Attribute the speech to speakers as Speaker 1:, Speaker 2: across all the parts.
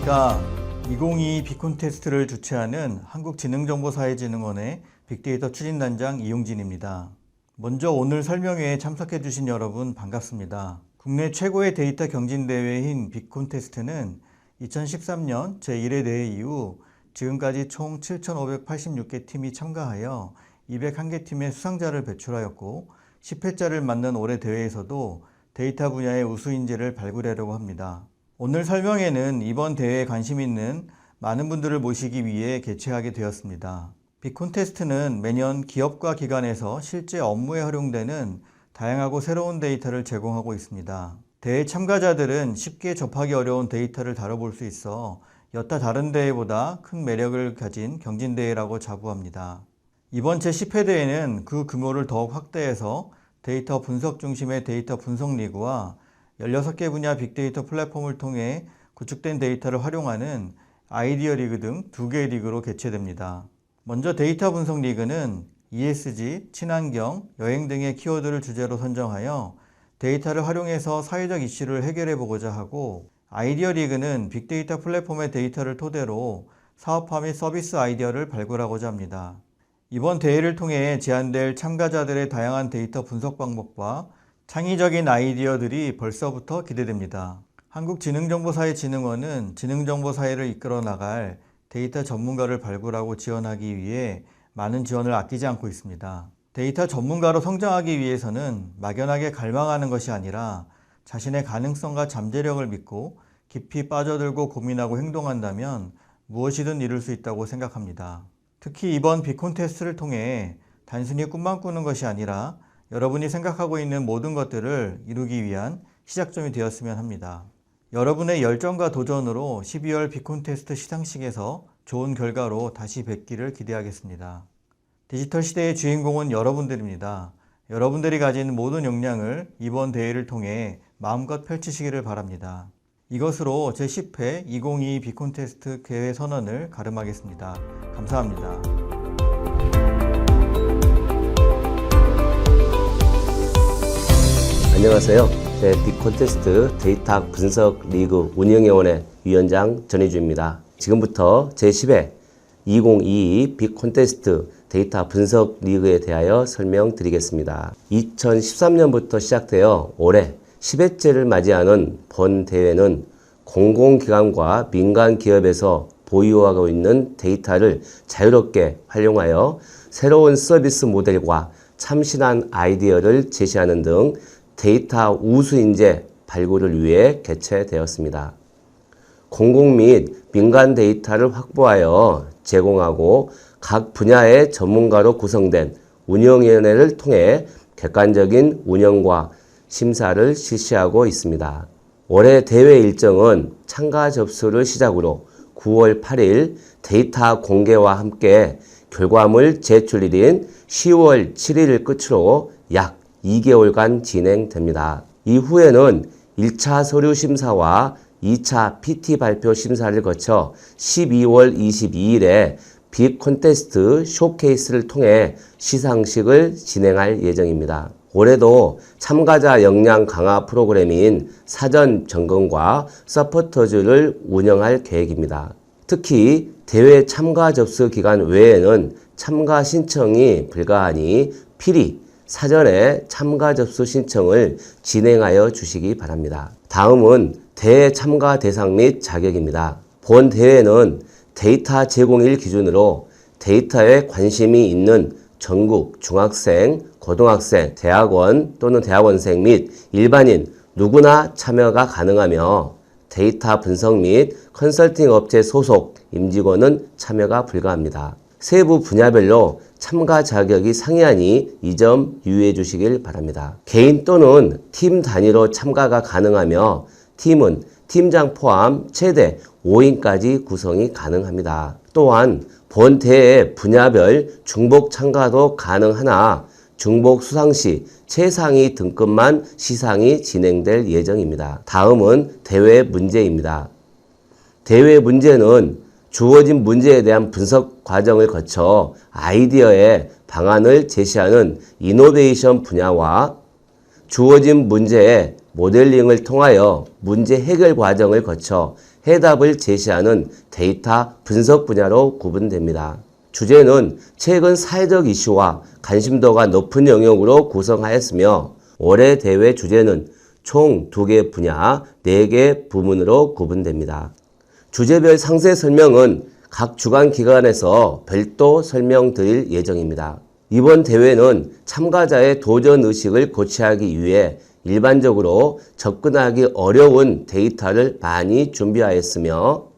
Speaker 1: 안녕하십니까. 2022 빅콘테스트를 주최하는 한국지능정보사회진흥원의 빅데이터 추진단장 이용진입니다. 먼저 오늘 설명회에 참석해 주신 여러분 반갑습니다. 국내 최고의 데이터 경진대회인 빅콘테스트는 2013년 제1회 대회 이후 지금까지 총 7,586개 팀이 참가하여 201개 팀의 수상자를 배출하였고 10회째를 맞는 올해 대회에서도 데이터 분야의 우수인재를 발굴하려고 합니다. 오늘 설명회는 이번 대회에 관심 있는 많은 분들을 모시기 위해 개최하게 되었습니다. 빅콘테스트는 매년 기업과 기관에서 실제 업무에 활용되는 다양하고 새로운 데이터를 제공하고 있습니다. 대회 참가자들은 쉽게 접하기 어려운 데이터를 다뤄볼 수 있어 여타 다른 대회보다 큰 매력을 가진 경진대회라고 자부합니다. 이번 제10회 대회는 그 규모를 더욱 확대해서 데이터 분석 중심의 데이터 분석 리그와 16개 분야 빅데이터 플랫폼을 통해 구축된 데이터를 활용하는 아이디어 리그 등 2개의 리그로 개최됩니다. 먼저 데이터 분석 리그는 ESG, 친환경, 여행 등의 키워드를 주제로 선정하여 데이터를 활용해서 사회적 이슈를 해결해 보고자 하고, 아이디어 리그는 빅데이터 플랫폼의 데이터를 토대로 사업화 및 서비스 아이디어를 발굴하고자 합니다. 이번 대회를 통해 제안될 참가자들의 다양한 데이터 분석 방법과 창의적인 아이디어들이 벌써부터 기대됩니다. 한국지능정보사회진흥원은 지능정보사회를 이끌어 나갈 데이터 전문가를 발굴하고 지원하기 위해 많은 지원을 아끼지 않고 있습니다. 데이터 전문가로 성장하기 위해서는 막연하게 갈망하는 것이 아니라 자신의 가능성과 잠재력을 믿고 깊이 빠져들고 고민하고 행동한다면 무엇이든 이룰 수 있다고 생각합니다. 특히 이번 빅콘테스트를 통해 단순히 꿈만 꾸는 것이 아니라 여러분이 생각하고 있는 모든 것들을 이루기 위한 시작점이 되었으면 합니다. 여러분의 열정과 도전으로 12월 빅콘테스트 시상식에서 좋은 결과로 다시 뵙기를 기대하겠습니다. 디지털 시대의 주인공은 여러분들입니다. 여러분들이 가진 모든 역량을 이번 대회를 통해 마음껏 펼치시기를 바랍니다. 이것으로 제10회 2022 빅콘테스트 개회 선언을 가름하겠습니다. 감사합니다.
Speaker 2: 안녕하세요. 빅콘테스트 데이터 분석 리그 운영위원회 위원장 전혜주입니다. 지금부터 제10회 2022 빅콘테스트 데이터 분석 리그에 대하여 설명드리겠습니다. 2013년부터 시작되어 올해 10회째를 맞이하는 본 대회는 공공기관과 민간 기업에서 보유하고 있는 데이터를 자유롭게 활용하여 새로운 서비스 모델과 참신한 아이디어를 제시하는 등 데이터 우수인재 발굴을 위해 개최되었습니다. 공공 및 민간 데이터를 확보하여 제공하고 각 분야의 전문가로 구성된 운영위원회를 통해 객관적인 운영과 심사를 실시하고 있습니다. 올해 대회 일정은 참가 접수를 시작으로 9월 8일 데이터 공개와 함께 결과물 제출일인 10월 7일을 끝으로 약 2개월간 진행됩니다. 이후에는 1차 서류 심사와 2차 PT 발표 심사를 거쳐 12월 22일에 빅콘테스트 쇼케이스를 통해 시상식을 진행할 예정입니다. 올해도 참가자 역량 강화 프로그램인 사전 점검과 서포터즈를 운영할 계획입니다. 특히 대회 참가 접수 기간 외에는 참가 신청이 불가하니 필히 사전에 참가 접수 신청을 진행하여 주시기 바랍니다. 다음은 대회 참가 대상 및 자격입니다. 본 대회는 데이터 제공일 기준으로 데이터에 관심이 있는 전국 중학생, 고등학생, 대학원 또는 대학원생 및 일반인 누구나 참여가 가능하며 데이터 분석 및 컨설팅 업체 소속 임직원은 참여가 불가합니다. 세부 분야별로 참가 자격이 상이하니 이 점 유의해 주시길 바랍니다. 개인 또는 팀 단위로 참가가 가능하며 팀은 팀장 포함 최대 5인까지 구성이 가능합니다. 또한 본 대회 분야별 중복 참가도 가능하나 중복 수상 시 최상위 등급만 시상이 진행될 예정입니다. 다음은 대회 문제입니다. 대회 문제는 주어진 문제에 대한 분석 과정을 거쳐 아이디어의 방안을 제시하는 이노베이션 분야와 주어진 문제의 모델링을 통하여 문제 해결 과정을 거쳐 해답을 제시하는 데이터 분석 분야로 구분됩니다. 주제는 최근 사회적 이슈와 관심도가 높은 영역으로 구성하였으며 올해 대회 주제는 총 2개 분야, 4개 부문으로 구분됩니다. 주제별 상세 설명은 각 주관 기관에서 별도 설명드릴 예정입니다. 이번 대회는 참가자의 도전 의식을 고취하기 위해 일반적으로 접근하기 어려운 데이터를 많이 준비하였으며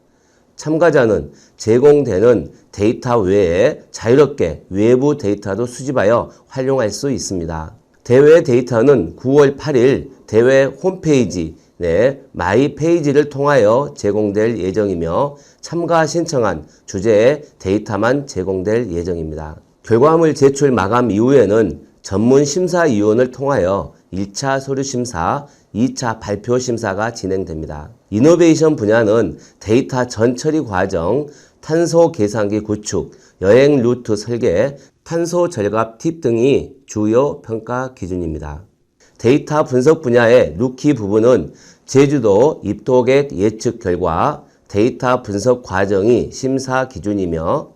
Speaker 2: 참가자는 제공되는 데이터 외에 자유롭게 외부 데이터도 수집하여 활용할 수 있습니다. 대회 데이터는 9월 8일 대회 홈페이지 내 마이 페이지를 통하여 제공될 예정이며 참가 신청한 주제의 데이터만 제공될 예정입니다. 결과물 제출 마감 이후에는 전문 심사위원을 통하여 1차 서류 심사, 2차 발표 심사가 진행됩니다. 이노베이션 분야는 데이터 전처리 과정, 탄소 계산기 구축, 여행 루트 설계, 탄소 절감 팁 등이 주요 평가 기준입니다. 데이터 분석 분야의 루키 부분은 제주도 입도객 예측 결과, 데이터 분석 과정이 심사 기준이며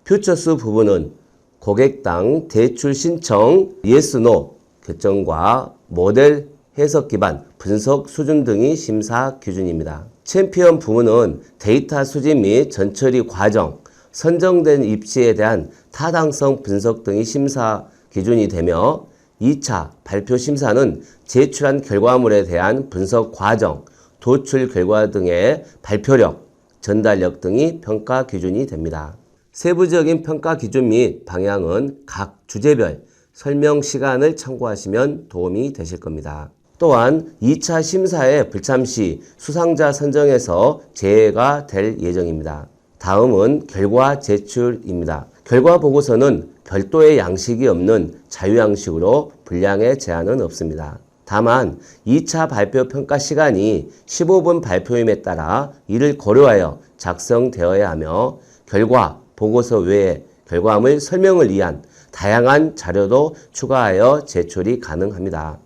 Speaker 2: 퓨처스 부분은 고객당 대출 신청, 예스, 노 결정과 모델 해석 기반 분석 수준 등이 심사 기준입니다. 챔피언 부문은 데이터 수집 및 전처리 과정, 선정된 입시에 대한 타당성 분석 등이 심사 기준이 되며 2차 발표 심사는 제출한 결과물에 대한 분석 과정, 도출 결과 등의 발표력, 전달력 등이 평가 기준이 됩니다. 세부적인 평가 기준 및 방향은 각 주제별 설명 시간을 참고하시면 도움이 되실 겁니다. 또한 2차 심사의 불참 시 수상자 선정에서 제외가 될 예정입니다. 다음은 결과 제출입니다. 결과 보고서는 별도의 양식이 없는 자유양식으로 분량의 제한은 없습니다. 다만 2차 발표 평가 시간이 15분 발표임에 따라 이를 고려하여 작성되어야 하며 결과 보고서 외에 결과물 설명을 위한 다양한 자료도 추가하여 제출이 가능합니다.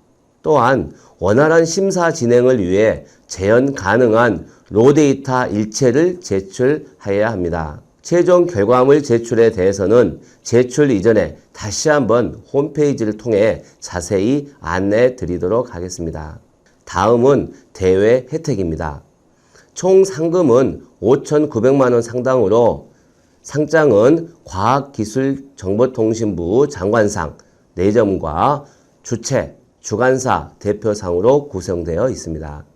Speaker 2: 또한 원활한 심사 진행을 위해 재현 가능한 로데이터 일체를 제출해야 합니다. 최종 결과물 제출에 대해서는 제출 이전에 다시 한번 홈페이지를 통해 자세히 안내 드리도록 하겠습니다. 다음은 대회 혜택입니다. 총 상금은 5,900만 원 상당으로 상장은 과학기술정보통신부 장관상 4점과 주최, 주관사 대표상으로 구성되어 있습니다.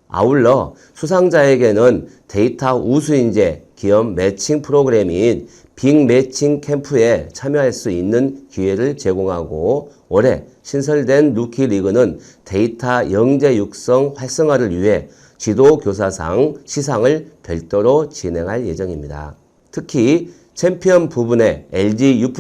Speaker 2: 아울러 수상자에게는 데이터 우수인재 기업 매칭 프로그램인 빅 매칭 캠프에 참여할 수 있는 기회를 제공하고 올해 신설된 루키 리그는 데이터 영재 육성 활성화를 위해 지도교사상 시상을 별도로 진행할 예정입니다. 특히 챔피언 부분의 LG U+,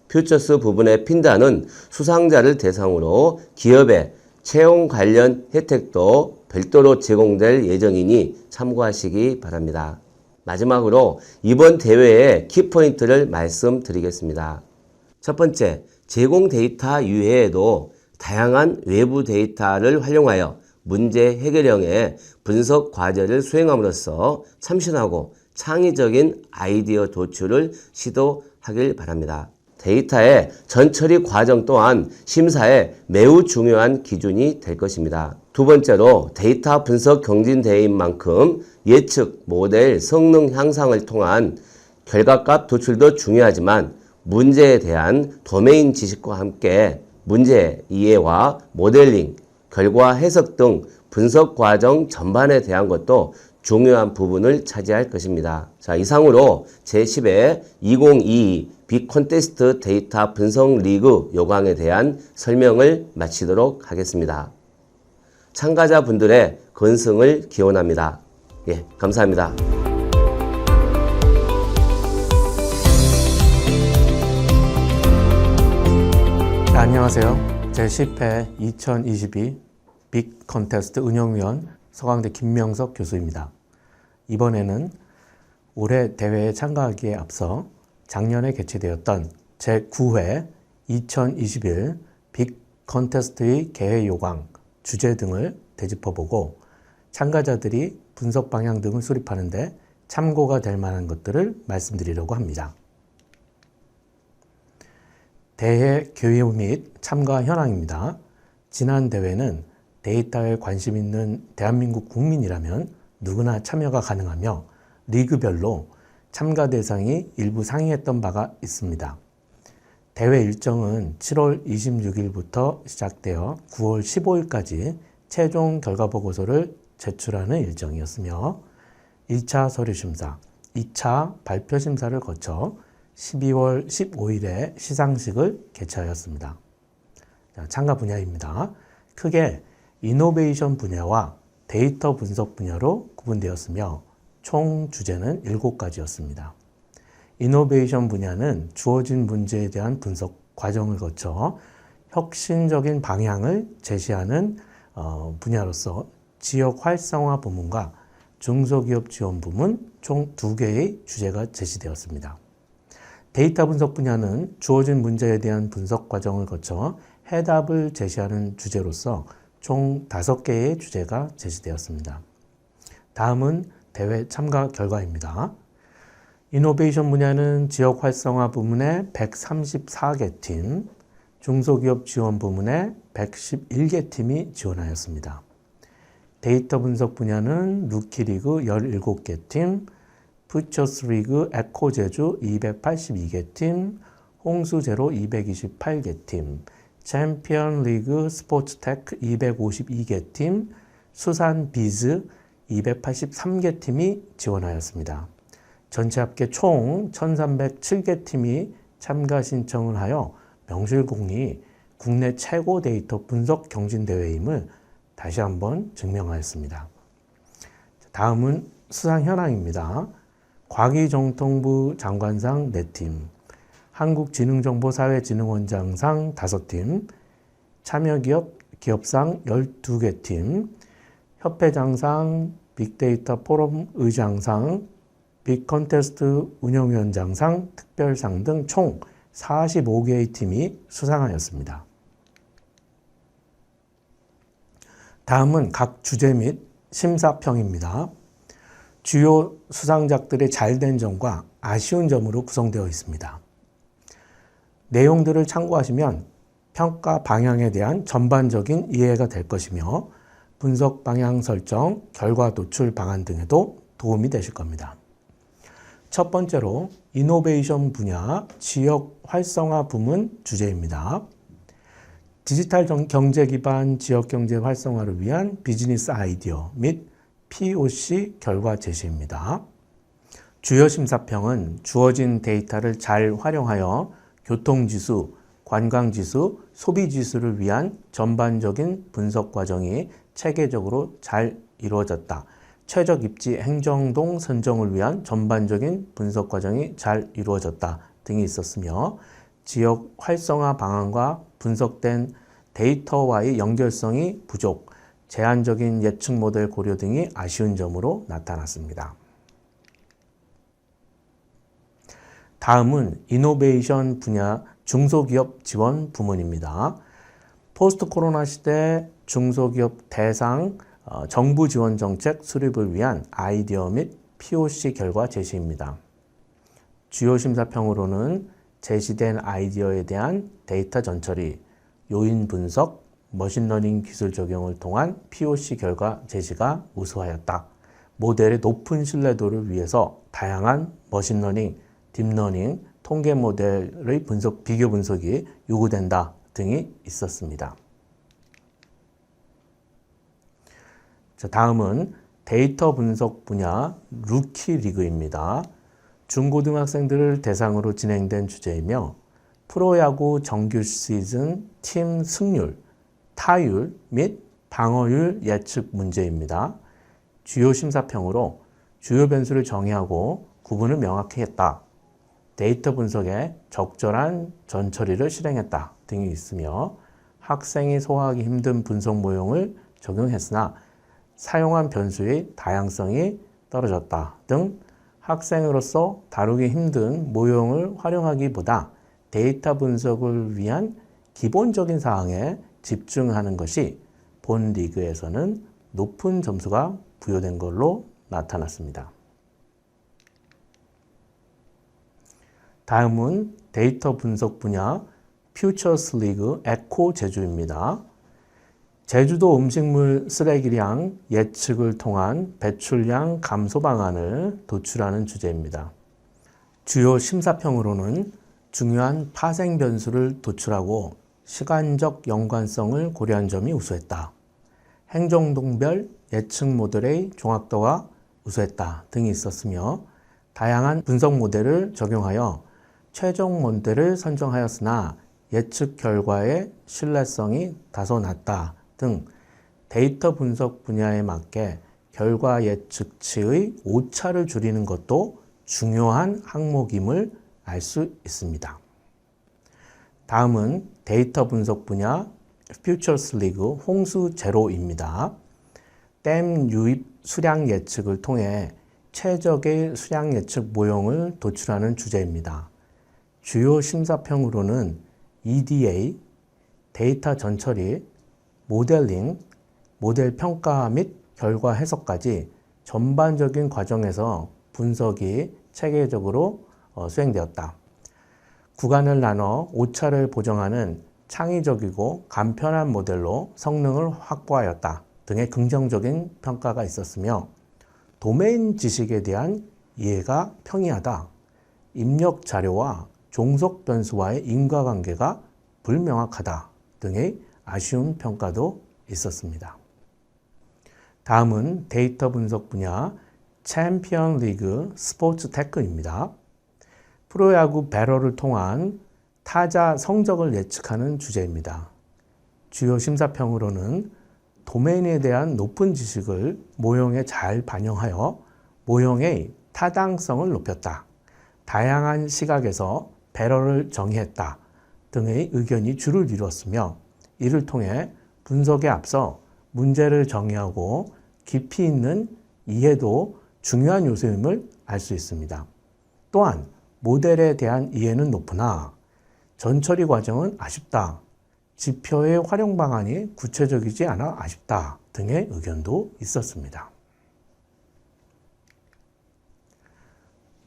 Speaker 2: 퓨처스 부분의 핀다는 수상자를 대상으로 기업의 채용 관련 혜택도 별도로 제공될 예정이니 참고하시기 바랍니다. 마지막으로 이번 대회의 키포인트를 말씀드리겠습니다. 첫 번째, 제공 데이터 이외에도 다양한 외부 데이터를 활용하여 문제 해결형의 분석 과제를 수행함으로써 참신하고 창의적인 아이디어 도출을 시도하길 바랍니다. 데이터의 전처리 과정 또한 심사에 매우 중요한 기준이 될 것입니다. 두 번째로 데이터 분석 경진대회인 만큼 예측, 모델, 성능 향상을 통한 결과값 도출도 중요하지만 문제에 대한 도메인 지식과 함께 문제 이해와 모델링, 결과 해석 등 분석 과정 전반에 대한 것도 중요한 부분을 차지할 것입니다. 자, 이상으로 제10회 2022 빅콘테스트 데이터 분석 리그 요강에 대한 설명을 마치도록 하겠습니다. 참가자분들의 건승을 기원합니다. 예, 감사합니다.
Speaker 3: 네, 안녕하세요. 제10회 2022 빅콘테스트 운영위원 서강대 김명석 교수입니다. 이번에는 올해 대회에 참가하기에 앞서 작년에 개최되었던 제9회 2021 빅콘테스트의 개회 요강, 주제 등을 되짚어보고 참가자들이 분석 방향 등을 수립하는데 참고가 될 만한 것들을 말씀드리려고 합니다. 대회 교육 및 참가 현황입니다. 지난 대회는 데이터에 관심 있는 대한민국 국민이라면 누구나 참여가 가능하며 리그별로 참가 대상이 일부 상이했던 바가 있습니다. 대회 일정은 7월 26일부터 시작되어 9월 15일까지 최종 결과 보고서를 제출하는 일정이었으며 1차 서류 심사, 2차 발표 심사를 거쳐 12월 15일에 시상식을 개최하였습니다. 참가 분야입니다. 크게 이노베이션 분야와 데이터 분석 분야로 구분되었으며 총 주제는 7가지였습니다. 이노베이션 분야는 주어진 문제에 대한 분석 과정을 거쳐 혁신적인 방향을 제시하는 분야로서 지역 활성화 부문과 중소기업 지원 부문 총 2개의 주제가 제시되었습니다. 데이터 분석 분야는 주어진 문제에 대한 분석 과정을 거쳐 해답을 제시하는 주제로서 총 5개의 주제가 제시되었습니다. 다음은 대회 참가 결과입니다. 이노베이션 분야는 지역 활성화 부문에 134개 팀, 중소기업 지원 부문에 111개 팀이 지원하였습니다. 데이터 분석 분야는 루키리그 17개 팀, 퓨처스리그 에코제주 282개 팀, 홍수제로 228개 팀, 챔피언리그 스포츠테크 252개 팀, 수산비즈 283개 팀이 지원하였습니다. 전체 합계 총 1307개 팀이 참가 신청을 하여 명실공히 국내 최고 데이터 분석 경진대회임을 다시 한번 증명하였습니다. 다음은 수상 현황입니다. 과기정통부 장관상 4팀, 한국지능정보사회진흥원장상 5팀, 참여기업 기업상 12개 팀, 협회장상, 빅데이터 포럼 의장상, 빅컨테스트 운영위원장상, 특별상 등 총 45개의 팀이 수상하였습니다. 다음은 각 주제 및 심사평입니다. 주요 수상작들의 잘된 점과 아쉬운 점으로 구성되어 있습니다. 내용들을 참고하시면 평가 방향에 대한 전반적인 이해가 될 것이며 분석 방향 설정, 결과 도출 방안 등에도 도움이 되실 겁니다. 첫 번째로 이노베이션 분야 지역 활성화 부문 주제입니다. 디지털 경제 기반 지역 경제 활성화를 위한 비즈니스 아이디어 및 POC 결과 제시입니다. 주요 심사평은 주어진 데이터를 잘 활용하여 교통지수, 관광지수, 소비지수를 위한 전반적인 분석 과정이 체계적으로 잘 이루어졌다. 최적 입지 행정동 선정을 위한 전반적인 분석 과정이 잘 이루어졌다 등이 있었으며 지역 활성화 방안과 분석된 데이터와의 연결성이 부족, 제한적인 예측 모델 고려 등이 아쉬운 점으로 나타났습니다. 다음은 이노베이션 분야 중소기업 지원 부문입니다. 포스트 코로나 시대 중소기업 대상 정부 지원 정책 수립을 위한 아이디어 및 POC 결과 제시입니다. 주요 심사평으로는 제시된 아이디어에 대한 데이터 전처리, 요인 분석, 머신러닝 기술 적용을 통한 POC 결과 제시가 우수하였다. 모델의 높은 신뢰도를 위해서 다양한 머신러닝, 딥러닝, 통계 모델의 비교 분석이 요구된다 등이 있었습니다. 다음은 데이터 분석 분야 루키 리그입니다. 중고등학생들을 대상으로 진행된 주제이며 프로야구 정규 시즌 팀 승률, 타율 및 방어율 예측 문제입니다. 주요 심사평으로 주요 변수를 정의하고 구분을 명확히 했다. 데이터 분석에 적절한 전처리를 실행했다 등이 있으며 학생이 소화하기 힘든 분석 모형을 적용했으나 사용한 변수의 다양성이 떨어졌다 등 학생으로서 다루기 힘든 모형을 활용하기보다 데이터 분석을 위한 기본적인 사항에 집중하는 것이 본 리그에서는 높은 점수가 부여된 걸로 나타났습니다. 다음은 데이터 분석 분야 퓨처스 리그 에코 제주입니다. 제주도 음식물 쓰레기량 예측을 통한 배출량 감소 방안을 도출하는 주제입니다. 주요 심사평으로는 중요한 파생 변수를 도출하고 시간적 연관성을 고려한 점이 우수했다. 행정동별 예측 모델의 종합도가 우수했다 등이 있었으며 다양한 분석 모델을 적용하여 최종 모델을 선정하였으나 예측 결과의 신뢰성이 다소 낮다 등 데이터 분석 분야에 맞게 결과 예측치의 오차를 줄이는 것도 중요한 항목임을 알 수 있습니다. 다음은 데이터 분석 분야 퓨처스 리그 홍수 제로입니다. 댐 유입 수량 예측을 통해 최적의 수량 예측 모형을 도출하는 주제입니다. 주요 심사평으로는 EDA, 데이터 전처리, 모델링, 모델 평가 및 결과 해석까지 전반적인 과정에서 분석이 체계적으로 수행되었다. 구간을 나눠 오차를 보정하는 창의적이고 간편한 모델로 성능을 확보하였다 등의 긍정적인 평가가 있었으며 도메인 지식에 대한 이해가 평이하다, 입력 자료와 종속 변수와의 인과관계가 불명확하다 등의 아쉬운 평가도 있었습니다. 다음은 데이터 분석 분야 챔피언 리그 스포츠 테크입니다. 프로야구 배럴을 통한 타자 성적을 예측하는 주제입니다. 주요 심사평으로는 도메인에 대한 높은 지식을 모형에 잘 반영하여 모형의 타당성을 높였다. 다양한 시각에서 배럴을 정의했다 등의 의견이 주를 이루었으며 이를 통해 분석에 앞서 문제를 정의하고 깊이 있는 이해도 중요한 요소임을 알 수 있습니다. 또한 모델에 대한 이해는 높으나 전처리 과정은 아쉽다, 지표의 활용 방안이 구체적이지 않아 아쉽다 등의 의견도 있었습니다.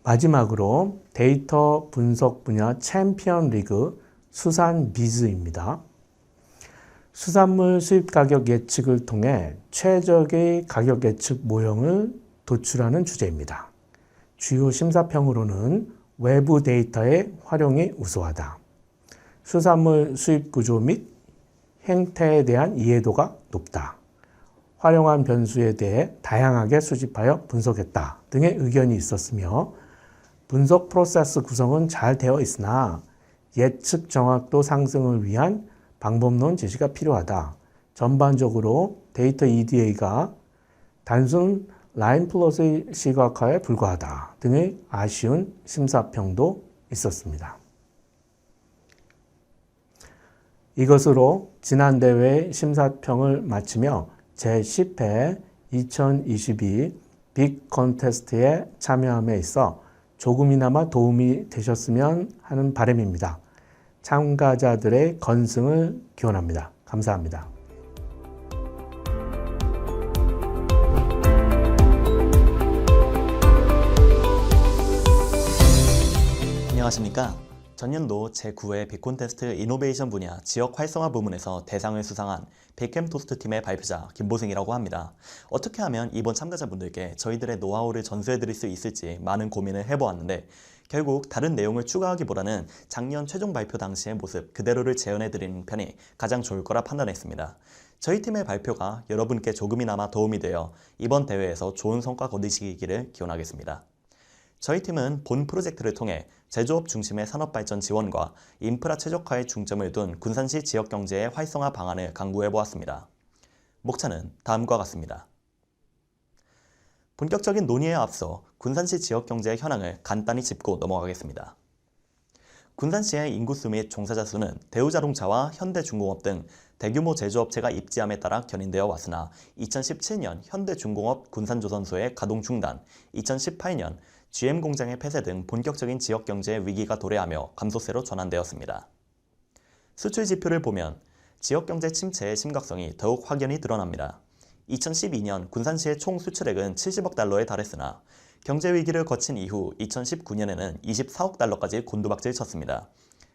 Speaker 3: 마지막으로 데이터 분석 분야 챔피언 리그 수산 비즈입니다. 수산물 수입 가격 예측을 통해 최적의 가격 예측 모형을 도출하는 주제입니다. 주요 심사평으로는 외부 데이터의 활용이 우수하다. 수산물 수입 구조 및 행태에 대한 이해도가 높다. 활용한 변수에 대해 다양하게 수집하여 분석했다 등의 의견이 있었으며 분석 프로세스 구성은 잘 되어 있으나 예측 정확도 상승을 위한 방법론 제시가 필요하다. 전반적으로 데이터 EDA가 단순 라인 플롯의 시각화에 불과하다 등의 아쉬운 심사평도 있었습니다. 이것으로 지난 대회 심사평을 마치며 제10회 2022 빅 컨테스트에 참여함에 있어 조금이나마 도움이 되셨으면 하는 바람입니다. 참가자들의 건승을 기원합니다. 감사합니다.
Speaker 4: 안녕하십니까. 전년도 제9회 빅콘테스트 이노베이션 분야 지역 활성화 부문에서 대상을 수상한 빅캠토스트 팀의 발표자 김보승이라고 합니다. 어떻게 하면 이번 참가자분들께 저희들의 노하우를 전수해드릴 수 있을지 많은 고민을 해보았는데 결국 다른 내용을 추가하기보다는 작년 최종 발표 당시의 모습 그대로를 재현해드리는 편이 가장 좋을 거라 판단했습니다. 저희 팀의 발표가 여러분께 조금이나마 도움이 되어 이번 대회에서 좋은 성과 거두시기를 기원하겠습니다. 저희 팀은 본 프로젝트를 통해 제조업 중심의 산업발전 지원과 인프라 최적화에 중점을 둔 군산시 지역경제의 활성화 방안을 강구해보았습니다. 목차는 다음과 같습니다. 본격적인 논의에 앞서 군산시 지역경제의 현황을 간단히 짚고 넘어가겠습니다. 군산시의 인구수 및 종사자 수는 대우자동차와 현대중공업 등 대규모 제조업체가 입지함에 따라 견인되어 왔으나 2017년 현대중공업 군산조선소의 가동 중단, 2018년 GM공장의 폐쇄 등 본격적인 지역경제의 위기가 도래하며 감소세로 전환되었습니다. 수출 지표를 보면 지역경제 침체의 심각성이 더욱 확연히 드러납니다. 2012년 군산시의 총 수출액은 70억 달러에 달했으나 경제위기를 거친 이후 2019년에는 24억 달러까지 곤두박질 쳤습니다.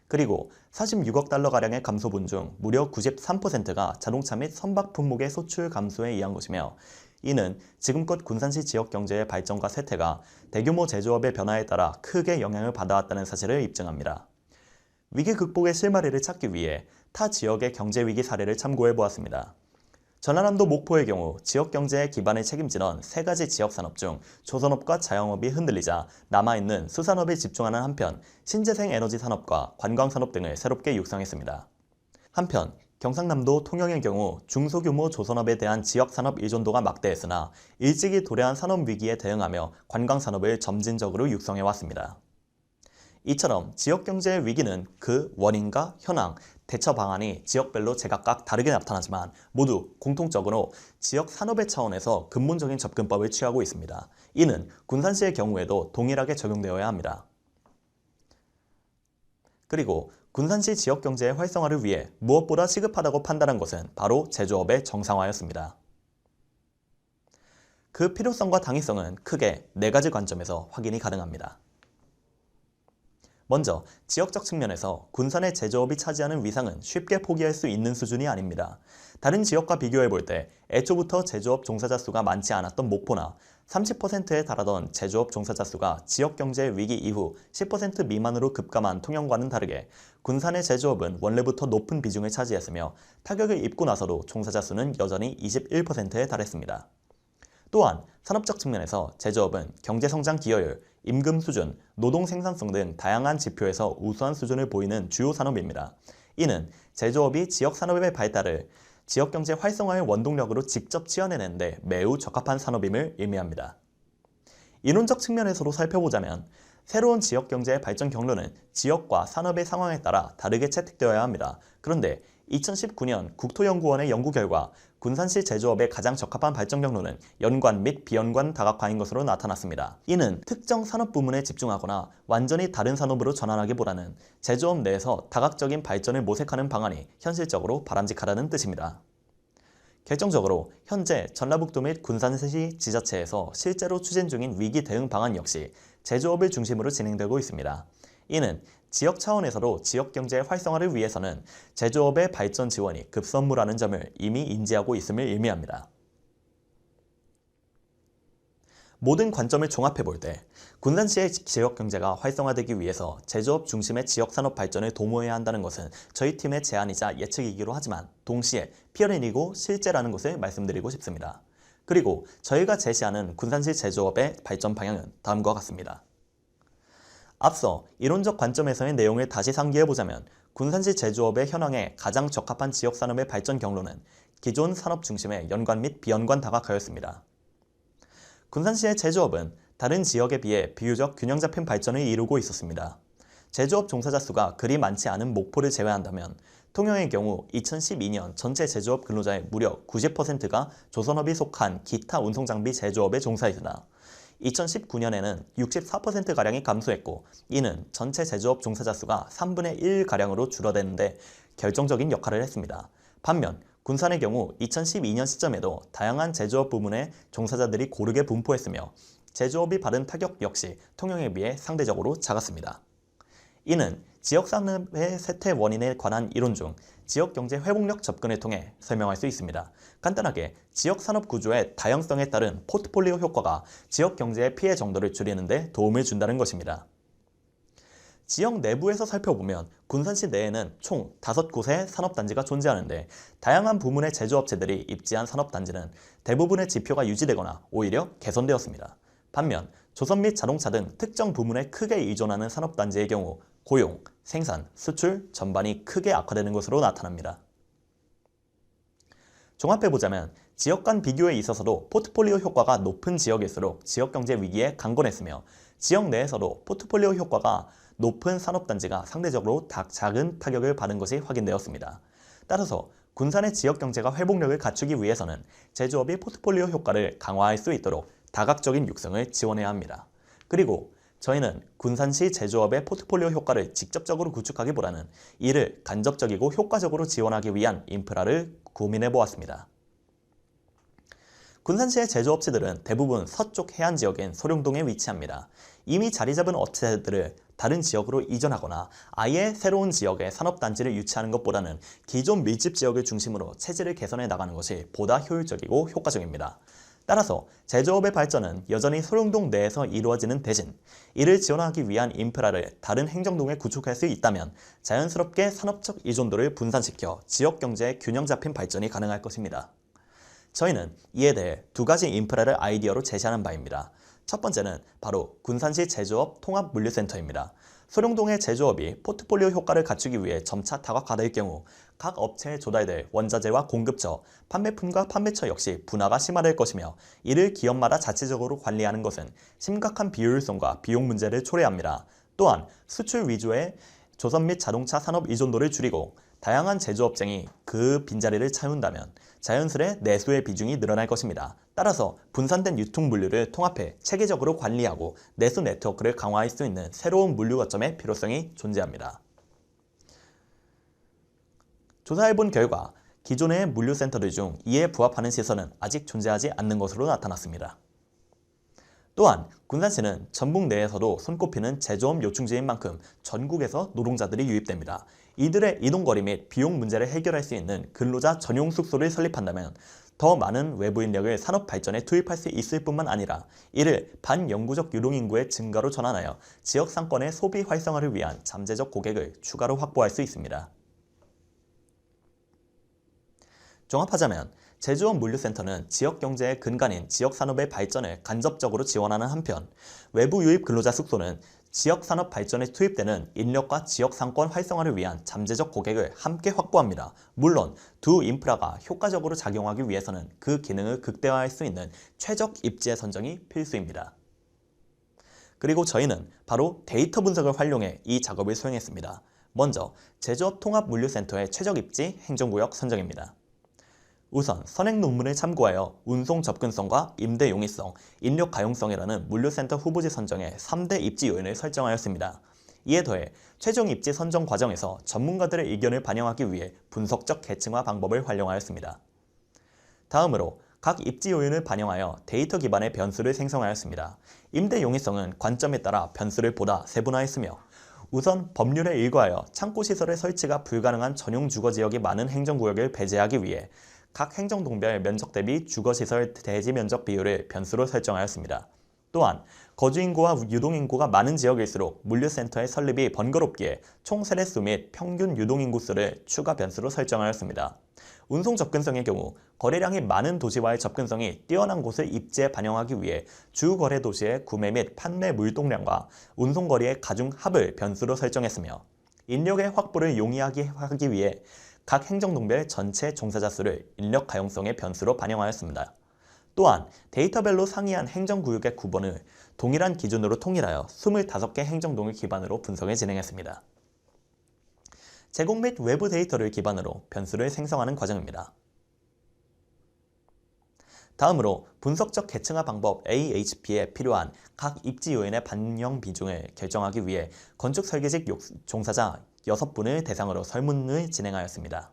Speaker 4: 그리고 46억 달러가량의 감소분 중 무려 93%가 자동차 및 선박 품목의 소출 감소에 의한 것이며, 이는 지금껏 군산시 지역 경제의 발전과 쇠퇴가 대규모 제조업의 변화에 따라 크게 영향을 받아왔다는 사실을 입증합니다. 위기 극복의 실마리를 찾기 위해 타 지역의 경제위기 사례를 참고해 보았습니다. 전라남도 목포의 경우 지역 경제의 기반을 책임지던 세 가지 지역 산업 중 조선업과 자영업이 흔들리자 남아있는 수산업에 집중하는 한편 신재생 에너지 산업과 관광산업 등을 새롭게 육성했습니다. 한편 경상남도 통영의 경우 중소규모 조선업에 대한 지역산업 의존도가 막대했으나 일찍이 도래한 산업위기에 대응하며 관광산업을 점진적으로 육성해왔습니다. 이처럼 지역경제의 위기는 그 원인과 현황, 대처 방안이 지역별로 제각각 다르게 나타나지만 모두 공통적으로 지역 산업의 차원에서 근본적인 접근법을 취하고 있습니다. 이는 군산시의 경우에도 동일하게 적용되어야 합니다. 그리고 군산시 지역경제의 활성화를 위해 무엇보다 시급하다고 판단한 것은 바로 제조업의 정상화였습니다. 그 필요성과 당위성은 크게 4가지 관점에서 확인이 가능합니다. 먼저 지역적 측면에서 군산의 제조업이 차지하는 위상은 쉽게 포기할 수 있는 수준이 아닙니다. 다른 지역과 비교해 볼 때 애초부터 제조업 종사자 수가 많지 않았던 목포나 30%에 달하던 제조업 종사자 수가 지역경제 위기 이후 10% 미만으로 급감한 통영과는 다르게 군산의 제조업은 원래부터 높은 비중을 차지했으며 타격을 입고 나서도 종사자 수는 여전히 21%에 달했습니다. 또한 산업적 측면에서 제조업은 경제성장 기여율, 임금 수준, 노동 생산성 등 다양한 지표에서 우수한 수준을 보이는 주요 산업입니다. 이는 제조업이 지역산업의 발달을 지역경제 활성화의 원동력으로 직접 지어내는 데 매우 적합한 산업임을 의미합니다. 이론적 측면에서도 살펴보자면 새로운 지역경제의 발전 경로는 지역과 산업의 상황에 따라 다르게 채택되어야 합니다. 그런데 2019년 국토연구원의 연구 결과 군산시 제조업의 가장 적합한 발전 경로는 연관 및 비연관 다각화인 것으로 나타났습니다. 이는 특정 산업 부문에 집중하거나 완전히 다른 산업으로 전환하기보다는 제조업 내에서 다각적인 발전을 모색하는 방안이 현실적으로 바람직하다는 뜻입니다. 결정적으로 현재 전라북도 및 군산시 지자체에서 실제로 추진 중인 위기 대응 방안 역시 제조업을 중심으로 진행되고 있습니다. 이는 지역 차원에서도 지역경제의 활성화를 위해서는 제조업의 발전 지원이 급선무라는 점을 이미 인지하고 있음을 의미합니다. 모든 관점을 종합해 볼 때 군산시의 지역경제가 활성화되기 위해서 제조업 중심의 지역산업 발전을 도모해야 한다는 것은 저희 팀의 제안이자 예측이기도 하지만 동시에 피어린이고 실제라는 것을 말씀드리고 싶습니다. 그리고 저희가 제시하는 군산시 제조업의 발전 방향은 다음과 같습니다. 앞서 이론적 관점에서의 내용을 다시 상기해보자면 군산시 제조업의 현황에 가장 적합한 지역산업의 발전 경로는 기존 산업 중심의 연관 및 비연관 다각화였습니다. 군산시의 제조업은 다른 지역에 비해 비교적 균형 잡힌 발전을 이루고 있었습니다. 제조업 종사자 수가 그리 많지 않은 목포를 제외한다면 통영의 경우 2012년 전체 제조업 근로자의 무려 90%가 조선업이 속한 기타 운송장비 제조업에 종사했으나 2019년에는 64%가량이 감소했고 이는 전체 제조업 종사자 수가 3분의 1가량으로 줄어드는데 결정적인 역할을 했습니다. 반면 군산의 경우 2012년 시점에도 다양한 제조업 부문의 종사자들이 고르게 분포했으며 제조업이 받은 타격 역시 통영에 비해 상대적으로 작았습니다. 이는 지역산업의 쇠퇴 원인에 관한 이론 중 지역경제 회복력 접근을 통해 설명할 수 있습니다. 간단하게 지역산업 구조의 다양성에 따른 포트폴리오 효과가 지역경제의 피해 정도를 줄이는 데 도움을 준다는 것입니다. 지역 내부에서 살펴보면 군산시 내에는 총 5곳의 산업단지가 존재하는데 다양한 부문의 제조업체들이 입지한 산업단지는 대부분의 지표가 유지되거나 오히려 개선되었습니다. 반면 조선 및 자동차 등 특정 부문에 크게 의존하는 산업단지의 경우 고용, 생산, 수출 전반이 크게 악화되는 것으로 나타납니다. 종합해보자면 지역 간 비교에 있어서도 포트폴리오 효과가 높은 지역일수록 지역경제 위기에 강건했으며 지역 내에서도 포트폴리오 효과가 높은 산업단지가 상대적으로 작은 타격을 받은 것이 확인되었습니다. 따라서 군산의 지역경제가 회복력을 갖추기 위해서는 제조업이 포트폴리오 효과를 강화할 수 있도록 다각적인 육성을 지원해야 합니다. 그리고 저희는 군산시 제조업의 포트폴리오 효과를 직접적으로 구축하기보다는 이를 간접적이고 효과적으로 지원하기 위한 인프라를 고민해 보았습니다. 군산시의 제조업체들은 대부분 서쪽 해안 지역인 소룡동에 위치합니다. 이미 자리 잡은 업체들을 다른 지역으로 이전하거나 아예 새로운 지역에 산업단지를 유치하는 것보다는 기존 밀집 지역을 중심으로 체질을 개선해 나가는 것이 보다 효율적이고 효과적입니다. 따라서 제조업의 발전은 여전히 소룡동 내에서 이루어지는 대신 이를 지원하기 위한 인프라를 다른 행정동에 구축할 수 있다면 자연스럽게 산업적 이존도를 분산시켜 지역 경제의 균형 잡힌 발전이 가능할 것입니다. 저희는 이에 대해 두 가지 인프라를 아이디어로 제시하는 바입니다. 첫 번째는 바로 군산시 제조업 통합물류센터입니다. 소룡동의 제조업이 포트폴리오 효과를 갖추기 위해 점차 다각화될 경우 각 업체에 조달될 원자재와 공급처, 판매품과 판매처 역시 분화가 심화될 것이며 이를 기업마다 자체적으로 관리하는 것은 심각한 비효율성과 비용 문제를 초래합니다. 또한 수출 위주의 조선 및 자동차 산업 의존도를 줄이고 다양한 제조업쟁이 그 빈자리를 채운다면 자연스레 내수의 비중이 늘어날 것입니다. 따라서 분산된 유통 물류를 통합해 체계적으로 관리하고 내수 네트워크를 강화할 수 있는 새로운 물류 거점의 필요성이 존재합니다. 조사해본 결과 기존의 물류센터들 중 이에 부합하는 시설은 아직 존재하지 않는 것으로 나타났습니다. 또한 군산시는 전북 내에서도 손꼽히는 제조업 요충지인 만큼 전국에서 노동자들이 유입됩니다. 이들의 이동거리 및 비용 문제를 해결할 수 있는 근로자 전용 숙소를 설립한다면 더 많은 외부 인력을 산업 발전에 투입할 수 있을 뿐만 아니라 이를 반영구적 유동인구의 증가로 전환하여 지역 상권의 소비 활성화를 위한 잠재적 고객을 추가로 확보할 수 있습니다. 종합하자면 제조업 물류센터는 지역 경제의 근간인 지역 산업의 발전을 간접적으로 지원하는 한편 외부 유입 근로자 숙소는 지역 산업 발전에 투입되는 인력과 지역 상권 활성화를 위한 잠재적 고객을 함께 확보합니다. 물론 두 인프라가 효과적으로 작용하기 위해서는 그 기능을 극대화할 수 있는 최적 입지의 선정이 필수입니다. 그리고 저희는 바로 데이터 분석을 활용해 이 작업을 수행했습니다. 먼저 제조업 통합 물류센터의 최적 입지 행정구역 선정입니다. 우선 선행 논문을 참고하여 운송 접근성과 임대 용이성, 인력 가용성이라는 물류센터 후보지 선정의 3대 입지 요인을 설정하였습니다. 이에 더해 최종 입지 선정 과정에서 전문가들의 의견을 반영하기 위해 분석적 계층화 방법을 활용하였습니다. 다음으로 각 입지 요인을 반영하여 데이터 기반의 변수를 생성하였습니다. 임대 용이성은 관점에 따라 변수를 보다 세분화했으며 우선 법률에 일과하여 창고시설의 설치가 불가능한 전용 주거지역이 많은 행정구역을 배제하기 위해 각 행정동별 면적 대비 주거시설 대지 면적 비율을 변수로 설정하였습니다. 또한 거주인구와 유동인구가 많은 지역일수록 물류센터의 설립이 번거롭기에 총 세대수 및 평균 유동인구수를 추가 변수로 설정하였습니다. 운송 접근성의 경우 거래량이 많은 도시와의 접근성이 뛰어난 곳을 입지에 반영하기 위해 주 거래 도시의 구매 및 판매 물동량과 운송거리의 가중 합을 변수로 설정했으며 인력의 확보를 용이하게 하기 위해 각 행정동별 전체 종사자 수를 인력 가용성의 변수로 반영하였습니다. 또한 데이터별로 상이한 행정구역의 구분을 동일한 기준으로 통일하여 25개 행정동을 기반으로 분석을 진행했습니다. 제공 및 외부 데이터를 기반으로 변수를 생성하는 과정입니다. 다음으로 분석적 계층화 방법 AHP에 필요한 각 입지 요인의 반영 비중을 결정하기 위해 건축 설계직 종사자 6분을 대상으로 설문을 진행하였습니다.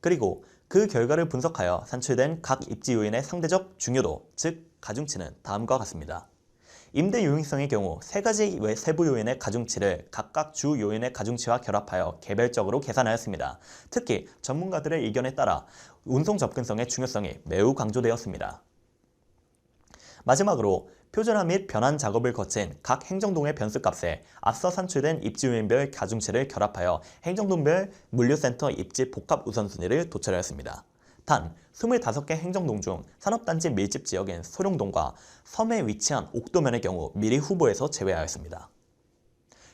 Speaker 4: 그리고 그 결과를 분석하여 산출된 각 입지 요인의 상대적 중요도, 즉 가중치는 다음과 같습니다. 임대 용이성의 경우 3가지 세부 요인의 가중치를 각각 주 요인의 가중치와 결합하여 개별적으로 계산하였습니다. 특히 전문가들의 의견에 따라 운송 접근성의 중요성이 매우 강조되었습니다. 마지막으로 표준화 및 변환 작업을 거친 각 행정동의 변수값에 앞서 산출된 입지 요인별 가중치를 결합하여 행정동별 물류센터 입지 복합 우선순위를 도출하였습니다. 단 25개 행정동 중 산업단지 밀집 지역인 소룡동과 섬에 위치한 옥도면의 경우 미리 후보에서 제외하였습니다.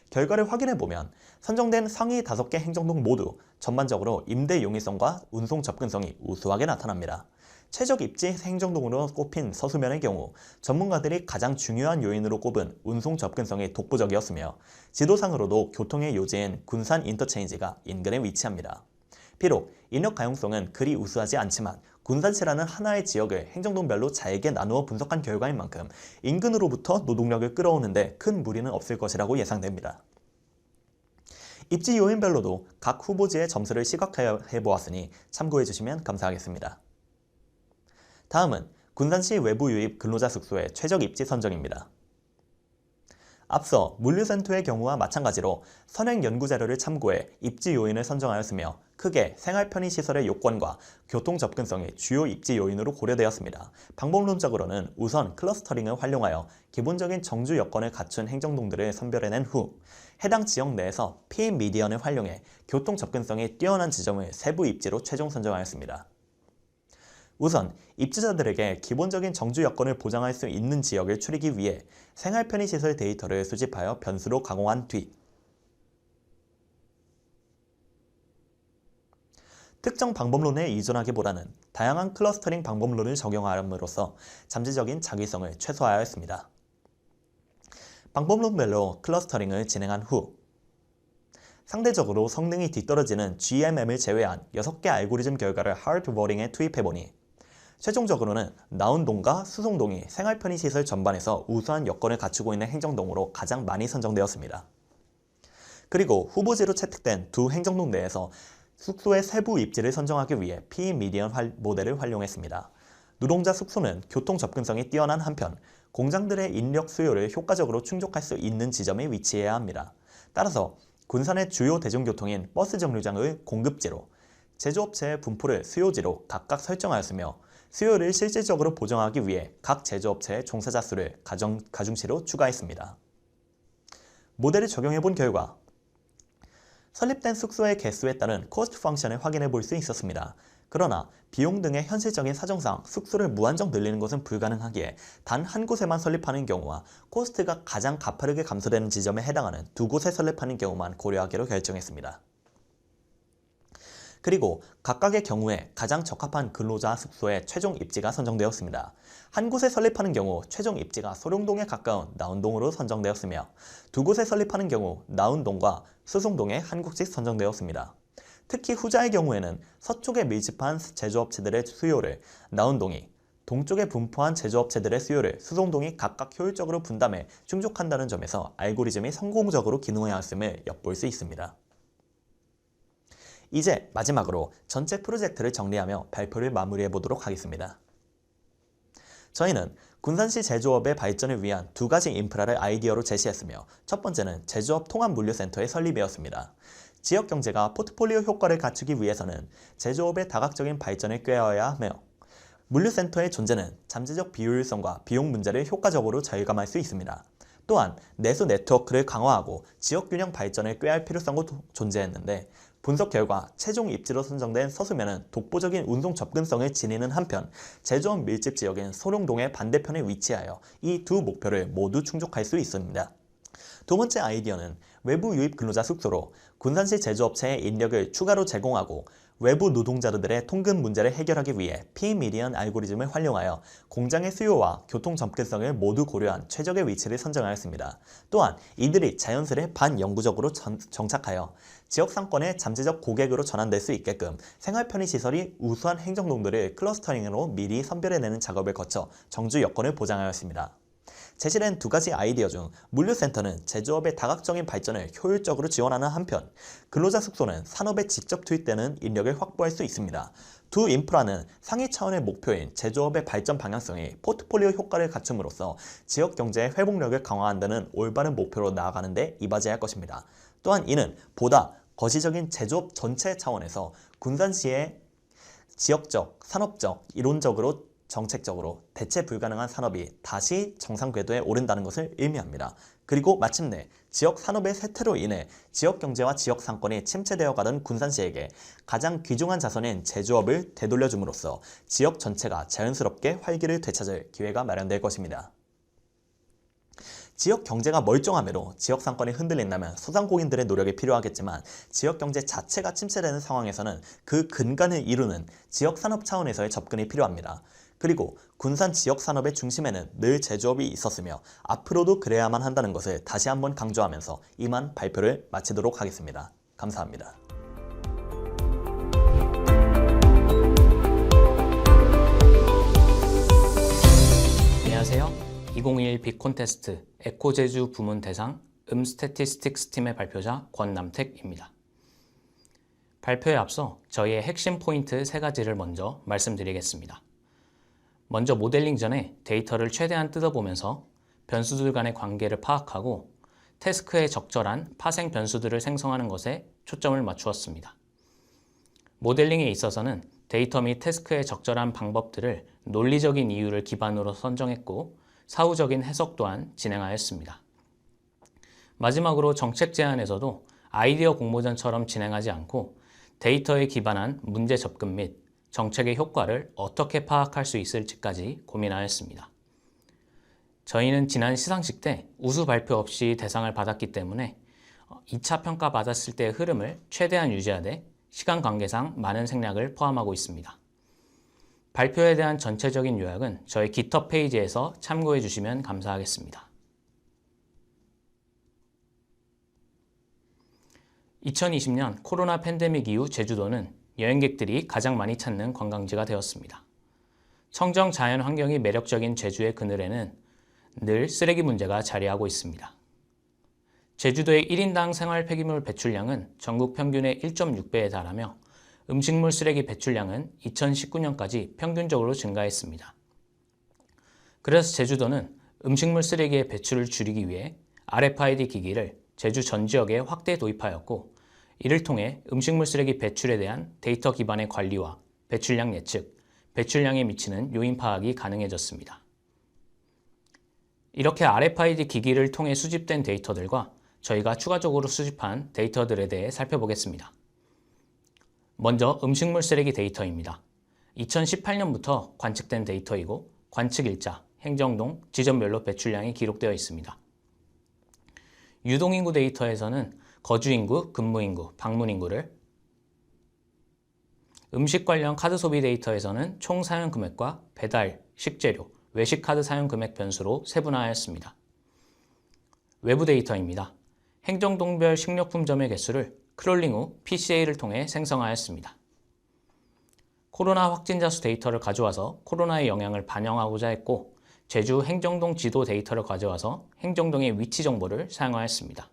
Speaker 4: 결과를 확인해보면 선정된 상위 5개 행정동 모두 전반적으로 임대 용이성과 운송 접근성이 우수하게 나타납니다. 최적 입지 행정동으로 꼽힌 서수면의 경우 전문가들이 가장 중요한 요인으로 꼽은 운송 접근성이 독보적이었으며 지도상으로도 교통의 요지인 군산 인터체인지가 인근에 위치합니다. 비록 인력 가용성은 그리 우수하지 않지만 군산시라는 하나의 지역을 행정동별로 잘게 나누어 분석한 결과인 만큼 인근으로부터 노동력을 끌어오는데 큰 무리는 없을 것이라고 예상됩니다. 입지 요인별로도 각 후보지의 점수를 시각화해 보았으니 참고해 주시면 감사하겠습니다. 다음은 군산시 외부 유입 근로자 숙소의 최적 입지 선정입니다. 앞서 물류센터의 경우와 마찬가지로 선행 연구 자료를 참고해 입지 요인을 선정하였으며 크게 생활 편의 시설의 요건과 교통 접근성이 주요 입지 요인으로 고려되었습니다. 방법론적으로는 우선 클러스터링을 활용하여 기본적인 정주 여건을 갖춘 행정동들을 선별해낸 후 해당 지역 내에서 피임 미디언을 활용해 교통 접근성이 뛰어난 지점을 세부 입지로 최종 선정하였습니다. 우선 입주자들에게 기본적인 정주 여건을 보장할 수 있는 지역을 추리기 위해 생활 편의시설 데이터를 수집하여 변수로 가공한 뒤 특정 방법론에 의존하기보다는 다양한 클러스터링 방법론을 적용함으로써 잠재적인 자기성을 최소화하였습니다. 방법론별로 클러스터링을 진행한 후 상대적으로 성능이 뒤떨어지는 GMM을 제외한 6개 알고리즘 결과를 하드워링에 투입해보니 최종적으로는 나운동과 수송동이 생활 편의시설 전반에서 우수한 여건을 갖추고 있는 행정동으로 가장 많이 선정되었습니다. 그리고 후보지로 채택된 두 행정동 내에서 숙소의 세부 입지를 선정하기 위해 피임 미디언 모델을 활용했습니다. 노동자 숙소는 교통 접근성이 뛰어난 한편 공장들의 인력 수요를 효과적으로 충족할 수 있는 지점에 위치해야 합니다. 따라서 군산의 주요 대중교통인 버스 정류장의 공급지로 제조업체의 분포를 수요지로 각각 설정하였으며 수요를 실질적으로 보정하기 위해 각 제조업체의 종사자 수를 가중치로 추가했습니다. 모델을 적용해본 결과 설립된 숙소의 개수에 따른 코스트 펑션을 확인해 볼 수 있었습니다. 그러나 비용 등의 현실적인 사정상 숙소를 무한정 늘리는 것은 불가능하기에 단 한 곳에만 설립하는 경우와 코스트가 가장 가파르게 감소되는 지점에 해당하는 두 곳에 설립하는 경우만 고려하기로 결정했습니다. 그리고 각각의 경우에 가장 적합한 근로자 숙소의 최종 입지가 선정되었습니다. 한 곳에 설립하는 경우 최종 입지가 소룡동에 가까운 나운동으로 선정되었으며 두 곳에 설립하는 경우 나운동과 수송동에 한 곳씩 선정되었습니다. 특히 후자의 경우에는 서쪽에 밀집한 제조업체들의 수요를 나운동이, 동쪽에 분포한 제조업체들의 수요를 수송동이 각각 효율적으로 분담해 충족한다는 점에서 알고리즘이 성공적으로 기능하였음을 엿볼 수 있습니다. 이제 마지막으로 전체 프로젝트를 정리하며 발표를 마무리해 보도록 하겠습니다. 저희는 군산시 제조업의 발전을 위한 두 가지 인프라를 아이디어로 제시했으며 첫 번째는 제조업 통합물류센터의 설립이었습니다. 지역경제가 포트폴리오 효과를 갖추기 위해서는 제조업의 다각적인 발전을 꾀하여야 하며 물류센터의 존재는 잠재적 비효율성과 비용 문제를 효과적으로 절감할 수 있습니다. 또한 내수 네트워크를 강화하고 지역균형 발전을 꾀할 필요성도 존재했는데 분석 결과 최종 입지로 선정된 서수면은 독보적인 운송 접근성을 지니는 한편 제조업 밀집 지역인 소룡동의 반대편에 위치하여 이 두 목표를 모두 충족할 수 있습니다. 두 번째 아이디어는 외부 유입 근로자 숙소로 군산시 제조업체의 인력을 추가로 제공하고 외부 노동자들의 통근 문제를 해결하기 위해 피미디언 알고리즘을 활용하여 공장의 수요와 교통 접근성을 모두 고려한 최적의 위치를 선정하였습니다. 또한 이들이 자연스레 반영구적으로 정착하여 지역 상권의 잠재적 고객으로 전환될 수 있게끔 생활 편의시설이 우수한 행정동들을 클러스터링으로 미리 선별해내는 작업을 거쳐 정주 여건을 보장하였습니다. 제시된 두 가지 아이디어 중 물류센터는 제조업의 다각적인 발전을 효율적으로 지원하는 한편 근로자 숙소는 산업에 직접 투입되는 인력을 확보할 수 있습니다. 두 인프라는 상위 차원의 목표인 제조업의 발전 방향성이 포트폴리오 효과를 갖춤으로써 지역 경제의 회복력을 강화한다는 올바른 목표로 나아가는 데 이바지할 것입니다. 또한 이는 보다 거시적인 제조업 전체 차원에서 군산시의 지역적, 산업적, 이론적으로 정책적으로 대체 불가능한 산업이 다시 정상 궤도에 오른다는 것을 의미합니다. 그리고 마침내 지역 산업의 쇠퇴로 인해 지역 경제와 지역 상권이 침체되어 가던 군산시에게 가장 귀중한 자산인 제조업을 되돌려줌으로써 지역 전체가 자연스럽게 활기를 되찾을 기회가 마련될 것입니다. 지역 경제가 멀쩡함에도 지역 상권이 흔들린다면 소상공인들의 노력이 필요하겠지만 지역 경제 자체가 침체되는 상황에서는 그 근간을 이루는 지역 산업 차원에서의 접근이 필요합니다. 그리고 군산 지역 산업의 중심에는 늘 제조업이 있었으며 앞으로도 그래야만 한다는 것을 다시 한번 강조하면서 이만 발표를 마치도록 하겠습니다. 감사합니다.
Speaker 5: 안녕하세요. 2021 빅콘테스트 에코제주 부문 대상 스태티스틱스 팀의 발표자 권남택입니다. 발표에 앞서 저희의 핵심 포인트 3가지를 먼저 말씀드리겠습니다. 먼저 모델링 전에 데이터를 최대한 뜯어보면서 변수들 간의 관계를 파악하고 태스크에 적절한 파생 변수들을 생성하는 것에 초점을 맞추었습니다. 모델링에 있어서는 데이터 및 태스크에 적절한 방법들을 논리적인 이유를 기반으로 선정했고 사후적인 해석 또한 진행하였습니다. 마지막으로 정책 제안에서도 아이디어 공모전처럼 진행하지 않고 데이터에 기반한 문제 접근 및 정책의 효과를 어떻게 파악할 수 있을지까지 고민하였습니다. 저희는 지난 시상식 때 우수 발표 없이 대상을 받았기 때문에 2차 평가 받았을 때의 흐름을 최대한 유지하되 시간 관계상 많은 생략을 포함하고 있습니다. 발표에 대한 전체적인 요약은 저희 GitHub 페이지에서 참고해 주시면 감사하겠습니다. 2020년 코로나 팬데믹 이후 제주도는 여행객들이 가장 많이 찾는 관광지가 되었습니다. 청정 자연 환경이 매력적인 제주의 그늘에는 늘 쓰레기 문제가 자리하고 있습니다. 제주도의 1인당 생활 폐기물 배출량은 전국 평균의 1.6배에 달하며 음식물 쓰레기 배출량은 2019년까지 평균적으로 증가했습니다. 그래서 제주도는 음식물 쓰레기의 배출을 줄이기 위해 RFID 기기를 제주 전 지역에 확대 도입하였고 이를 통해 음식물 쓰레기 배출에 대한 데이터 기반의 관리와 배출량 예측, 배출량에 미치는 요인 파악이 가능해졌습니다. 이렇게 RFID 기기를 통해 수집된 데이터들과 저희가 추가적으로 수집한 데이터들에 대해 살펴보겠습니다. 먼저 음식물 쓰레기 데이터입니다. 2018년부터 관측된 데이터이고 관측 일자, 행정동, 지점별로 배출량이 기록되어 있습니다. 유동인구 데이터에서는 거주인구, 근무인구, 방문인구를, 음식 관련 카드 소비 데이터에서는 총 사용 금액과 배달, 식재료, 외식 카드 사용 금액 변수로 세분화하였습니다. 외부 데이터입니다. 행정동별 식료품점의 개수를 크롤링 후 PCA를 통해 생성하였습니다. 코로나 확진자 수 데이터를 가져와서 코로나의 영향을 반영하고자 했고 제주 행정동 지도 데이터를 가져와서 행정동의 위치 정보를 사용하였습니다.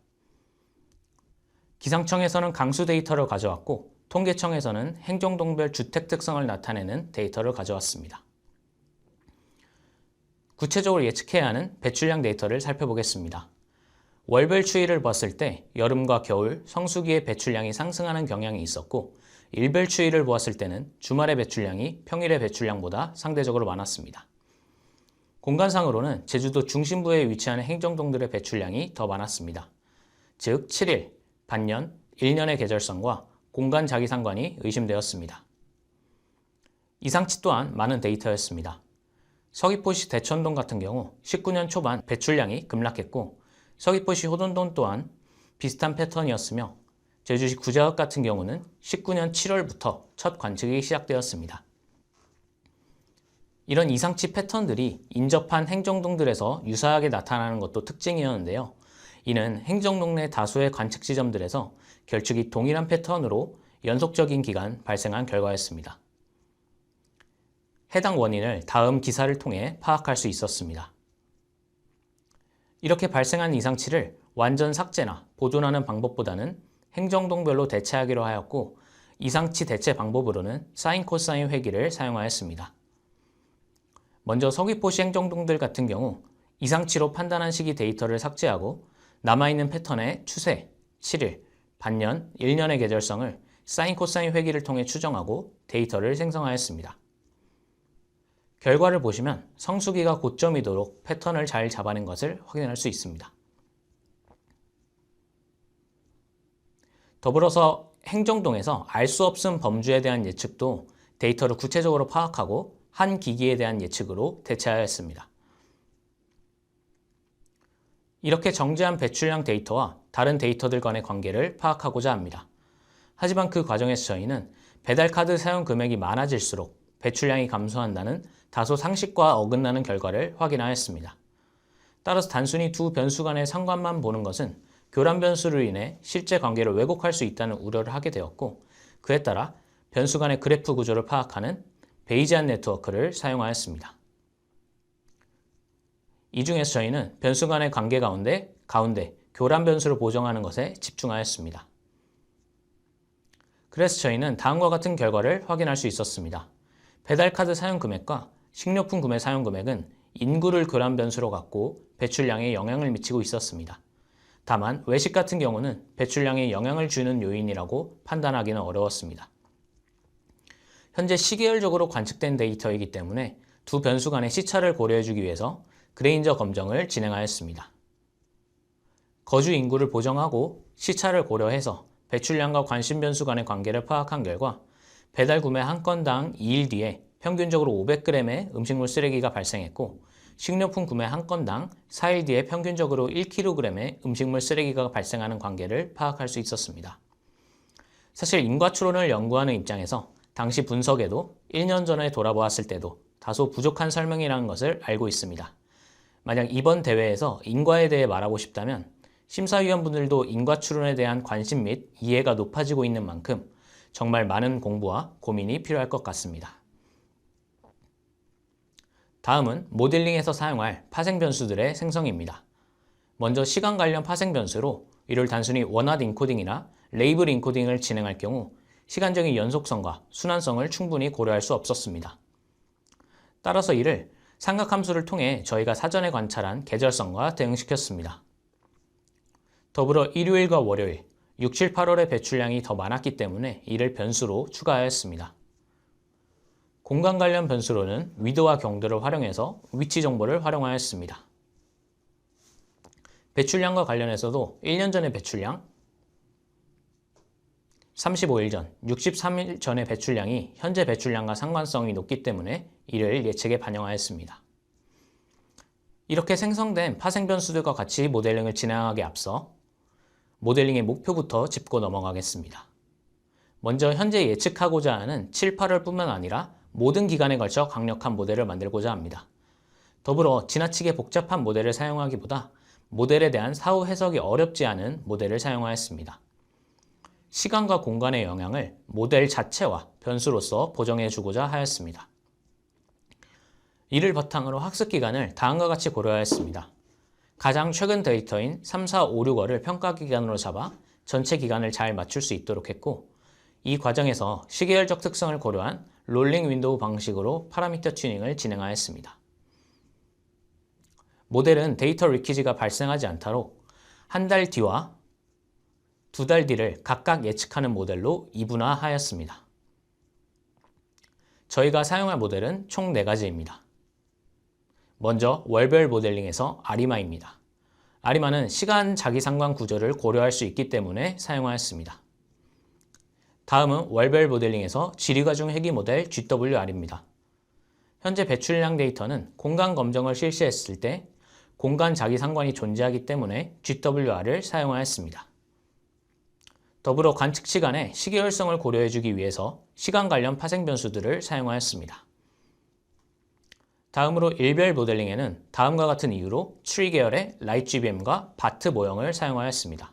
Speaker 5: 기상청에서는 강수 데이터를 가져왔고 통계청에서는 행정동별 주택 특성을 나타내는 데이터를 가져왔습니다. 구체적으로 예측해야 하는 배출량 데이터를 살펴보겠습니다. 월별 추이를 봤을 때 여름과 겨울, 성수기의 배출량이 상승하는 경향이 있었고 일별 추이를 보았을 때는 주말의 배출량이 평일의 배출량보다 상대적으로 많았습니다. 공간상으로는 제주도 중심부에 위치하는 행정동들의 배출량이 더 많았습니다. 즉 7일, 반년, 1년의 계절성과 공간 자기상관이 의심되었습니다. 이상치 또한 많은 데이터였습니다. 서귀포시 대천동 같은 경우 19년 초반 배출량이 급락했고 서귀포시 호돈동 또한 비슷한 패턴이었으며 제주시 구자읍 같은 경우는 19년 7월부터 첫 관측이 시작되었습니다. 이런 이상치 패턴들이 인접한 행정동들에서 유사하게 나타나는 것도 특징이었는데요. 이는 행정동 내 다수의 관측 지점들에서 결축이 동일한 패턴으로 연속적인 기간 발생한 결과였습니다. 해당 원인을 다음 기사를 통해 파악할 수 있었습니다. 이렇게 발생한 이상치를 완전 삭제나 보존하는 방법보다는 행정동별로 대체하기로 하였고 이상치 대체 방법으로는 사인 코사인 회기를 사용하였습니다. 먼저 서귀포시 행정동들 같은 경우 이상치로 판단한 시기 데이터를 삭제하고 남아있는 패턴의 추세, 7일, 반년, 1년의 계절성을 사인 코사인 회기를 통해 추정하고 데이터를 생성하였습니다. 결과를 보시면 성수기가 고점이도록 패턴을 잘 잡아낸 것을 확인할 수 있습니다. 더불어서 행정동에서 알 수 없음 범주에 대한 예측도 데이터를 구체적으로 파악하고 한 기기에 대한 예측으로 대체하였습니다. 이렇게 정제한 배출량 데이터와 다른 데이터들 간의 관계를 파악하고자 합니다. 하지만 그 과정에서 저희는 배달카드 사용 금액이 많아질수록 배출량이 감소한다는 다소 상식과 어긋나는 결과를 확인하였습니다. 따라서 단순히 두 변수 간의 상관만 보는 것은 교란 변수로 인해 실제 관계를 왜곡할 수 있다는 우려를 하게 되었고 그에 따라 변수 간의 그래프 구조를 파악하는 베이지안 네트워크를 사용하였습니다. 이 중에서 저희는 변수 간의 관계 가운데 교란 변수를 보정하는 것에 집중하였습니다. 그래서 저희는 다음과 같은 결과를 확인할 수 있었습니다. 배달카드 사용 금액과 식료품 구매 사용 금액은 인구를 교란 변수로 갖고 배출량에 영향을 미치고 있었습니다. 다만 외식 같은 경우는 배출량에 영향을 주는 요인이라고 판단하기는 어려웠습니다. 현재 시계열적으로 관측된 데이터이기 때문에 두 변수 간의 시차를 고려해주기 위해서 그레인저 검정을 진행하였습니다. 거주 인구를 보정하고 시차를 고려해서 배출량과 관심 변수 간의 관계를 파악한 결과 배달 구매 한 건당 2일 뒤에 평균적으로 500g의 음식물 쓰레기가 발생했고 식료품 구매 한 건당 4일 뒤에 평균적으로 1kg의 음식물 쓰레기가 발생하는 관계를 파악할 수 있었습니다. 사실 인과추론을 연구하는 입장에서 당시 분석에도 1년 전에 돌아보았을 때도 다소 부족한 설명이라는 것을 알고 있습니다. 만약 이번 대회에서 인과에 대해 말하고 싶다면 심사위원분들도 인과추론에 대한 관심 및 이해가 높아지고 있는 만큼 정말 많은 공부와 고민이 필요할 것 같습니다. 다음은 모델링에서 사용할 파생 변수들의 생성입니다. 먼저 시간 관련 파생 변수로 이를 단순히 원핫 인코딩이나 레이블 인코딩을 진행할 경우 시간적인 연속성과 순환성을 충분히 고려할 수 없었습니다. 따라서 이를 삼각함수를 통해 저희가 사전에 관찰한 계절성과 대응시켰습니다. 더불어 일요일과 월요일, 6, 7, 8월의 배출량이 더 많았기 때문에 이를 변수로 추가하였습니다. 공간 관련 변수로는 위도와 경도를 활용해서 위치 정보를 활용하였습니다. 배출량과 관련해서도 1년 전의 배출량, 35일 전, 63일 전의 배출량이 현재 배출량과 상관성이 높기 때문에 이를 예측에 반영하였습니다. 이렇게 생성된 파생 변수들과 같이 모델링을 진행하기에 앞서 모델링의 목표부터 짚고 넘어가겠습니다. 먼저 현재 예측하고자 하는 7, 8월뿐만 아니라 모든 기간에 걸쳐 강력한 모델을 만들고자 합니다. 더불어 지나치게 복잡한 모델을 사용하기보다 모델에 대한 사후 해석이 어렵지 않은 모델을 사용하였습니다. 시간과 공간의 영향을 모델 자체와 변수로서 보정해 주고자 하였습니다. 이를 바탕으로 학습 기간을 다음과 같이 고려하였습니다. 가장 최근 데이터인 3, 4, 5, 6월을 평가 기간으로 잡아 전체 기간을 잘 맞출 수 있도록 했고 이 과정에서 시계열적 특성을 고려한 롤링 윈도우 방식으로 파라미터 튜닝을 진행하였습니다. 모델은 데이터 리키지가 발생하지 않도록 한 달 뒤와 2달 뒤를 각각 예측하는 모델로 이분화하였습니다. 저희가 사용할 모델은 총 4가지입니다. 먼저 월별 모델링에서 아리마입니다. 아리마는 시간 자기상관 구조를 고려할 수 있기 때문에 사용하였습니다. 다음은 월별 모델링에서 지리과중 회귀 모델 GWR입니다. 현재 배출량 데이터는 공간 검정을 실시했을 때 공간 자기상관이 존재하기 때문에 GWR을 사용하였습니다. 더불어 관측 시간에 시계열성을 고려해주기 위해서 시간 관련 파생 변수들을 사용하였습니다. 다음으로 일별 모델링에는 다음과 같은 이유로 트리 계열의 LightGBM과 바트 모형을 사용하였습니다.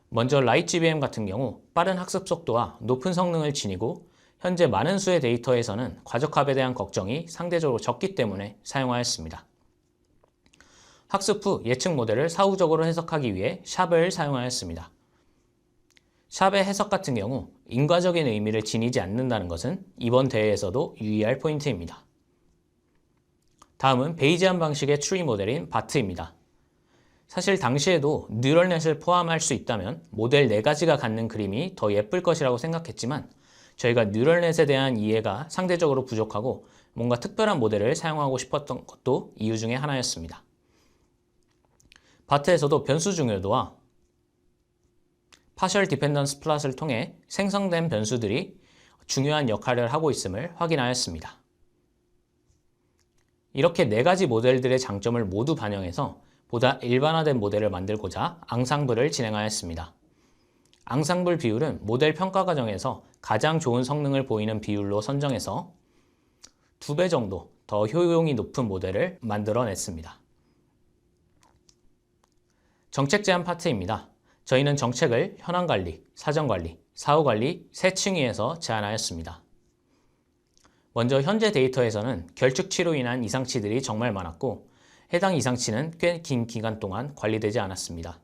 Speaker 5: 먼저 LightGBM 같은 경우 빠른 학습 속도와 높은 성능을 지니고 현재 많은 수의 데이터에서는 과적합에 대한 걱정이 상대적으로 적기 때문에 사용하였습니다. 학습 후 예측 모델을 사후적으로 해석하기 위해 샵을 사용하였습니다. 샵의 해석 같은 경우 인과적인 의미를 지니지 않는다는 것은 이번 대회에서도 유의할 포인트입니다. 다음은 베이지안 방식의 트리 모델인 바트입니다. 사실 당시에도 뉴럴넷을 포함할 수 있다면 모델 4가지가 갖는 그림이 더 예쁠 것이라고 생각했지만 저희가 뉴럴넷에 대한 이해가 상대적으로 부족하고 뭔가 특별한 모델을 사용하고 싶었던 것도 이유 중에 하나였습니다. 바트에서도 변수 중요도와 파셜 디펜던스 플롯을 통해 생성된 변수들이 중요한 역할을 하고 있음을 확인하였습니다. 이렇게 4가지 모델들의 장점을 모두 반영해서 보다 일반화된 모델을 만들고자 앙상블을 진행하였습니다. 앙상블 비율은 모델 평가 과정에서 가장 좋은 성능을 보이는 비율로 선정해서 2배 정도 더 효용이 높은 모델을 만들어냈습니다. 정책 제안 파트입니다. 저희는 정책을 현황관리, 사전관리, 사후관리 3층위에서 제안하였습니다. 먼저 현재 데이터에서는 결축치로 인한 이상치들이 정말 많았고 해당 이상치는 꽤 긴 기간 동안 관리되지 않았습니다.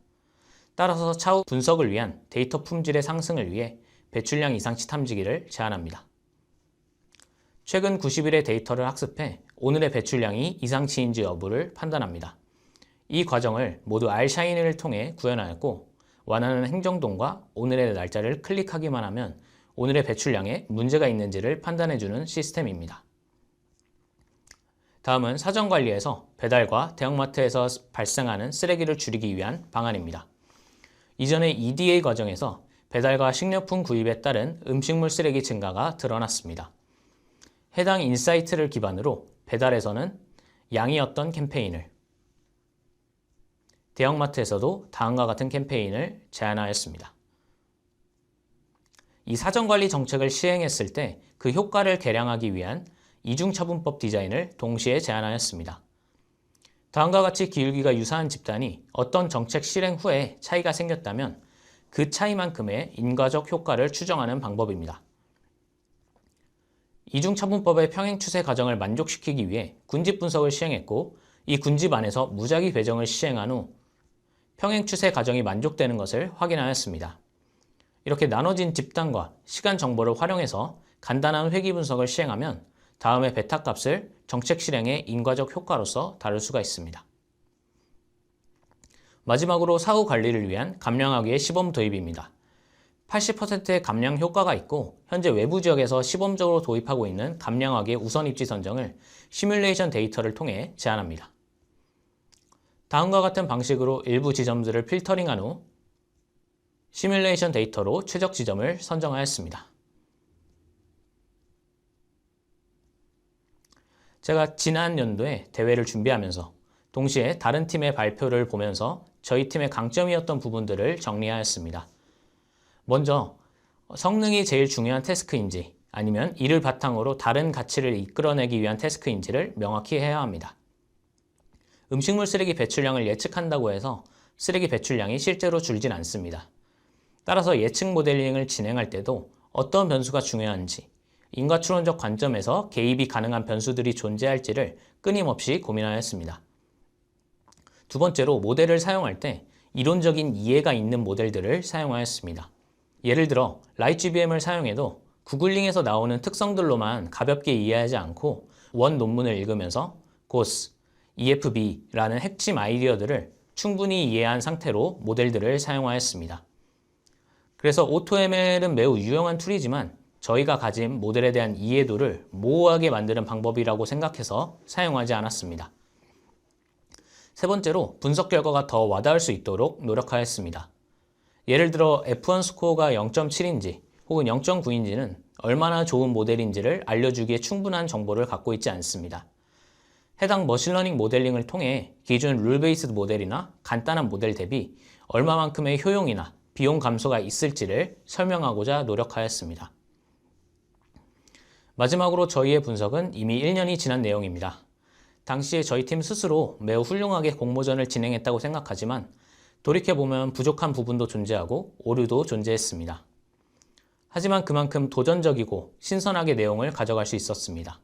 Speaker 5: 따라서 차후 분석을 위한 데이터 품질의 상승을 위해 배출량 이상치 탐지기를 제안합니다. 최근 90일의 데이터를 학습해 오늘의 배출량이 이상치인지 여부를 판단합니다. 이 과정을 모두 R샤인을 통해 구현하였고 원하는 행정동과 오늘의 날짜를 클릭하기만 하면 오늘의 배출량에 문제가 있는지를 판단해주는 시스템입니다. 다음은 사전관리에서 배달과 대형마트에서 발생하는 쓰레기를 줄이기 위한 방안입니다. 이전의 EDA 과정에서 배달과 식료품 구입에 따른 음식물 쓰레기 증가가 드러났습니다. 해당 인사이트를 기반으로 배달에서는 양이었던 캠페인을, 대형마트에서도 다음과 같은 캠페인을 제안하였습니다. 이 사전관리 정책을 시행했을 때 그 효과를 계량하기 위한 이중처분법 디자인을 동시에 제안하였습니다. 다음과 같이 기울기가 유사한 집단이 어떤 정책 실행 후에 차이가 생겼다면 그 차이만큼의 인과적 효과를 추정하는 방법입니다. 이중처분법의 평행 추세 과정을 만족시키기 위해 군집 분석을 시행했고 이 군집 안에서 무작위 배정을 시행한 후 평행 추세 과정이 만족되는 것을 확인하였습니다. 이렇게 나눠진 집단과 시간 정보를 활용해서 간단한 회귀 분석을 시행하면 다음의 베타 값을 정책 실행의 인과적 효과로서 다룰 수가 있습니다. 마지막으로 사후 관리를 위한 감량하기의 시범 도입입니다. 80%의 감량 효과가 있고 현재 외부 지역에서 시범적으로 도입하고 있는 감량하기의 우선 입지 선정을 시뮬레이션 데이터를 통해 제안합니다. 다음과 같은 방식으로 일부 지점들을 필터링한 후 시뮬레이션 데이터로 최적 지점을 선정하였습니다. 제가 지난 연도에 대회를 준비하면서 동시에 다른 팀의 발표를 보면서 저희 팀의 강점이었던 부분들을 정리하였습니다. 먼저 성능이 제일 중요한 태스크인지 아니면 이를 바탕으로 다른 가치를 이끌어내기 위한 태스크인지를 명확히 해야 합니다. 음식물 쓰레기 배출량을 예측한다고 해서 쓰레기 배출량이 실제로 줄진 않습니다. 따라서 예측 모델링을 진행할 때도 어떤 변수가 중요한지 인과추론적 관점에서 개입이 가능한 변수들이 존재할지를 끊임없이 고민하였습니다. 두 번째로 모델을 사용할 때 이론적인 이해가 있는 모델들을 사용하였습니다. 예를 들어 라이트GBM을 사용해도 구글링에서 나오는 특성들로만 가볍게 이해하지 않고 원 논문을 읽으면서 GOS, EFB라는 핵심 아이디어들을 충분히 이해한 상태로 모델들을 사용하였습니다. 그래서 AutoML은 매우 유용한 툴이지만 저희가 가진 모델에 대한 이해도를 모호하게 만드는 방법이라고 생각해서 사용하지 않았습니다. 세 번째로 분석 결과가 더 와닿을 수 있도록 노력하였습니다. 예를 들어 F1 스코어가 0.7인지 혹은 0.9인지는 얼마나 좋은 모델인지를 알려주기에 충분한 정보를 갖고 있지 않습니다. 해당 머신러닝 모델링을 통해 기존 룰 베이스드 모델이나 간단한 모델 대비 얼마만큼의 효용이나 비용 감소가 있을지를 설명하고자 노력하였습니다. 마지막으로 저희의 분석은 이미 1년이 지난 내용입니다. 당시에 저희 팀 스스로 매우 훌륭하게 공모전을 진행했다고 생각하지만 돌이켜보면 부족한 부분도 존재하고 오류도 존재했습니다. 하지만 그만큼 도전적이고 신선하게 내용을 가져갈 수 있었습니다.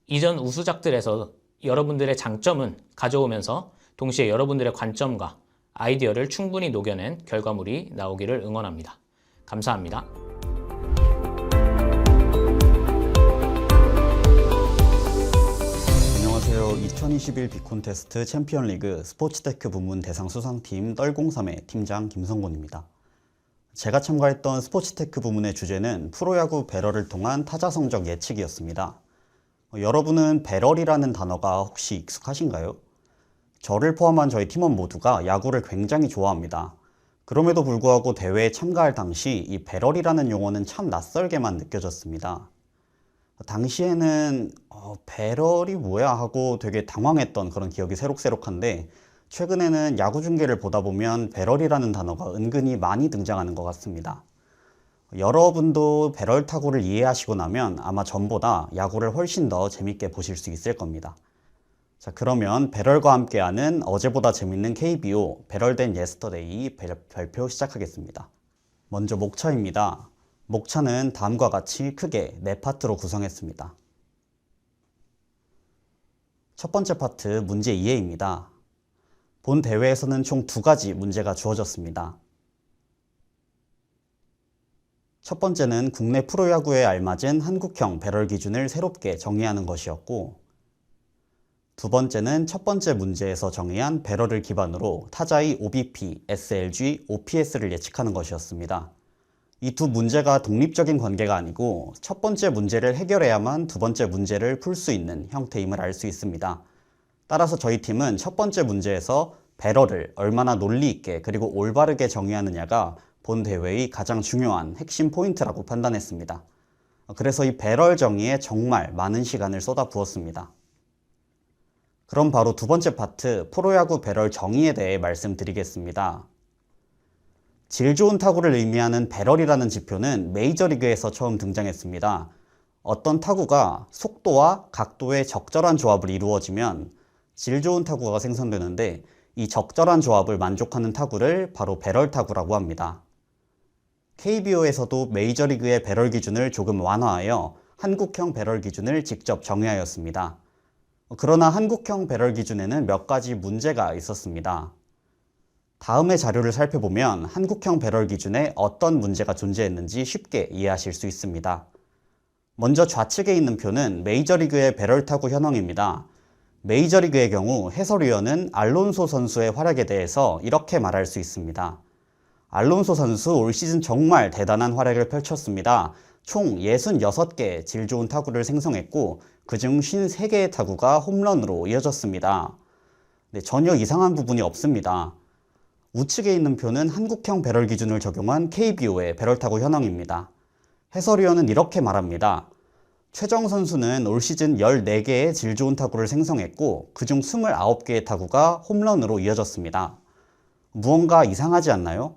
Speaker 5: 이전 우수작들에서 여러분들의 장점은 가져오면서 동시에 여러분들의 관점과 아이디어를 충분히 녹여낸 결과물이 나오기를 응원합니다. 감사합니다.
Speaker 6: 안녕하세요. 2021 빅콘테스트 챔피언리그 스포츠테크 부문 대상 수상팀 떨03의 팀장 김성곤입니다. 제가 참가했던 스포츠테크 부문의 주제는 프로야구 배럴을 통한 타자 성적 예측이었습니다. 여러분은 배럴이라는 단어가 혹시 익숙하신가요? 저를 포함한 저희 팀원 모두가 야구를 굉장히 좋아합니다. 그럼에도 불구하고 대회에 참가할 당시 이 배럴이라는 용어는 참 낯설게만 느껴졌습니다. 당시에는 배럴이 뭐야 하고 되게 당황했던 그런 기억이 새록새록한데 최근에는 야구 중계를 보다 보면 배럴이라는 단어가 은근히 많이 등장하는 것 같습니다. 여러분도 배럴 타구를 이해하시고 나면 아마 전보다 야구를 훨씬 더 재밌게 보실 수 있을 겁니다. 자, 그러면 배럴과 함께하는 어제보다 재밌는 KBO 배럴 댄 예스터데이 발표 시작하겠습니다. 먼저 목차입니다. 목차는 다음과 같이 크게 4파트로 구성했습니다. 첫 번째 파트 문제 이해입니다. 본 대회에서는 총 2가지 문제가 주어졌습니다. 첫 번째는 국내 프로야구에 알맞은 한국형 배럴 기준을 새롭게 정의하는 것이었고, 두 번째는 첫 번째 문제에서 정의한 배럴을 기반으로 타자의 OBP, SLG, OPS를 예측하는 것이었습니다. 이 두 문제가 독립적인 관계가 아니고 첫 번째 문제를 해결해야만 두 번째 문제를 풀 수 있는 형태임을 알 수 있습니다. 따라서 저희 팀은 첫 번째 문제에서 배럴을 얼마나 논리 있게 그리고 올바르게 정의하느냐가 본 대회의 가장 중요한 핵심 포인트라고 판단했습니다. 그래서 이 배럴 정의에 정말 많은 시간을 쏟아부었습니다. 그럼 바로 두 번째 파트, 프로야구 배럴 정의에 대해 말씀드리겠습니다. 질 좋은 타구를 의미하는 배럴이라는 지표는 메이저리그에서 처음 등장했습니다. 어떤 타구가 속도와 각도의 적절한 조합을 이루어지면 질 좋은 타구가 생성되는데, 이 적절한 조합을 만족하는 타구를 바로 배럴 타구라고 합니다. KBO에서도 메이저리그의 배럴 기준을 조금 완화하여 한국형 배럴 기준을 직접 정의하였습니다. 그러나 한국형 배럴 기준에는 몇 가지 문제가 있었습니다. 다음의 자료를 살펴보면 한국형 배럴 기준에 어떤 문제가 존재했는지 쉽게 이해하실 수 있습니다. 먼저 좌측에 있는 표는 메이저리그의 배럴 타구 현황입니다. 메이저리그의 경우 해설위원은 알론소 선수의 활약에 대해서 이렇게 말할 수 있습니다. 알론소 선수 올 시즌 정말 대단한 활약을 펼쳤습니다. 총 66개의 질 좋은 타구를 생성했고 그중 53개의 타구가 홈런으로 이어졌습니다. 전혀 이상한 부분이 없습니다. 우측에 있는 표는 한국형 배럴 기준을 적용한 KBO의 배럴 타구 현황입니다. 해설위원은 이렇게 말합니다. 최정 선수는 올 시즌 14개의 질 좋은 타구를 생성했고 그중 29개의 타구가 홈런으로 이어졌습니다. 무언가 이상하지 않나요?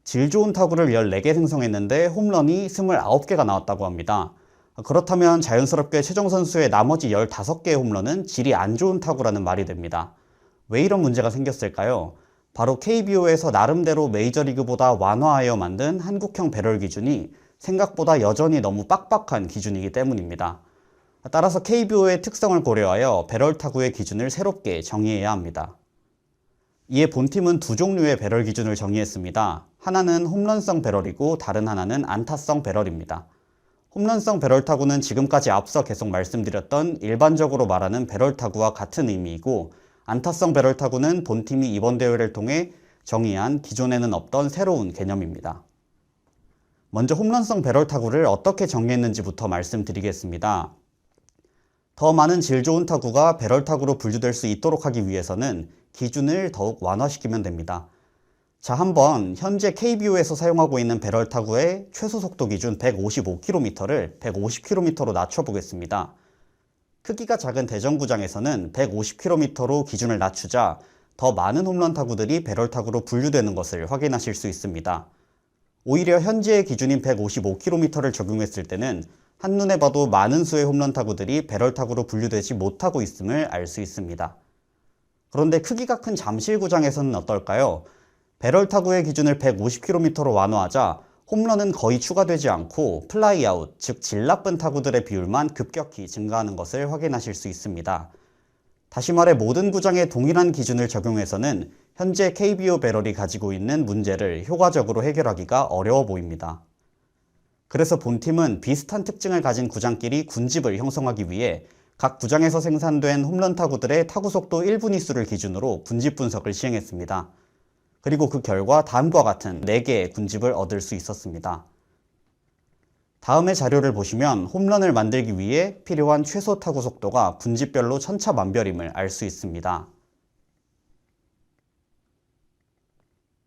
Speaker 6: 질 좋은 타구를 14개 생성했는데 홈런이 29개가 나왔다고 합니다. 그렇다면 자연스럽게 최정 선수의 나머지 15개의 홈런은 질이 안 좋은 타구라는 말이 됩니다. 왜 이런 문제가 생겼을까요? 바로 KBO에서 나름대로 메이저리그보다 완화하여 만든 한국형 배럴 기준이 생각보다 여전히 너무 빡빡한 기준이기 때문입니다. 따라서 KBO의 특성을 고려하여 배럴 타구의 기준을 새롭게 정의해야 합니다. 이에 본팀은 두 종류의 배럴 기준을 정의했습니다. 하나는 홈런성 배럴이고 다른 하나는 안타성 배럴입니다. 홈런성 배럴 타구는 지금까지 앞서 계속 말씀드렸던 일반적으로 말하는 배럴 타구와 같은 의미이고, 안타성 배럴 타구는 본팀이 이번 대회를 통해 정의한 기존에는 없던 새로운 개념입니다. 먼저 홈런성 배럴 타구를 어떻게 정의했는지부터 말씀드리겠습니다. 더 많은 질 좋은 타구가 배럴 타구로 분류될 수 있도록 하기 위해서는 기준을 더욱 완화시키면 됩니다. 자, 한번 현재 KBO에서 사용하고 있는 배럴 타구의 최소 속도 기준 155km를 150km로 낮춰보겠습니다. 크기가 작은 대전구장에서는 150km로 기준을 낮추자 더 많은 홈런 타구들이 배럴 타구로 분류되는 것을 확인하실 수 있습니다. 오히려 현재의 기준인 155km를 적용했을 때는 한눈에 봐도 많은 수의 홈런 타구들이 배럴 타구로 분류되지 못하고 있음을 알 수 있습니다. 그런데 크기가 큰 잠실구장에서는 어떨까요? 배럴 타구의 기준을 150km로 완화하자 홈런은 거의 추가되지 않고 플라이아웃, 즉 질 나쁜 타구들의 비율만 급격히 증가하는 것을 확인하실 수 있습니다. 다시 말해 모든 구장에 동일한 기준을 적용해서는 현재 KBO 배럴이 가지고 있는 문제를 효과적으로 해결하기가 어려워 보입니다. 그래서 본팀은 비슷한 특징을 가진 구장끼리 군집을 형성하기 위해 각 구장에서 생산된 홈런 타구들의 타구 속도 1분위수를 기준으로 군집 분석을 시행했습니다. 그리고 그 결과 다음과 같은 4개의 군집을 얻을 수 있었습니다. 다음의 자료를 보시면 홈런을 만들기 위해 필요한 최소 타구 속도가 군집별로 천차만별임을 알 수 있습니다.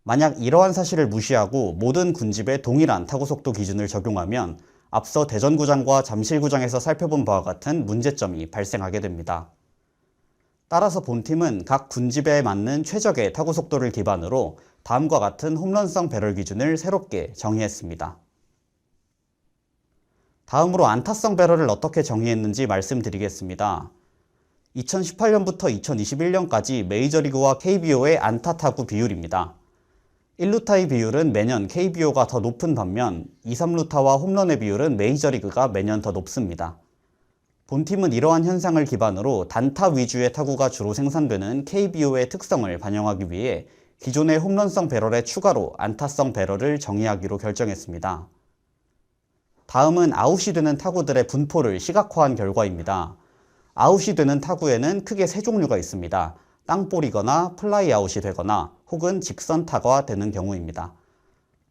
Speaker 6: 만약 이러한 사실을 무시하고 모든 군집에 동일한 타구 속도 기준을 적용하면 앞서 대전구장과 잠실구장에서 살펴본 바와 같은 문제점이 발생하게 됩니다. 따라서 본팀은 각 군집에 맞는 최적의 타구 속도를 기반으로 다음과 같은 홈런성 배럴 기준을 새롭게 정의했습니다. 다음으로 안타성 배럴을 어떻게 정의했는지 말씀드리겠습니다. 2018년부터 2021년까지 메이저리그와 KBO의 안타 타구 비율입니다. 1루타의 비율은 매년 KBO가 더 높은 반면 2, 3루타와 홈런의 비율은 메이저리그가 매년 더 높습니다. 본팀은 이러한 현상을 기반으로 단타 위주의 타구가 주로 생산되는 KBO의 특성을 반영하기 위해 기존의 홈런성 배럴에 추가로 안타성 배럴을 정의하기로 결정했습니다. 다음은 아웃이 되는 타구들의 분포를 시각화한 결과입니다. 아웃이 되는 타구에는 크게 세 종류가 있습니다. 땅볼이거나 플라이 아웃이 되거나 혹은 직선 타구화되는 경우입니다.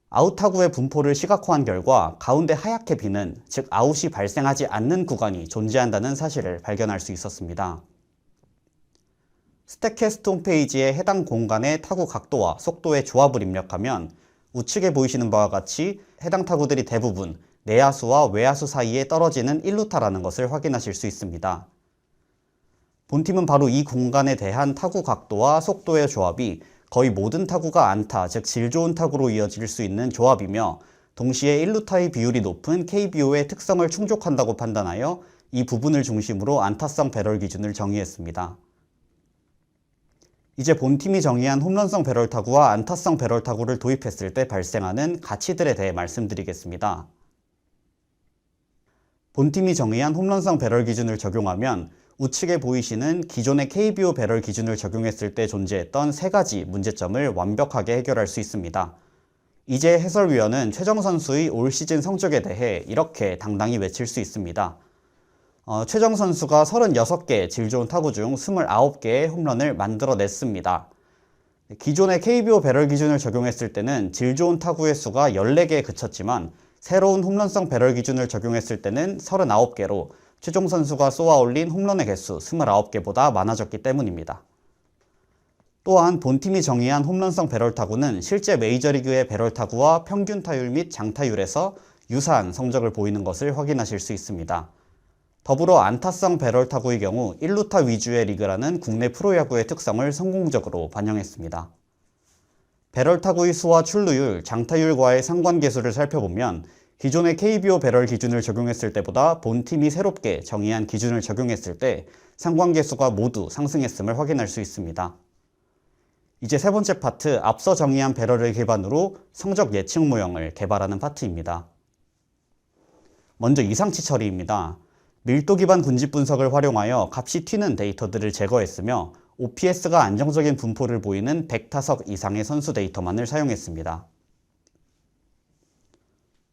Speaker 6: 아웃 타구의 분포를 시각화한 결과 가운데 하얗게 비는, 즉 아웃이 발생하지 않는 구간이 존재한다는 사실을 발견할 수 있었습니다. 스태캐스트 홈페이지에 해당 공간의 타구 각도와 속도의 조합을 입력하면 우측에 보이시는 바와 같이 해당 타구들이 대부분 내야수와 외야수 사이에 떨어지는 1루타라는 것을 확인하실 수 있습니다. 본팀은 바로 이 공간에 대한 타구 각도와 속도의 조합이 거의 모든 타구가 안타, 즉 질 좋은 타구로 이어질 수 있는 조합이며 동시에 1루타의 비율이 높은 KBO의 특성을 충족한다고 판단하여 이 부분을 중심으로 안타성 배럴 기준을 정의했습니다. 이제 본팀이 정의한 홈런성 배럴 타구와 안타성 배럴 타구를 도입했을 때 발생하는 가치들에 대해 말씀드리겠습니다. 본팀이 정의한 홈런성 배럴 기준을 적용하면 우측에 보이시는 기존의 KBO 배럴 기준을 적용했을 때 존재했던 세 가지 문제점을 완벽하게 해결할 수 있습니다. 이제 해설위원은 최정 선수의 올 시즌 성적에 대해 이렇게 당당히 외칠 수 있습니다. 최정 선수가 36개 질 좋은 타구 중 29개의 홈런을 만들어냈습니다. 기존의 KBO 배럴 기준을 적용했을 때는 질 좋은 타구의 수가 14개에 그쳤지만 새로운 홈런성 배럴 기준을 적용했을 때는 39개로 최종 선수가 쏘아 올린 홈런의 개수 29개보다 많아졌기 때문입니다. 또한 본팀이 정의한 홈런성 배럴 타구는 실제 메이저리그의 배럴 타구와 평균 타율 및 장타율에서 유사한 성적을 보이는 것을 확인하실 수 있습니다. 더불어 안타성 배럴 타구의 경우 1루타 위주의 리그라는 국내 프로야구의 특성을 성공적으로 반영했습니다. 배럴 타구의 수와 출루율, 장타율과의 상관계수를 살펴보면 기존의 KBO 배럴 기준을 적용했을 때보다 본팀이 새롭게 정의한 기준을 적용했을 때 상관계수가 모두 상승했음을 확인할 수 있습니다. 이제 세 번째 파트, 앞서 정의한 배럴을 기반으로 성적 예측 모형을 개발하는 파트입니다. 먼저 이상치 처리입니다. 밀도 기반 군집 분석을 활용하여 값이 튀는 데이터들을 제거했으며 OPS가 안정적인 분포를 보이는 100타석 이상의 선수 데이터만을 사용했습니다.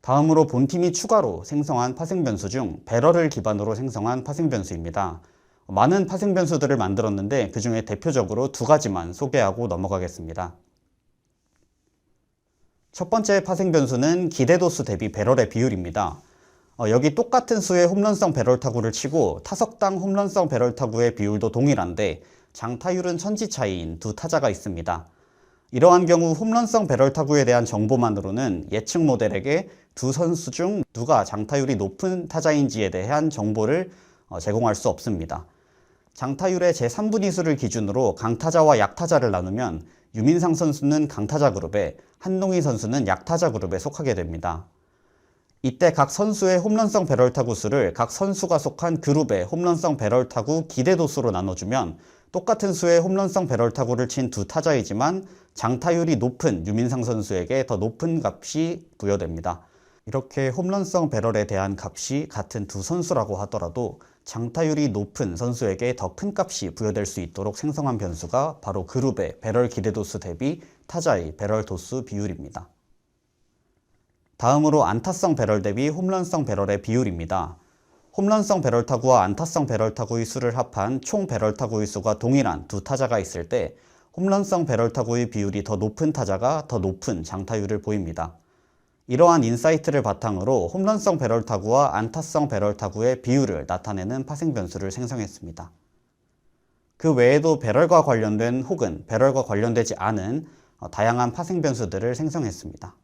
Speaker 6: 다음으로 본팀이 추가로 생성한 파생 변수 중 배럴을 기반으로 생성한 파생 변수입니다. 많은 파생 변수들을 만들었는데 그 중에 대표적으로 두 가지만 소개하고 넘어가겠습니다. 첫 번째 파생 변수는 기대도수 대비 배럴의 비율입니다. 여기 똑같은 수의 홈런성 배럴 타구를 치고 타석당 홈런성 배럴 타구의 비율도 동일한데 장타율은 천지 차이인 두 타자가 있습니다. 이러한 경우 홈런성 배럴 타구에 대한 정보만으로는 예측 모델에게 두 선수 중 누가 장타율이 높은 타자인지에 대한 정보를 제공할 수 없습니다. 장타율의 제3분위 수를 기준으로 강타자와 약타자를 나누면 유민상 선수는 강타자 그룹에 한동희 선수는 약타자 그룹에 속하게 됩니다. 이때 각 선수의 홈런성 배럴 타구 수를 각 선수가 속한 그룹의 홈런성 배럴 타구 기대도수로 나눠주면 똑같은 수의 홈런성 배럴 타구를 친 두 타자이지만 장타율이 높은 유민상 선수에게 더 높은 값이 부여됩니다. 이렇게 홈런성 배럴에 대한 값이 같은 두 선수라고 하더라도 장타율이 높은 선수에게 더 큰 값이 부여될 수 있도록 생성한 변수가 바로 그룹의 배럴 기대도수 대비 타자의 배럴 도수 비율입니다. 다음으로 안타성 배럴 대비 홈런성 배럴의 비율입니다. 홈런성 배럴 타구와 안타성 배럴 타구의 수를 합한 총 배럴 타구의 수가 동일한 두 타자가 있을 때 홈런성 배럴 타구의 비율이 더 높은 타자가 더 높은 장타율을 보입니다. 이러한 인사이트를 바탕으로 홈런성 배럴 타구와 안타성 배럴 타구의 비율을 나타내는 파생 변수를 생성했습니다. 그 외에도 배럴과 관련된 혹은 배럴과 관련되지 않은 다양한 파생 변수들을 생성했습니다.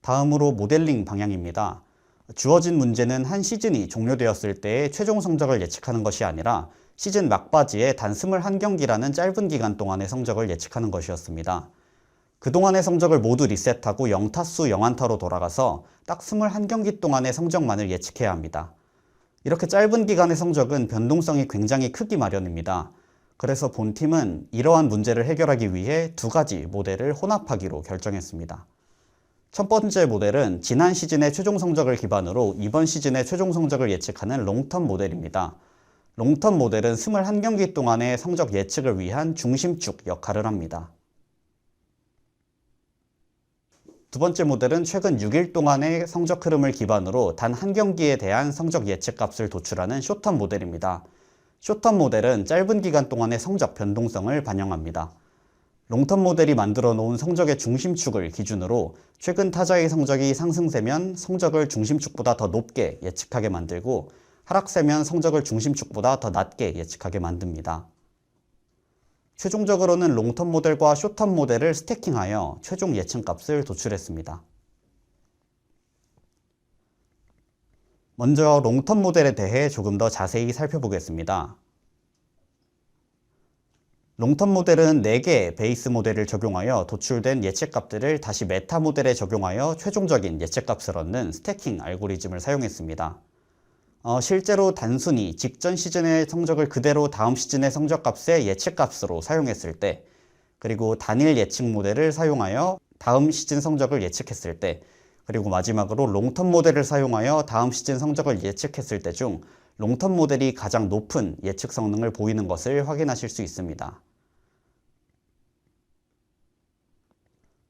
Speaker 6: 다음으로 모델링 방향입니다. 주어진 문제는 한 시즌이 종료되었을 때의 최종 성적을 예측하는 것이 아니라 시즌 막바지에 단 21경기라는 짧은 기간 동안의 성적을 예측하는 것이었습니다. 그동안의 성적을 모두 리셋하고 0타수 0안타로 돌아가서 딱 21경기 동안의 성적만을 예측해야 합니다. 이렇게 짧은 기간의 성적은 변동성이 굉장히 크기 마련입니다. 그래서 본팀은 이러한 문제를 해결하기 위해 두 가지 모델을 혼합하기로 결정했습니다. 첫 번째 모델은 지난 시즌의 최종 성적을 기반으로 이번 시즌의 최종 성적을 예측하는 롱텀 모델입니다. 롱텀 모델은 21경기 동안의 성적 예측을 위한 중심축 역할을 합니다. 두 번째 모델은 최근 6일 동안의 성적 흐름을 기반으로 단 한 경기에 대한 성적 예측 값을 도출하는 숏텀 모델입니다. 숏텀 모델은 짧은 기간 동안의 성적 변동성을 반영합니다. 롱텀 모델이 만들어 놓은 성적의 중심축을 기준으로 최근 타자의 성적이 상승세면 성적을 중심축보다 더 높게 예측하게 만들고 하락세면 성적을 중심축보다 더 낮게 예측하게 만듭니다. 최종적으로는 롱텀 모델과 숏텀 모델을 스태킹하여 최종 예측값을 도출했습니다. 먼저 롱텀 모델에 대해 조금 더 자세히 살펴보겠습니다. 롱텀 모델은 4개의 베이스 모델을 적용하여 도출된 예측값들을 다시 메타 모델에 적용하여 최종적인 예측값을 얻는 스태킹 알고리즘을 사용했습니다. 실제로 단순히 직전 시즌의 성적을 그대로 다음 시즌의 성적값의 예측값으로 사용했을 때, 그리고 단일 예측 모델을 사용하여 다음 시즌 성적을 예측했을 때, 그리고 마지막으로 롱텀 모델을 사용하여 다음 시즌 성적을 예측했을 때 중 롱텀 모델이 가장 높은 예측 성능을 보이는 것을 확인하실 수 있습니다.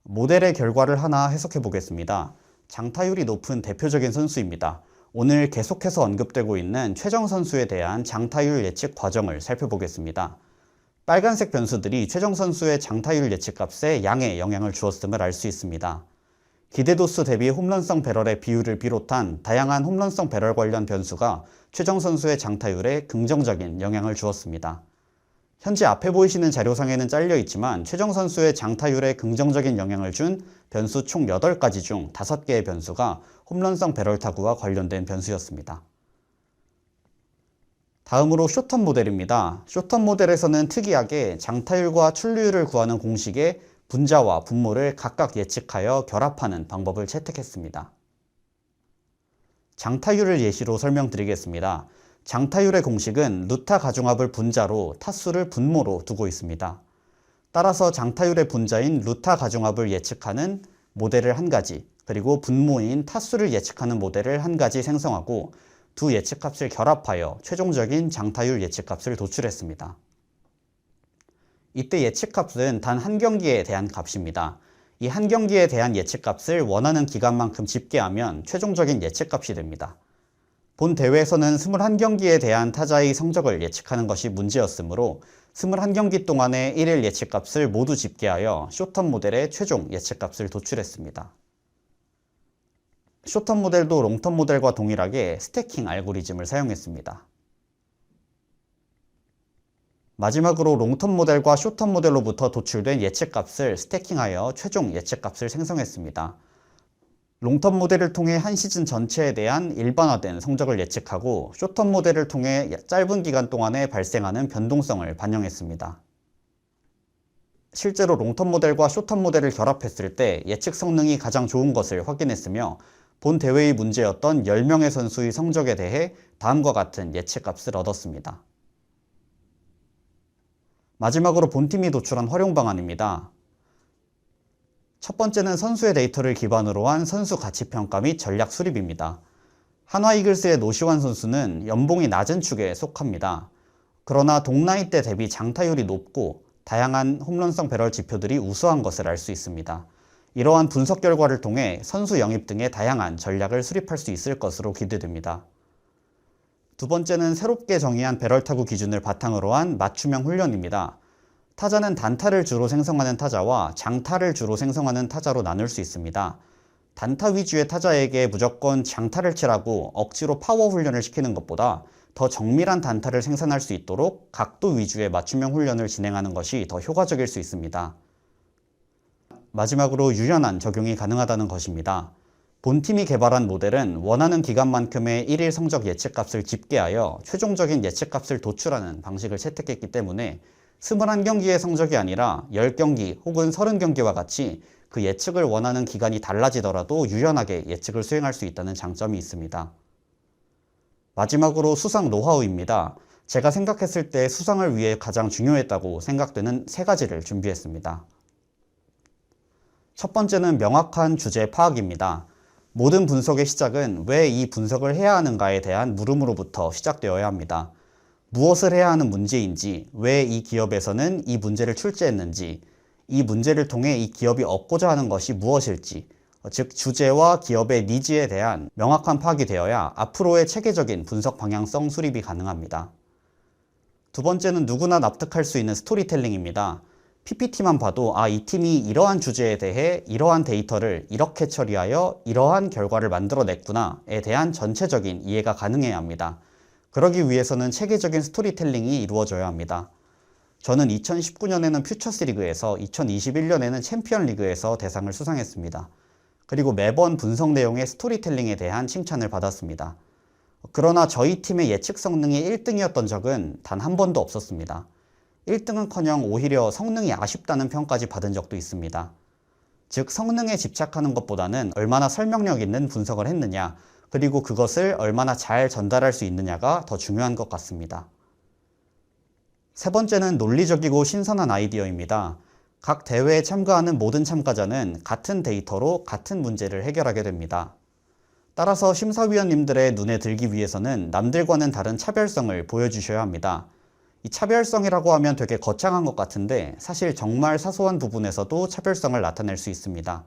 Speaker 6: 모델의 결과를 하나 해석해 보겠습니다. 장타율이 높은 대표적인 선수입니다. 오늘 계속해서 언급되고 있는 최정 선수에 대한 장타율 예측 과정을 살펴보겠습니다. 빨간색 변수들이 최정 선수의 장타율 예측값에 양의 영향을 주었음을 알 수 있습니다. 기대도수 대비 홈런성 배럴의 비율을 비롯한 다양한 홈런성 배럴 관련 변수가 최정 선수의 장타율에 긍정적인 영향을 주었습니다. 현재 앞에 보이시는 자료상에는 잘려 있지만 최정 선수의 장타율에 긍정적인 영향을 준 변수 총 8가지 중 5개의 변수가 홈런성 배럴 타구와 관련된 변수였습니다. 다음으로 숏텀 모델입니다. 숏텀 모델에서는 특이하게 장타율과 출루율을 구하는 공식에 분자와 분모를 각각 예측하여 결합하는 방법을 채택했습니다. 장타율을 예시로 설명드리겠습니다. 장타율의 공식은 루타 가중합을 분자로 타수를 분모로 두고 있습니다. 따라서 장타율의 분자인 루타 가중합을 예측하는 모델을 한 가지, 그리고 분모인 타수를 예측하는 모델을 한 가지 생성하고 두 예측값을 결합하여 최종적인 장타율 예측값을 도출했습니다. 이때 예측값은 단 한 경기에 대한 값입니다. 이 한 경기에 대한 예측값을 원하는 기간만큼 집계하면 최종적인 예측값이 됩니다. 본 대회에서는 21경기에 대한 타자의 성적을 예측하는 것이 문제였으므로 21경기 동안의 1일 예측값을 모두 집계하여 숏텀 모델의 최종 예측값을 도출했습니다. 숏텀 모델도 롱텀 모델과 동일하게 스태킹 알고리즘을 사용했습니다. 마지막으로 롱텀 모델과 숏텀 모델로부터 도출된 예측값을 스태킹하여 최종 예측값을 생성했습니다. 롱텀 모델을 통해 한 시즌 전체에 대한 일반화된 성적을 예측하고 숏텀 모델을 통해 짧은 기간 동안에 발생하는 변동성을 반영했습니다. 실제로 롱텀 모델과 숏텀 모델을 결합했을 때 예측 성능이 가장 좋은 것을 확인했으며 본 대회의 문제였던 10명의 선수의 성적에 대해 다음과 같은 예측값을 얻었습니다. 마지막으로 본팀이 도출한 활용 방안입니다. 첫 번째는 선수의 데이터를 기반으로 한 선수 가치 평가 및 전략 수립입니다. 한화 이글스의 노시환 선수는 연봉이 낮은 축에 속합니다. 그러나 동나이대 대비 장타율이 높고 다양한 홈런성 배럴 지표들이 우수한 것을 알 수 있습니다. 이러한 분석 결과를 통해 선수 영입 등의 다양한 전략을 수립할 수 있을 것으로 기대됩니다. 두 번째는 새롭게 정의한 배럴 타구 기준을 바탕으로 한 맞춤형 훈련입니다. 타자는 단타를 주로 생성하는 타자와 장타를 주로 생성하는 타자로 나눌 수 있습니다. 단타 위주의 타자에게 무조건 장타를 치라고 억지로 파워 훈련을 시키는 것보다 더 정밀한 단타를 생산할 수 있도록 각도 위주의 맞춤형 훈련을 진행하는 것이 더 효과적일 수 있습니다. 마지막으로 유연한 적용이 가능하다는 것입니다. 본팀이 개발한 모델은 원하는 기간만큼의 1일 성적 예측값을 집계하여 최종적인 예측값을 도출하는 방식을 채택했기 때문에 21경기의 성적이 아니라 10경기 혹은 30경기와 같이 그 예측을 원하는 기간이 달라지더라도 유연하게 예측을 수행할 수 있다는 장점이 있습니다. 마지막으로 수상 노하우입니다. 제가 생각했을 때 수상을 위해 가장 중요했다고 생각되는 3가지를 준비했습니다. 첫 번째는 명확한 주제 파악입니다. 모든 분석의 시작은 왜 이 분석을 해야 하는가에 대한 물음으로부터 시작되어야 합니다. 무엇을 해야 하는 문제인지, 왜 이 기업에서는 이 문제를 출제했는지, 이 문제를 통해 이 기업이 얻고자 하는 것이 무엇일지, 즉 주제와 기업의 니즈에 대한 명확한 파악이 되어야 앞으로의 체계적인 분석 방향성 수립이 가능합니다. 두 번째는 누구나 납득할 수 있는 스토리텔링입니다. PPT만 봐도 이 팀이 이러한 주제에 대해 이러한 데이터를 이렇게 처리하여 이러한 결과를 만들어냈구나에 대한 전체적인 이해가 가능해야 합니다. 그러기 위해서는 체계적인 스토리텔링이 이루어져야 합니다. 저는 2019년에는 퓨처스 리그에서 2021년에는 챔피언 리그에서 대상을 수상했습니다. 그리고 매번 분석 내용의 스토리텔링에 대한 칭찬을 받았습니다. 그러나 저희 팀의 예측 성능이 1등이었던 적은 단 한 번도 없었습니다. 1등은커녕 오히려 성능이 아쉽다는 평까지 받은 적도 있습니다. 즉 성능에 집착하는 것보다는 얼마나 설명력 있는 분석을 했느냐, 그리고 그것을 얼마나 잘 전달할 수 있느냐가 더 중요한 것 같습니다. 세 번째는 논리적이고 신선한 아이디어입니다. 각 대회에 참가하는 모든 참가자는 같은 데이터로 같은 문제를 해결하게 됩니다. 따라서 심사위원님들의 눈에 들기 위해서는 남들과는 다른 차별성을 보여주셔야 합니다. 이 차별성이라고 하면 되게 거창한 것 같은데 사실 정말 사소한 부분에서도 차별성을 나타낼 수 있습니다.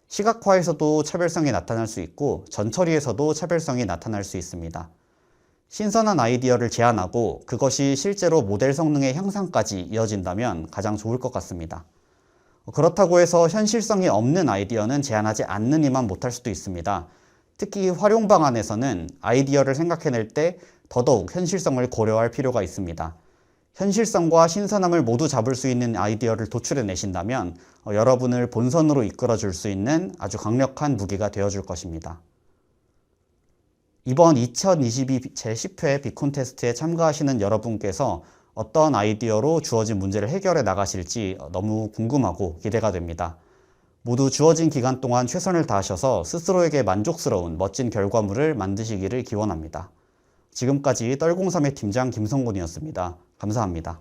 Speaker 6: 시각화에서도 차별성이 나타날 수 있고 전처리에서도 차별성이 나타날 수 있습니다. 신선한 아이디어를 제안하고 그것이 실제로 모델 성능의 향상까지 이어진다면 가장 좋을 것 같습니다. 그렇다고 해서 현실성이 없는 아이디어는 제안하지 않느니만 못할 수도 있습니다. 특히 활용 방안에서는 아이디어를 생각해낼 때 더더욱 현실성을 고려할 필요가 있습니다. 현실성과 신선함을 모두 잡을 수 있는 아이디어를 도출해내신다면 여러분을 본선으로 이끌어줄 수 있는 아주 강력한 무기가 되어줄 것입니다. 이번 2022 제10회 빅콘테스트에 참가하시는 여러분께서 어떤 아이디어로 주어진 문제를 해결해 나가실지 너무 궁금하고 기대가 됩니다. 모두 주어진 기간 동안 최선을 다하셔서 스스로에게 만족스러운 멋진 결과물을 만드시기를 기원합니다. 지금까지 떨03의 팀장 김성곤이었습니다. 감사합니다.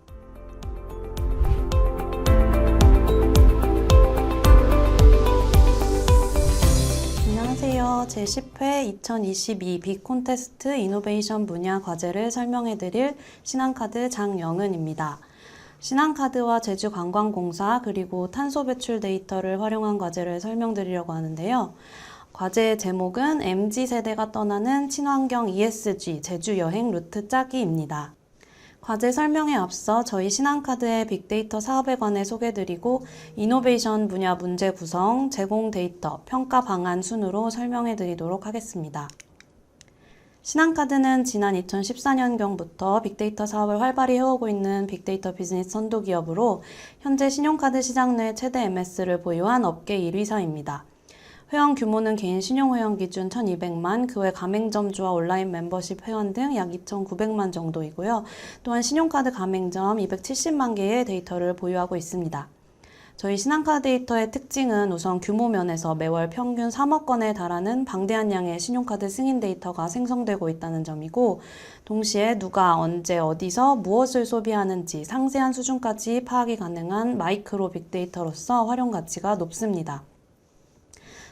Speaker 7: 안녕하세요. 제10회 2022 빅콘테스트 이노베이션 분야 과제를 설명해드릴 신한카드 장영은입니다. 신한카드와 제주관광공사 그리고 탄소 배출 데이터를 활용한 과제를 설명드리려고 하는데요. 과제의 제목은 MZ세대가 떠나는 친환경 ESG 제주여행 루트 짜기입니다. 과제 설명에 앞서 저희 신한카드의 빅데이터 사업에 관해 소개드리고 이노베이션 분야 문제 구성, 제공 데이터, 평가 방안 순으로 설명해드리도록 하겠습니다. 신한카드는 지난 2014년경부터 빅데이터 사업을 활발히 해오고 있는 빅데이터 비즈니스 선도 기업으로 현재 신용카드 시장 내 최대 MS를 보유한 업계 1위사입니다. 회원 규모는 개인 신용회원 기준 1,200만, 그 외 가맹점주와 온라인 멤버십 회원 등 약 2,900만 정도이고요. 또한 신용카드 가맹점 270만 개의 데이터를 보유하고 있습니다. 저희 신한카드 데이터의 특징은 우선 규모 면에서 매월 평균 3억 건에 달하는 방대한 양의 신용카드 승인 데이터가 생성되고 있다는 점이고, 동시에 누가 언제 어디서 무엇을 소비하는지 상세한 수준까지 파악이 가능한 마이크로 빅데이터로서 활용 가치가 높습니다.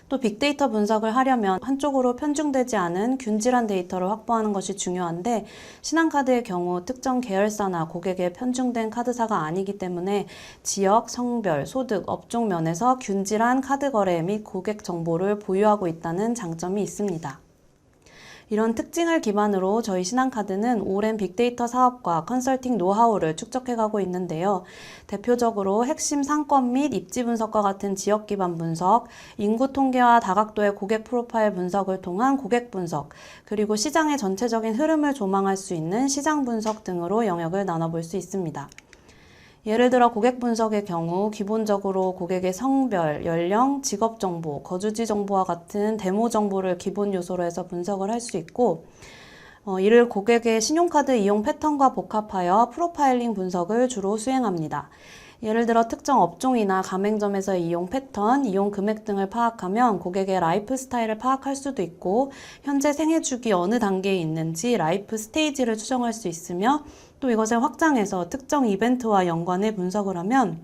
Speaker 7: 또 빅데이터 분석을 하려면 한쪽으로 편중되지 않은 균질한 데이터를 확보하는 것이 중요한데, 신한카드의 경우 특정 계열사나 고객에 편중된 카드사가 아니기 때문에 지역, 성별, 소득, 업종 면에서 균질한 카드 거래 및 고객 정보를 보유하고 있다는 장점이 있습니다. 이런 특징을 기반으로 저희 신한카드는 오랜 빅데이터 사업과 컨설팅 노하우를 축적해가고 있는데요. 대표적으로 핵심 상권 및 입지 분석과 같은 지역 기반 분석, 인구 통계와 다각도의 고객 프로파일 분석을 통한 고객 분석, 그리고 시장의 전체적인 흐름을 조망할 수 있는 시장 분석 등으로 영역을 나눠볼 수 있습니다. 예를 들어 고객 분석의 경우 기본적으로 고객의 성별, 연령, 직업 정보, 거주지 정보와 같은 데모 정보를 기본 요소로 해서 분석을 할 수 있고, 이를 고객의 신용카드 이용 패턴과 복합하여 프로파일링 분석을 주로 수행합니다. 예를 들어 특정 업종이나 가맹점에서의 이용 패턴, 이용 금액 등을 파악하면 고객의 라이프 스타일을 파악할 수도 있고, 현재 생애 주기 어느 단계에 있는지 라이프 스테이지를 추정할 수 있으며, 또 이것을 확장해서 특정 이벤트와 연관해 분석을 하면,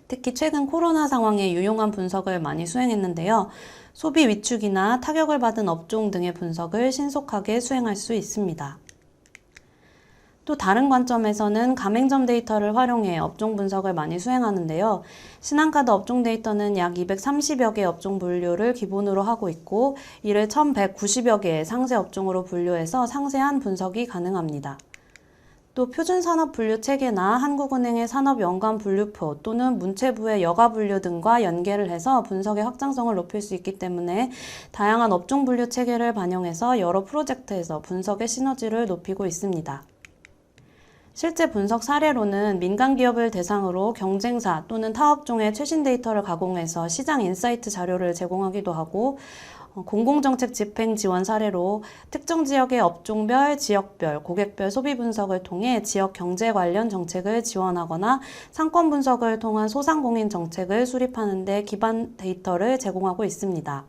Speaker 7: 특히 최근 코로나 상황에 유용한 분석을 많이 수행했는데요. 소비 위축이나 타격을 받은 업종 등의 분석을 신속하게 수행할 수 있습니다. 또 다른 관점에서는 가맹점 데이터를 활용해 업종 분석을 많이 수행하는데요. 신한카드 업종 데이터는 약 230여 개의 업종 분류를 기본으로 하고 있고 이를 1190여 개의 상세 업종으로 분류해서 상세한 분석이 가능합니다. 또 표준산업 분류 체계나 한국은행의 산업 연관 분류표 또는 문체부의 여가 분류 등과 연계를 해서 분석의 확장성을 높일 수 있기 때문에 다양한 업종 분류 체계를 반영해서 여러 프로젝트에서 분석의 시너지를 높이고 있습니다. 실제 분석 사례로는 민간 기업을 대상으로 경쟁사 또는 타 업종의 최신 데이터를 가공해서 시장 인사이트 자료를 제공하기도 하고 공공정책 집행 지원 사례로 특정 지역의 업종별, 지역별, 고객별 소비 분석을 통해 지역 경제 관련 정책을 지원하거나 상권 분석을 통한 소상공인 정책을 수립하는 데 기반 데이터를 제공하고 있습니다.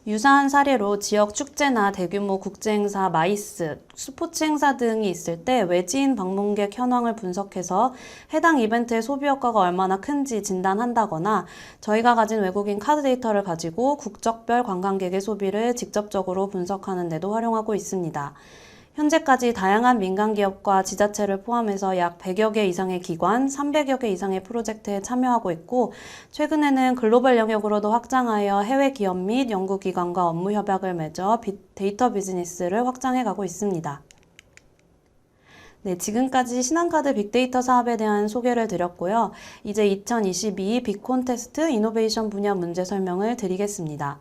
Speaker 7: 유사한 사례로 지역 축제나 대규모 국제행사, 마이스, 스포츠 행사 등이 있을 때 외지인 방문객 현황을 분석해서 해당 이벤트의 소비 효과가 얼마나 큰지 진단한다거나 저희가 가진 외국인 카드 데이터를 가지고 국적별 관광객의 소비를 직접적으로 분석하는 데도 활용하고 있습니다. 현재까지 다양한 민간 기업과 지자체를 포함해서 약 100여 개 이상의 기관, 300여 개 이상의 프로젝트에 참여하고 있고 최근에는 글로벌 영역으로도 확장하여 해외 기업 및 연구기관과 업무 협약을 맺어 데이터 비즈니스를 확장해 가고 있습니다. 네, 지금까지 신한카드 빅데이터 사업에 대한 소개를 드렸고요. 이제 2022 빅콘테스트 이노베이션 분야 문제 설명을 드리겠습니다.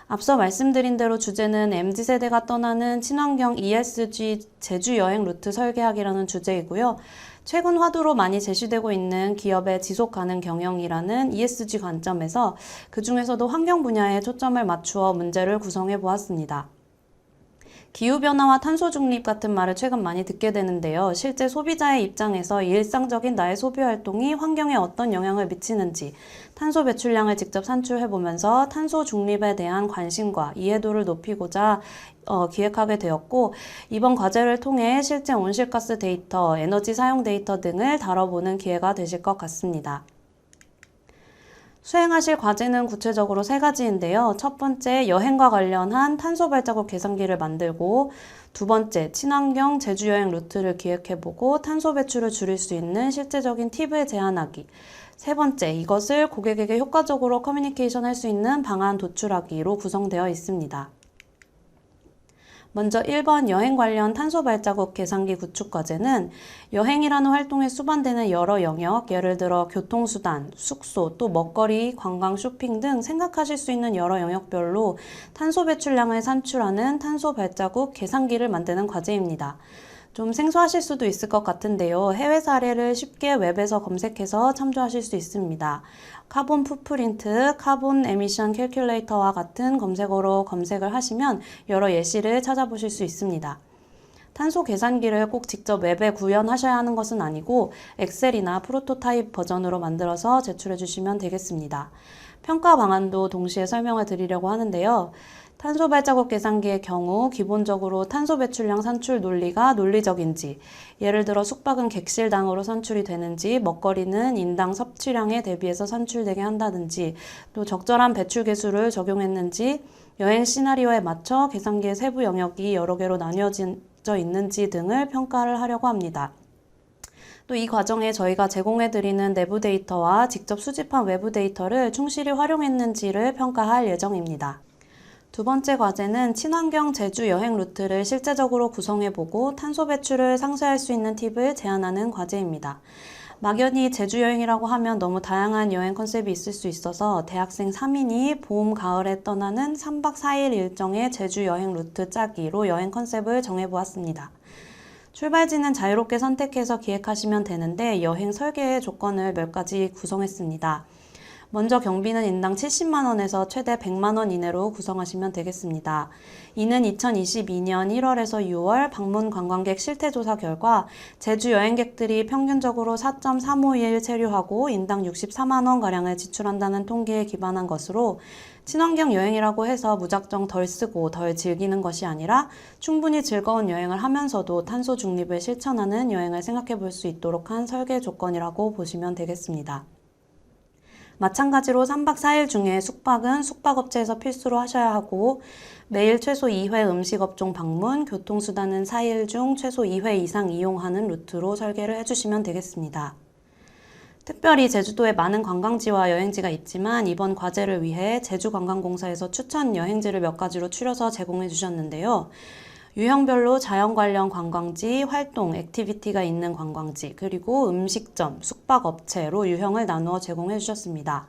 Speaker 7: 앞서 말씀드린 대로 주제는 MZ세대가 떠나는 친환경 ESG 제주 여행 루트 설계하기라는 주제이고요. 최근 화두로 많이 제시되고 있는 기업의 지속 가능 경영이라는 ESG 관점에서 그 중에서도 환경 분야에 초점을 맞추어 문제를 구성해 보았습니다. 기후변화와 탄소 중립 같은 말을 최근 많이 듣게 되는데요. 실제 소비자의 입장에서 일상적인 나의 소비 활동이 환경에 어떤 영향을 미치는지 탄소 배출량을 직접 산출해보면서 탄소 중립에 대한 관심과 이해도를 높이고자 기획하게 되었고 이번 과제를 통해 실제 온실가스 데이터, 에너지 사용 데이터 등을 다뤄보는 기회가 되실 것 같습니다. 수행하실 과제는 구체적으로 3가지인데요. 첫 번째, 여행과 관련한 탄소 발자국 계산기를 만들고 두 번째, 친환경 제주 여행 루트를 기획해보고 탄소 배출을 줄일 수 있는 실제적인 팁을 제안하기. 세 번째, 이것을 고객에게 효과적으로 커뮤니케이션 할 수 있는 방안 도출하기로 구성되어 있습니다. 먼저 1번 여행 관련 탄소 발자국 계산기 구축 과제는 여행이라는 활동에 수반되는 여러 영역, 예를 들어 교통수단, 숙소, 또 먹거리, 관광, 쇼핑 등 생각하실 수 있는 여러 영역별로 탄소 배출량을 산출하는 탄소 발자국 계산기를 만드는 과제입니다. 좀 생소하실 수도 있을 것 같은데요. 해외 사례를 쉽게 웹에서 검색해서 참조하실 수 있습니다. 카본 풋프린트, 카본 에미션 캘큘레이터와 같은 검색어로 검색을 하시면 여러 예시를 찾아보실 수 있습니다. 탄소 계산기를 꼭 직접 웹에 구현하셔야 하는 것은 아니고 엑셀이나 프로토타입 버전으로 만들어서 제출해 주시면 되겠습니다. 평가 방안도 동시에 설명을 드리려고 하는데요. 탄소 발자국 계산기의 경우 기본적으로 탄소 배출량 산출 논리가 논리적인지, 예를 들어 숙박은 객실당으로 산출이 되는지, 먹거리는 인당 섭취량에 대비해서 산출되게 한다든지, 또 적절한 배출 계수를 적용했는지, 여행 시나리오에 맞춰 계산기의 세부 영역이 여러 개로 나뉘어져 있는지 등을 평가를 하려고 합니다. 또 이 과정에 저희가 제공해드리는 내부 데이터와 직접 수집한 외부 데이터를 충실히 활용했는지를 평가할 예정입니다. 두 번째 과제는 친환경 제주 여행 루트를 실제적으로 구성해보고 탄소 배출을 상쇄할 수 있는 팁을 제안하는 과제입니다. 막연히 제주 여행이라고 하면 너무 다양한 여행 컨셉이 있을 수 있어서 대학생 3인이 봄, 가을에 떠나는 3박 4일 일정의 제주 여행 루트 짜기로 여행 컨셉을 정해보았습니다. 출발지는 자유롭게 선택해서 기획하시면 되는데 여행 설계의 조건을 몇 가지 구성했습니다. 먼저 경비는 인당 70만 원에서 최대 100만 원 이내로 구성하시면 되겠습니다. 이는 2022년 1월에서 6월 방문 관광객 실태조사 결과 제주 여행객들이 평균적으로 4.351 체류하고 인당 64만 원가량을 지출한다는 통계에 기반한 것으로 친환경 여행이라고 해서 무작정 덜 쓰고 덜 즐기는 것이 아니라 충분히 즐거운 여행을 하면서도 탄소 중립을 실천하는 여행을 생각해 볼 수 있도록 한 설계 조건이라고 보시면 되겠습니다. 마찬가지로 3박 4일 중에 숙박은 숙박업체에서 필수로 하셔야 하고 매일 최소 2회 음식업종 방문, 교통수단은 4일 중 최소 2회 이상 이용하는 루트로 설계를 해주시면 되겠습니다. 특별히 제주도에 많은 관광지와 여행지가 있지만 이번 과제를 위해 제주관광공사에서 추천 여행지를 몇 가지로 추려서 제공해 주셨는데요. 유형별로 자연 관련 관광지, 활동, 액티비티가 있는 관광지, 그리고 음식점, 숙박업체로 유형을 나누어 제공해 주셨습니다.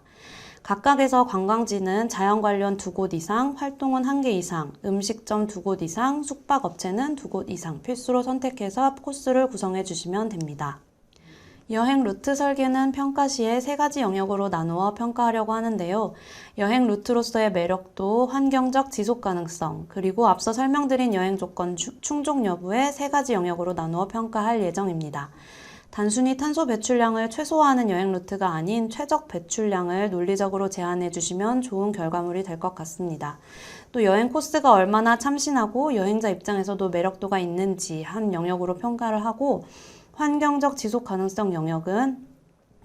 Speaker 7: 각각에서 관광지는 자연 관련 2곳 이상, 활동은 1개 이상, 음식점 2곳 이상, 숙박업체는 2곳 이상 필수로 선택해서 코스를 구성해 주시면 됩니다. 여행 루트 설계는 평가 시에 3가지 영역으로 나누어 평가하려고 하는데요. 여행 루트로서의 매력도, 환경적 지속 가능성, 그리고 앞서 설명드린 여행 조건 충족 여부의 3가지 영역으로 나누어 평가할 예정입니다. 단순히 탄소 배출량을 최소화하는 여행 루트가 아닌 최적 배출량을 논리적으로 제안해 주시면 좋은 결과물이 될 것 같습니다. 또 여행 코스가 얼마나 참신하고 여행자 입장에서도 매력도가 있는지 한 영역으로 평가를 하고, 환경적 지속 가능성 영역은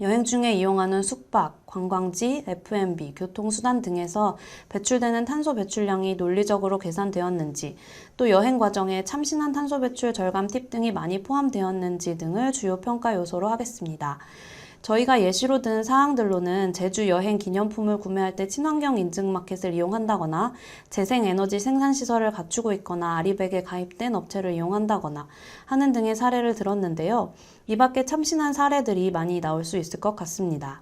Speaker 7: 여행 중에 이용하는 숙박, 관광지, F&B, 교통수단 등에서 배출되는 탄소 배출량이 논리적으로 계산되었는지, 또 여행 과정에 참신한 탄소 배출 절감 팁 등이 많이 포함되었는지 등을 주요 평가 요소로 하겠습니다. 저희가 예시로 든 사항들로는 제주 여행 기념품을 구매할 때 친환경 인증 마켓을 이용한다거나 재생에너지 생산시설을 갖추고 있거나 아리백에 가입된 업체를 이용한다거나 하는 등의 사례를 들었는데요. 이 밖에 참신한 사례들이 많이 나올 수 있을 것 같습니다.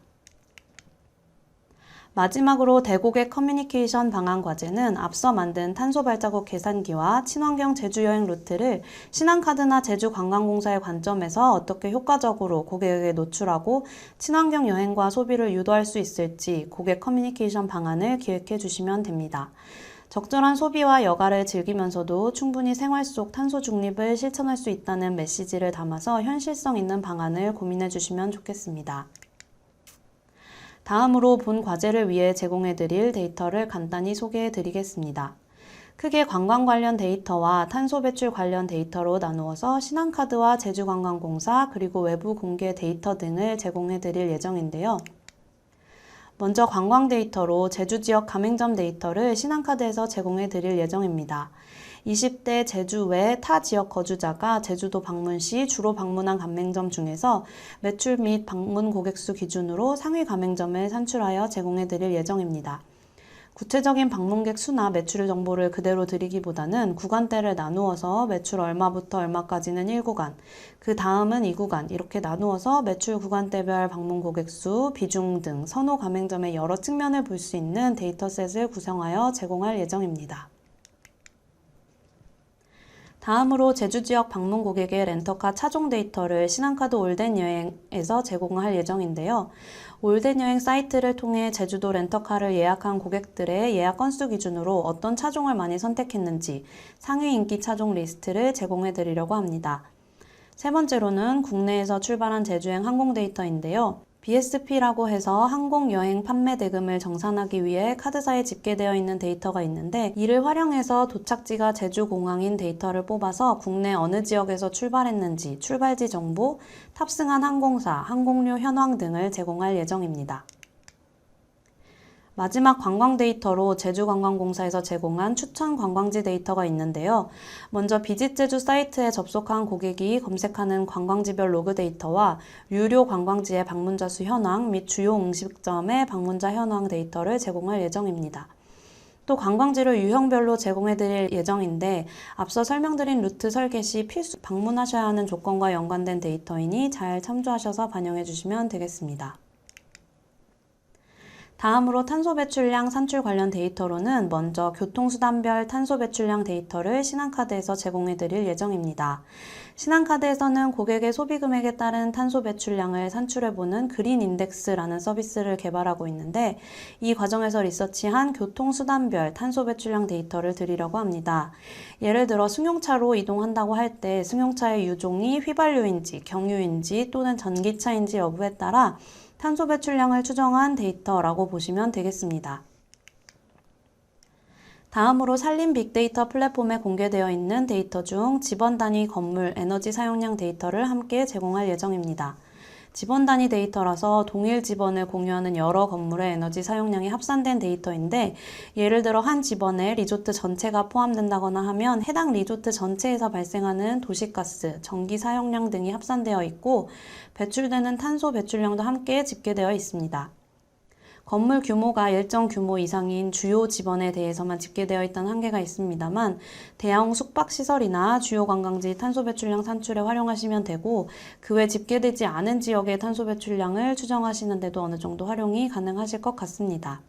Speaker 7: 마지막으로 대고객 커뮤니케이션 방안 과제는 앞서 만든 탄소 발자국 계산기와 친환경 제주 여행 루트를 신한카드나 제주관광공사의 관점에서 어떻게 효과적으로 고객에게 노출하고 친환경 여행과 소비를 유도할 수 있을지 고객 커뮤니케이션 방안을 기획해 주시면 됩니다. 적절한 소비와 여가를 즐기면서도 충분히 생활 속 탄소 중립을 실천할 수 있다는 메시지를 담아서 현실성 있는 방안을 고민해 주시면 좋겠습니다. 다음으로 본 과제를 위해 제공해드릴 데이터를 간단히 소개해드리겠습니다. 크게 관광 관련 데이터와 탄소 배출 관련 데이터로 나누어서 신한카드와 제주관광공사 그리고 외부 공개 데이터 등을 제공해드릴 예정인데요. 먼저 관광 데이터로 제주 지역 가맹점 데이터를 신한카드에서 제공해드릴 예정입니다. 20대 제주 외 타 지역 거주자가 제주도 방문 시 주로 방문한 가맹점 중에서 매출 및 방문 고객수 기준으로 상위 가맹점을 산출하여 제공해드릴 예정입니다. 구체적인 방문객 수나 매출 정보를 그대로 드리기보다는 구간대를 나누어서 매출 얼마부터 얼마까지는 1구간, 그 다음은 2구간 이렇게 나누어서 매출 구간대별 방문 고객수, 비중 등 선호 가맹점의 여러 측면을 볼 수 있는 데이터셋을 구성하여 제공할 예정입니다. 다음으로 제주 지역 방문 고객의 렌터카 차종 데이터를 신한카드 올덴 여행에서 제공할 예정인데요. 올덴 여행 사이트를 통해 제주도 렌터카를 예약한 고객들의 예약 건수 기준으로 어떤 차종을 많이 선택했는지 상위 인기 차종 리스트를 제공해 드리려고 합니다. 세 번째로는 국내에서 출발한 제주행 항공 데이터인데요. BSP라고 해서 항공여행 판매 대금을 정산하기 위해 카드사에 집계되어 있는 데이터가 있는데 이를 활용해서 도착지가 제주공항인 데이터를 뽑아서 국내 어느 지역에서 출발했는지 출발지 정보, 탑승한 항공사, 항공료 현황 등을 제공할 예정입니다. 마지막 관광 데이터로 제주관광공사에서 제공한 추천 관광지 데이터가 있는데요. 먼저 비짓제주 사이트에 접속한 고객이 검색하는 관광지별 로그 데이터와 유료 관광지의 방문자 수 현황 및 주요 음식점의 방문자 현황 데이터를 제공할 예정입니다. 또 관광지를 유형별로 제공해드릴 예정인데 앞서 설명드린 루트 설계 시 필수 방문하셔야 하는 조건과 연관된 데이터이니 잘 참조하셔서 반영해 주시면 되겠습니다. 다음으로 탄소 배출량 산출 관련 데이터로는 먼저 교통수단별 탄소 배출량 데이터를 신한카드에서 제공해 드릴 예정입니다. 신한카드에서는 고객의 소비 금액에 따른 탄소 배출량을 산출해보는 그린 인덱스라는 서비스를 개발하고 있는데 이 과정에서 리서치한 교통수단별 탄소 배출량 데이터를 드리려고 합니다. 예를 들어 승용차로 이동한다고 할 때 승용차의 유종이 휘발유인지 경유인지 또는 전기차인지 여부에 따라 탄소 배출량을 추정한 데이터라고 보시면 되겠습니다. 다음으로 산림 빅데이터 플랫폼에 공개되어 있는 데이터 중 집원 단위 건물 에너지 사용량 데이터를 함께 제공할 예정입니다. 지번 단위 데이터라서 동일 지번을 공유하는 여러 건물의 에너지 사용량이 합산된 데이터인데, 예를 들어 한 지번에 리조트 전체가 포함된다거나 하면 해당 리조트 전체에서 발생하는 도시가스, 전기 사용량 등이 합산되어 있고, 배출되는 탄소 배출량도 함께 집계되어 있습니다. 건물 규모가 일정 규모 이상인 주요 지번에 대해서만 집계되어 있다는 한계가 있습니다만, 대형 숙박시설이나 주요 관광지 탄소 배출량 산출에 활용하시면 되고, 그 외 집계되지 않은 지역의 탄소 배출량을 추정하시는 데도 어느 정도 활용이 가능하실 것 같습니다.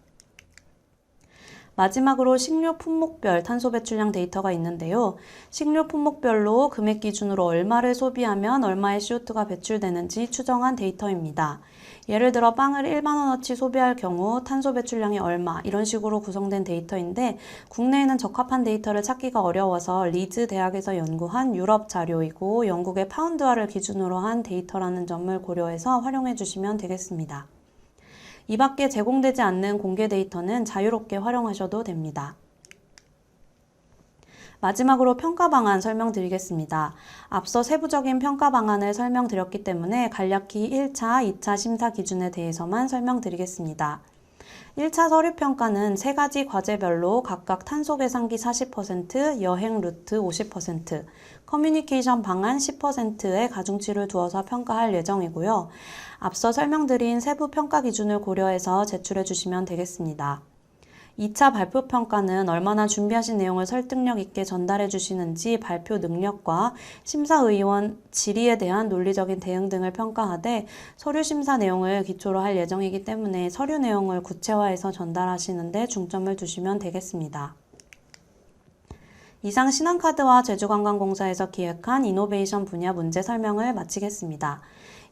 Speaker 7: 마지막으로 식료 품목별 탄소 배출량 데이터가 있는데요. 식료 품목별로 금액 기준으로 얼마를 소비하면 얼마의 CO2가 배출되는지 추정한 데이터입니다. 예를 들어 빵을 1만 원어치 소비할 경우 탄소 배출량이 얼마, 이런 식으로 구성된 데이터인데, 국내에는 적합한 데이터를 찾기가 어려워서 리즈 대학에서 연구한 유럽 자료이고 영국의 파운드화를 기준으로 한 데이터라는 점을 고려해서 활용해 주시면 되겠습니다. 이 밖에 제공되지 않는 공개 데이터는 자유롭게 활용하셔도 됩니다. 마지막으로 평가 방안 설명드리겠습니다. 앞서 세부적인 평가 방안을 설명드렸기 때문에 간략히 1차, 2차 심사 기준에 대해서만 설명드리겠습니다. 1차 서류 평가는 3가지 과제별로 각각 탄소 계산기 40%, 여행 루트 50%, 커뮤니케이션 방안 10%의 가중치를 두어서 평가할 예정이고요. 앞서 설명드린 세부 평가 기준을 고려해서 제출해 주시면 되겠습니다. 2차 발표 평가는 얼마나 준비하신 내용을 설득력 있게 전달해 주시는지 발표 능력과 심사의원 질의에 대한 논리적인 대응 등을 평가하되, 서류 심사 내용을 기초로 할 예정이기 때문에 서류 내용을 구체화해서 전달하시는 데 중점을 두시면 되겠습니다. 이상 신한카드와 제주관광공사에서 기획한 이노베이션 분야 문제 설명을 마치겠습니다.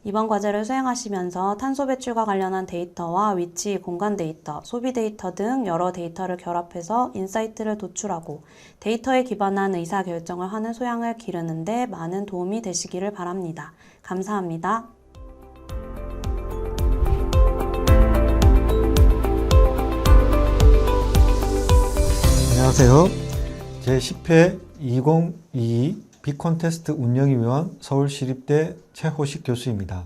Speaker 7: 이번 과제를 수행하시면서 탄소 배출과 관련한 데이터와 위치, 공간 데이터, 소비 데이터 등 여러 데이터를 결합해서 인사이트를 도출하고 데이터에 기반한 의사결정을 하는 소양을 기르는 데 많은 도움이 되시기를 바랍니다. 감사합니다.
Speaker 8: 안녕하세요. 제10회 2022 빅콘테스트 운영위원 서울시립대 최호식 교수입니다.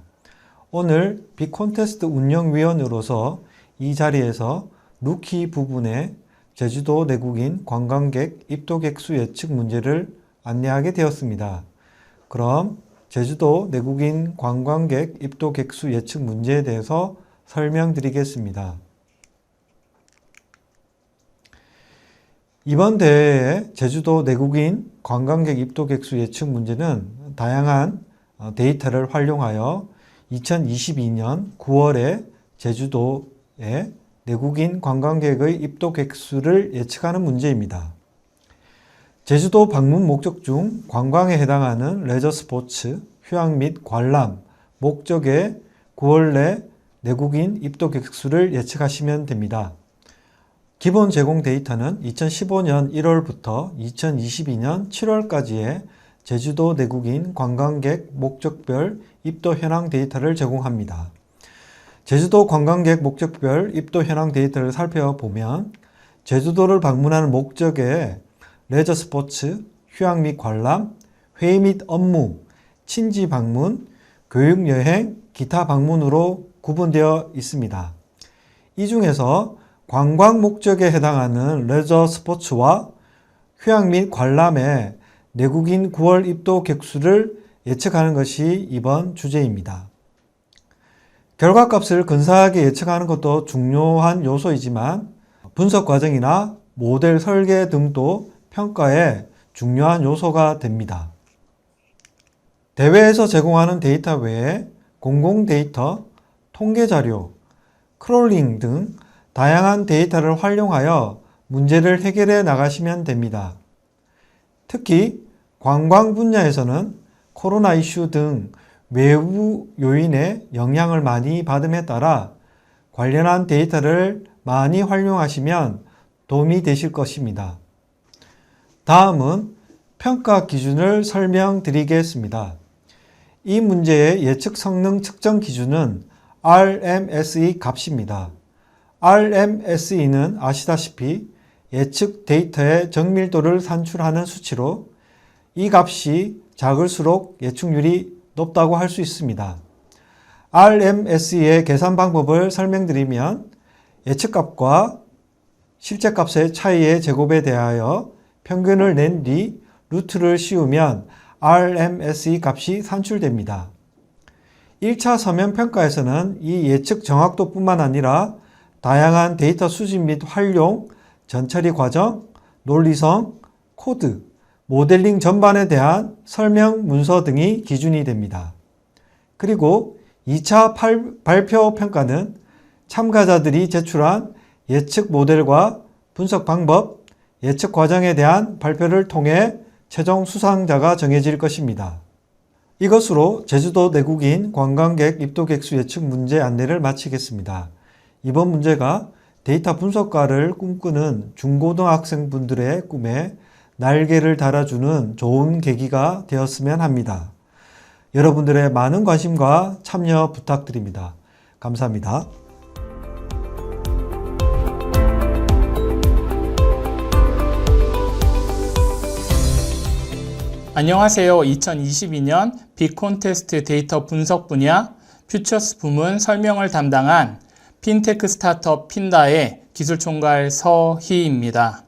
Speaker 8: 오늘 빅콘테스트 운영위원으로서 이 자리에서 루키 부분의 제주도 내국인 관광객 입도객 수 예측 문제를 안내하게 되었습니다. 그럼 제주도 내국인 관광객 입도객 수 예측 문제에 대해서 설명드리겠습니다. 이번 대회의 제주도 내국인 관광객 입도객 수 예측 문제는 다양한 데이터를 활용하여 2022년 9월에 제주도의 내국인 관광객의 입도객 수를 예측하는 문제입니다. 제주도 방문 목적 중 관광에 해당하는 레저 스포츠, 휴양 및 관람 목적의 9월 내 내국인 입도객 수를 예측하시면 됩니다. 기본 제공 데이터는 2015년 1월부터 2022년 7월까지의 제주도 내국인 관광객 목적별 입도 현황 데이터를 제공합니다. 제주도 관광객 목적별 입도 현황 데이터를 살펴보면 제주도를 방문하는 목적의 레저 스포츠, 휴양 및 관람, 회의 및 업무, 친지 방문, 교육 여행, 기타 방문으로 구분되어 있습니다. 이 중에서 관광 목적에 해당하는 레저 스포츠와 휴양 및 관람의 내국인 9월 입도 객수를 예측하는 것이 이번 주제입니다. 결과값을 근사하게 예측하는 것도 중요한 요소이지만 분석 과정이나 모델 설계 등도 평가에 중요한 요소가 됩니다. 대회에서 제공하는 데이터 외에 공공 데이터, 통계 자료, 크롤링 등 다양한 데이터를 활용하여 문제를 해결해 나가시면 됩니다. 특히 관광 분야에서는 코로나 이슈 등 외부 요인의 영향을 많이 받음에 따라 관련한 데이터를 많이 활용하시면 도움이 되실 것입니다. 다음은 평가 기준을 설명드리겠습니다. 이 문제의 예측 성능 측정 기준은 RMSE 값입니다. RMSE는 아시다시피 예측 데이터의 정밀도를 산출하는 수치로 이 값이 작을수록 예측률이 높다고 할 수 있습니다. RMS의 계산 방법을 설명드리면 예측값과 실제값의 차이의 제곱에 대하여 평균을 낸 뒤 루트를 씌우면 RMSE 값이 산출됩니다. 1차 서면 평가에서는 이 예측 정확도뿐만 아니라 다양한 데이터 수집 및 활용, 전처리 과정, 논리성, 코드, 모델링 전반에 대한 설명 문서 등이 기준이 됩니다. 그리고 2차 발표 평가는 참가자들이 제출한 예측 모델과 분석 방법, 예측 과정에 대한 발표를 통해 최종 수상자가 정해질 것입니다. 이것으로 제주도 내국인 관광객 입도 객수 예측 문제 안내를 마치겠습니다. 이번 문제가 데이터 분석가를 꿈꾸는 중고등학생분들의 꿈에 날개를 달아주는 좋은 계기가 되었으면 합니다. 여러분들의 많은 관심과 참여 부탁드립니다. 감사합니다.
Speaker 9: 안녕하세요. 2022년 빅콘테스트 데이터 분석 분야 퓨처스 부문 설명을 담당한 핀테크 스타트업 핀다의 기술총괄 서희입니다.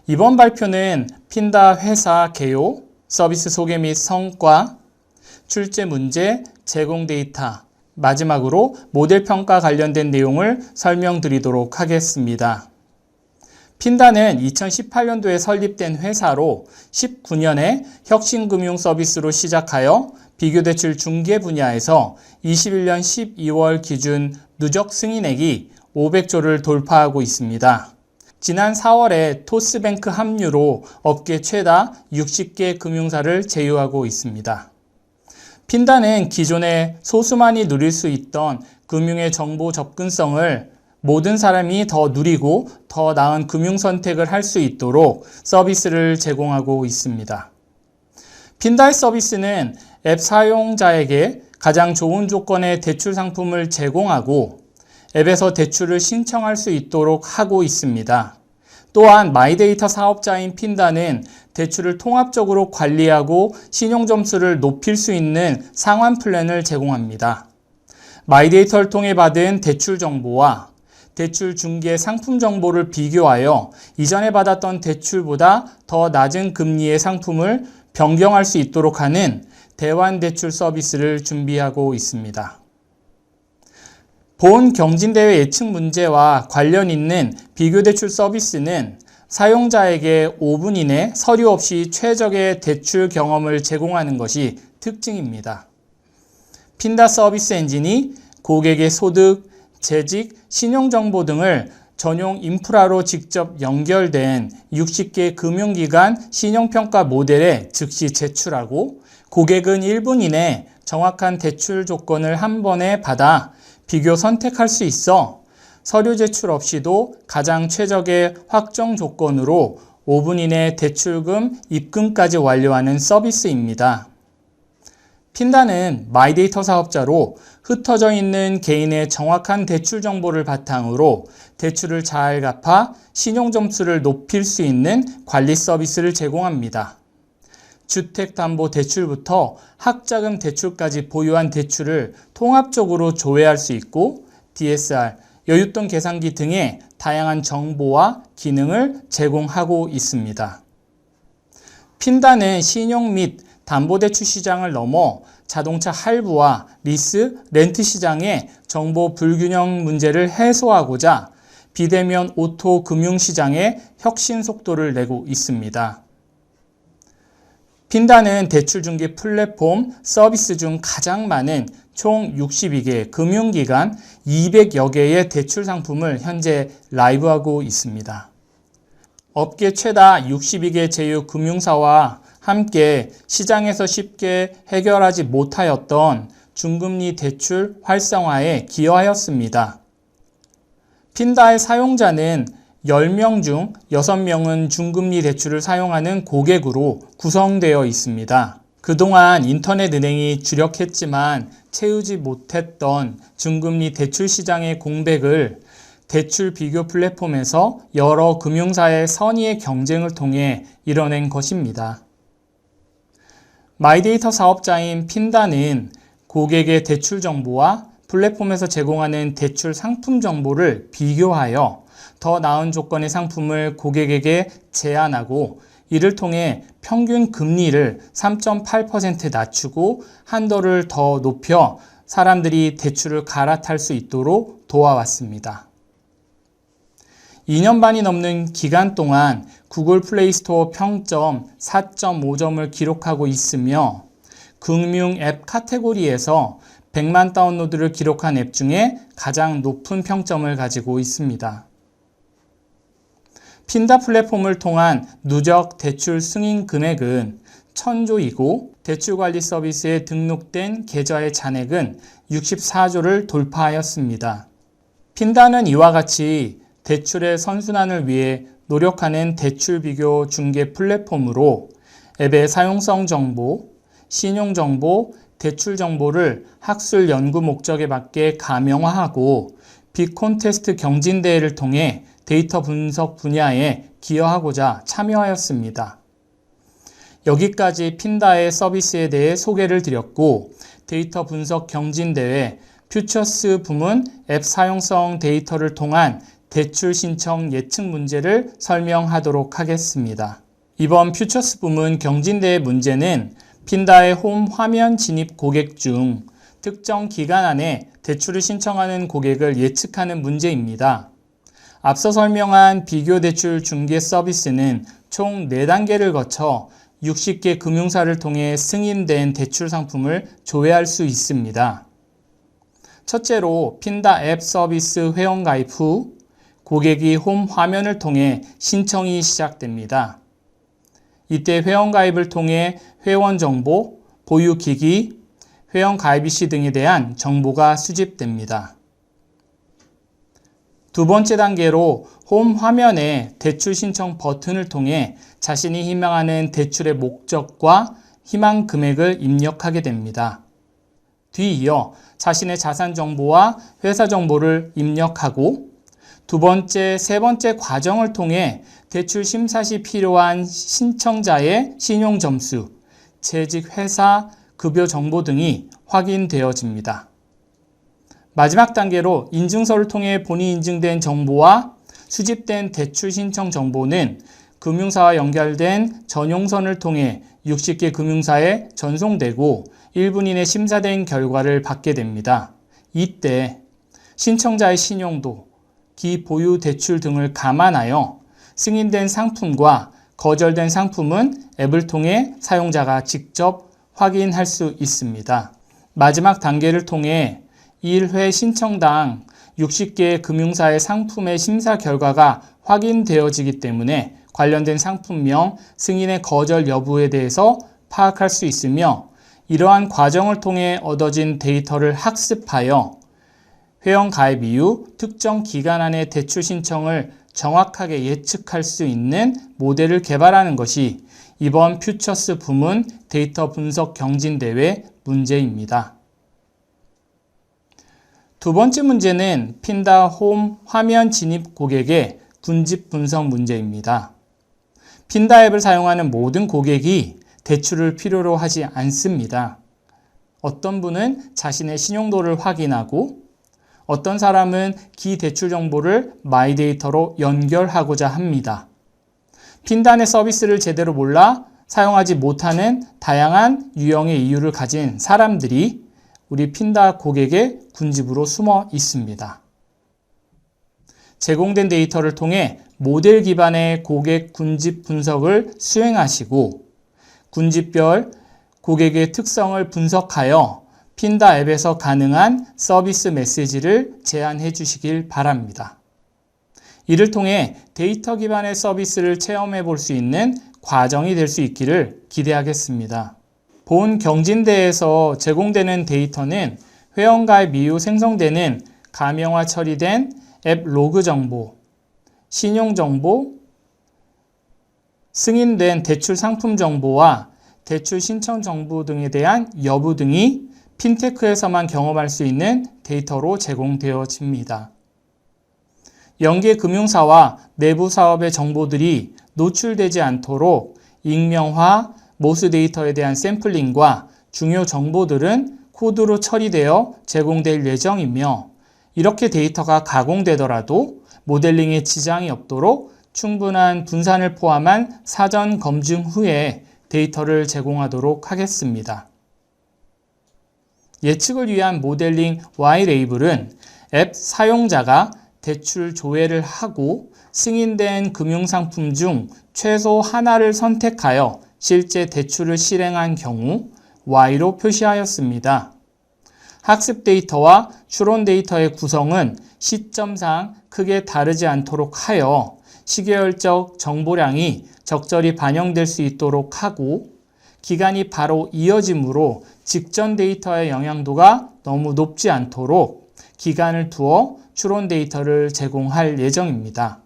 Speaker 9: 이번 발표는 핀다 회사 개요, 서비스 소개 및 성과, 출제 문제, 제공 데이터, 마지막으로 모델 평가 관련된 내용을 설명드리도록 하겠습니다. 핀다는 2018년도에 설립된 회사로 19년에 혁신금융 서비스로 시작하여 비교대출 중개 분야에서 21년 12월 기준 누적 승인액이 500조를 돌파하고 있습니다. 지난 4월에 토스뱅크 합류로 업계 최다 60개 금융사를 제휴하고 있습니다. 핀다는 기존에 소수만이 누릴 수 있던 금융의 정보 접근성을 모든 사람이 더 누리고 더 나은 금융 선택을 할 수 있도록 서비스를 제공하고 있습니다. 핀다의 서비스는 앱 사용자에게 가장 좋은 조건의 대출 상품을 제공하고 앱에서 대출을 신청할 수 있도록 하고 있습니다. 또한 마이데이터 사업자인 핀다는 대출을 통합적으로 관리하고 신용점수를 높일 수 있는 상환 플랜을 제공합니다. 마이데이터를 통해 받은 대출 정보와 대출 중개 상품 정보를 비교하여 이전에 받았던 대출보다 더 낮은 금리의 상품을 변경할 수 있도록 하는 대환 대출 서비스를 준비하고 있습니다. 본 경진대회 예측 문제와 관련 있는 비교대출 서비스는 사용자에게 5분 이내 서류 없이 최적의 대출 경험을 제공하는 것이 특징입니다. 핀다 서비스 엔진이 고객의 소득, 재직, 신용정보 등을 전용 인프라로 직접 연결된 60개 금융기관 신용평가 모델에 즉시 제출하고 고객은 1분 이내 정확한 대출 조건을 한 번에 받아 비교 선택할 수 있어 서류 제출 없이도 가장 최적의 확정 조건으로 5분 이내 대출금 입금까지 완료하는 서비스입니다. 핀다는 마이데이터 사업자로 흩어져 있는 개인의 정확한 대출 정보를 바탕으로 대출을 잘 갚아 신용점수를 높일 수 있는 관리 서비스를 제공합니다. 주택담보대출부터 학자금 대출까지 보유한 대출을 통합적으로 조회할 수 있고 DSR, 여윳돈 계산기 등의 다양한 정보와 기능을 제공하고 있습니다. 핀다는 신용 및 담보대출 시장을 넘어 자동차 할부와 리스, 렌트 시장의 정보 불균형 문제를 해소하고자 비대면 오토 금융 시장의 혁신 속도를 내고 있습니다. 핀다는 대출 중개 플랫폼 서비스 중 가장 많은 총 62개 금융기관 200여 개의 대출 상품을 현재 라이브하고 있습니다. 업계 최다 62개 제휴 금융사와 함께 시장에서 쉽게 해결하지 못하였던 중금리 대출 활성화에 기여하였습니다. 핀다의 사용자는 10명 중 6명은 중금리 대출을 사용하는 고객으로 구성되어 있습니다. 그동안 인터넷 은행이 주력했지만 채우지 못했던 중금리 대출 시장의 공백을 대출 비교 플랫폼에서 여러 금융사의 선의의 경쟁을 통해 이뤄낸 것입니다. 마이데이터 사업자인 핀다는 고객의 대출 정보와 플랫폼에서 제공하는 대출 상품 정보를 비교하여 더 나은 조건의 상품을 고객에게 제안하고 이를 통해 평균 금리를 3.8% 낮추고 한도를 더 높여 사람들이 대출을 갈아탈 수 있도록 도와왔습니다. 2년 반이 넘는 기간 동안 구글 플레이 스토어 평점 4.5점을 기록하고 있으며 금융 앱 카테고리에서 100만 다운로드를 기록한 앱 중에 가장 높은 평점을 가지고 있습니다. 핀다 플랫폼을 통한 누적 대출 승인 금액은 1000조이고 대출관리 서비스에 등록된 계좌의 잔액은 64조를 돌파하였습니다. 핀다는 이와 같이 대출의 선순환을 위해 노력하는 대출 비교 중개 플랫폼으로 앱의 사용성 정보, 신용 정보, 대출 정보를 학술 연구 목적에 맞게 가명화하고 빅콘테스트 경진대회를 통해 데이터 분석 분야에 기여하고자 참여하였습니다. 여기까지 핀다의 서비스에 대해 소개를 드렸고 데이터 분석 경진대회 퓨처스 부문 앱 사용성 데이터를 통한 대출 신청 예측 문제를 설명하도록 하겠습니다. 이번 퓨처스 부문 경진대회 문제는 핀다의 홈 화면 진입 고객 중 특정 기간 안에 대출을 신청하는 고객을 예측하는 문제입니다. 앞서 설명한 비교 대출 중개 서비스는 총 4단계를 거쳐 60개 금융사를 통해 승인된 대출 상품을 조회할 수 있습니다. 첫째로 핀다 앱 서비스 회원 가입 후 고객이 홈 화면을 통해 신청이 시작됩니다. 이때 회원 가입을 통해 회원 정보, 보유 기기, 회원 가입 시 등에 대한 정보가 수집됩니다. 두 번째 단계로 홈 화면에 대출 신청 버튼을 통해 자신이 희망하는 대출의 목적과 희망 금액을 입력하게 됩니다. 뒤이어 자신의 자산 정보와 회사 정보를 입력하고 두 번째, 세 번째 과정을 통해 대출 심사 시 필요한 신청자의 신용 점수, 재직 회사, 급여 정보 등이 확인되어집니다. 마지막 단계로 인증서를 통해 본인이 인증된 정보와 수집된 대출 신청 정보는 금융사와 연결된 전용선을 통해 60개 금융사에 전송되고 1분 이내 심사된 결과를 받게 됩니다. 이때 신청자의 신용도, 기보유 대출 등을 감안하여 승인된 상품과 거절된 상품은 앱을 통해 사용자가 직접 확인할 수 있습니다. 마지막 단계를 통해 1회 신청당 60개의 금융사의 상품의 심사 결과가 확인되어지기 때문에 관련된 상품명, 승인의 거절 여부에 대해서 파악할 수 있으며 이러한 과정을 통해 얻어진 데이터를 학습하여 회원 가입 이후 특정 기간 안에 대출 신청을 정확하게 예측할 수 있는 모델을 개발하는 것이 이번 퓨처스 부문 데이터 분석 경진대회 문제입니다. 두 번째 문제는 핀다 홈 화면 진입 고객의 군집 분석 문제입니다. 핀다 앱을 사용하는 모든 고객이 대출을 필요로 하지 않습니다. 어떤 분은 자신의 신용도를 확인하고 어떤 사람은 기대출 정보를 마이데이터로 연결하고자 합니다. 핀다 내 서비스를 제대로 몰라 사용하지 못하는 다양한 유형의 이유를 가진 사람들이 우리 핀다 고객의 군집으로 숨어 있습니다. 제공된 데이터를 통해 모델 기반의 고객 군집 분석을 수행하시고 군집별 고객의 특성을 분석하여 핀다 앱에서 가능한 서비스 메시지를 제안해 주시길 바랍니다. 이를 통해 데이터 기반의 서비스를 체험해 볼 수 있는 과정이 될 수 있기를 기대하겠습니다. 본 경진대에서 제공되는 데이터는 회원가입 이후 생성되는 가명화 처리된 앱 로그 정보, 신용 정보, 승인된 대출 상품 정보와 대출 신청 정보 등에 대한 여부 등이 핀테크에서만 경험할 수 있는 데이터로 제공되어집니다. 연계 금융사와 내부 사업의 정보들이 노출되지 않도록 익명화, 모스 데이터에 대한 샘플링과 중요 정보들은 코드로 처리되어 제공될 예정이며 이렇게 데이터가 가공되더라도 모델링에 지장이 없도록 충분한 분산을 포함한 사전 검증 후에 데이터를 제공하도록 하겠습니다. 예측을 위한 모델링 Y레이블은 앱 사용자가 대출 조회를 하고 승인된 금융상품 중 최소 하나를 선택하여 실제 대출을 실행한 경우 Y로 표시하였습니다. 학습 데이터와 추론 데이터의 구성은 시점상 크게 다르지 않도록 하여 시계열적 정보량이 적절히 반영될 수 있도록 하고 기간이 바로 이어지므로 직전 데이터의 영향도가 너무 높지 않도록 기간을 두어 추론 데이터를 제공할 예정입니다.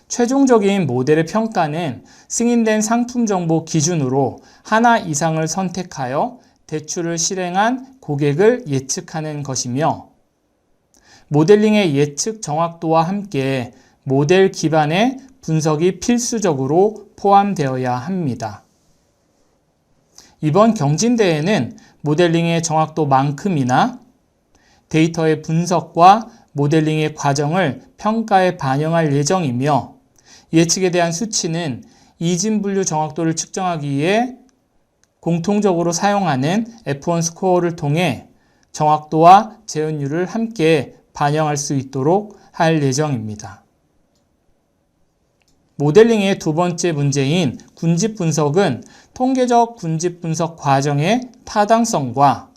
Speaker 9: 최종적인 모델의 평가는 승인된 상품 정보 기준으로 하나 이상을 선택하여 대출을 실행한 고객을 예측하는 것이며 모델링의 예측 정확도와 함께 모델 기반의 분석이 필수적으로 포함되어야 합니다. 이번 경진대회는 모델링의 정확도만큼이나 데이터의 분석과 모델링의 과정을 평가에 반영할 예정이며 예측에 대한 수치는 이진 분류 정확도를 측정하기 위해 공통적으로 사용하는 F1 스코어를 통해 정확도와 재현율을 함께 반영할 수 있도록 할 예정입니다. 모델링의 두 번째 문제인 군집 분석은 통계적 군집 분석 과정의 타당성과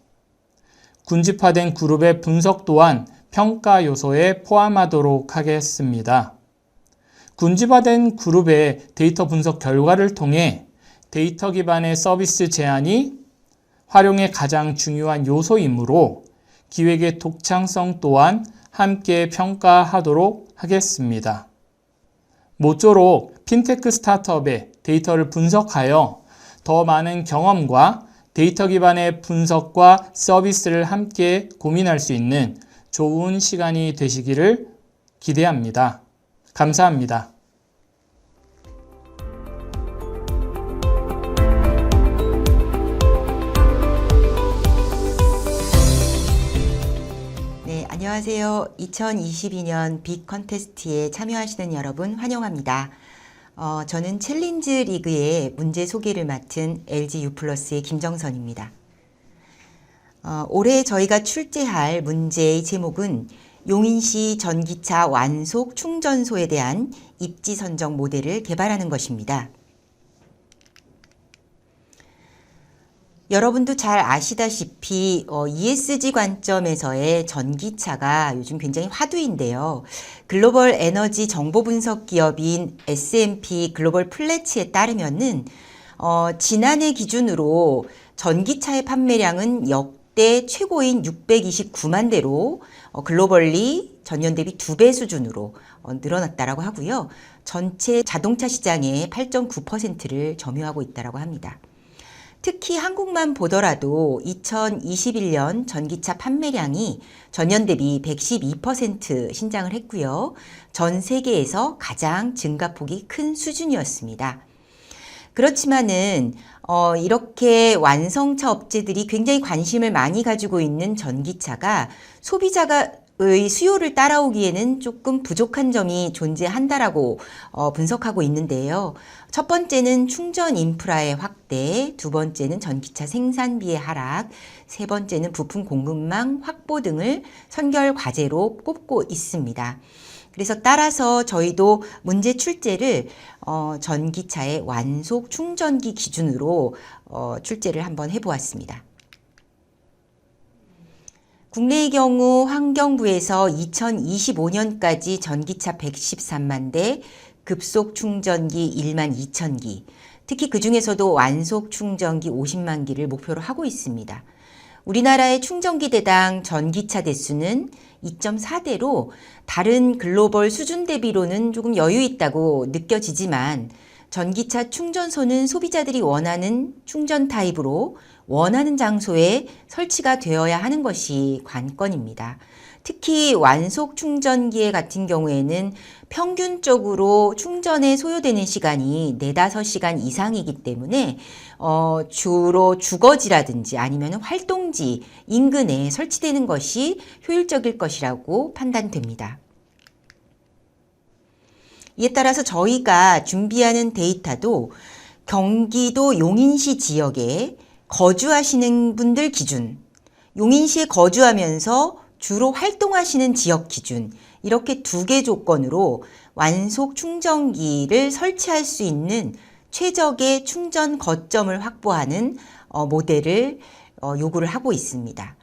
Speaker 9: 군집화된 그룹의 분석 또한 평가 요소에 포함하도록 하겠습니다. 군집화된 그룹의 데이터 분석 결과를 통해 데이터 기반의 서비스 제안이 활용의 가장 중요한 요소이므로 기획의 독창성 또한 함께 평가하도록 하겠습니다. 모쪼록 핀테크 스타트업의 데이터를 분석하여 더 많은 경험과 데이터 기반의 분석과 서비스를 함께 고민할 수 있는 좋은 시간이 되시기를 기대합니다. 감사합니다.
Speaker 10: 네, 안녕하세요. 2022년 빅 컨테스트에 참여하시는 여러분 환영합니다. 저는 챌린지 리그의 문제 소개를 맡은 LG U+의 김정선입니다. 올해 저희가 출제할 문제의 제목은 용인시 전기차 완속 충전소에 대한 입지 선정 모델을 개발하는 것입니다. 여러분도 잘 아시다시피 ESG 관점에서의 전기차가 요즘 굉장히 화두인데요. 글로벌 에너지 정보 분석 기업인 S&P 글로벌 플래츠에 따르면은 지난해 기준으로 전기차의 판매량은 역대 최고인 629만 대로 글로벌리 전년 대비 2배 수준으로 늘어났다라고 하고요. 전체 자동차 시장의 8.9%를 점유하고 있다라고 합니다. 특히 한국만 보더라도 2021년 전기차 판매량이 전년 대비 112% 신장을 했고요. 전 세계에서 가장 증가폭이 큰 수준이었습니다. 그렇지만은 이렇게 완성차 업체들이 굉장히 관심을 많이 가지고 있는 전기차가 소비자의 수요를 따라오기에는 조금 부족한 점이 존재한다라고 분석하고 있는데요. 첫 번째는 충전 인프라의 확대, 두 번째는 전기차 생산비의 하락, 세 번째는 부품 공급망 확보 등을 선결 과제로 꼽고 있습니다. 그래서 따라서 저희도 문제 출제를 전기차의 완속 충전기 기준으로 출제를 한번 해보았습니다. 국내의 경우 환경부에서 2025년까지 전기차 113만 대, 급속 충전기 1만 2천 기, 특히 그 중에서도 완속 충전기 50만 기를 목표로 하고 있습니다. 우리나라의 충전기 대당 전기차 대수는 2.4대로 다른 글로벌 수준 대비로는 조금 여유 있다고 느껴지지만 전기차 충전소는 소비자들이 원하는 충전 타입으로 원하는 장소에 설치가 되어야 하는 것이 관건입니다. 특히 완속 충전기 같은 경우에는 평균적으로 충전에 소요되는 시간이 4-5시간 이상이기 때문에 주로 주거지라든지 아니면 활동지 인근에 설치되는 것이 효율적일 것이라고 판단됩니다. 이에 따라서 저희가 준비하는 데이터도 경기도 용인시 지역에 거주하시는 분들 기준, 용인시에 거주하면서 주로 활동하시는 지역 기준, 이렇게 2개 조건으로 완속 충전기를 설치할 수 있는 최적의 충전 거점을 확보하는 모델을 요구를 하고 있습니다.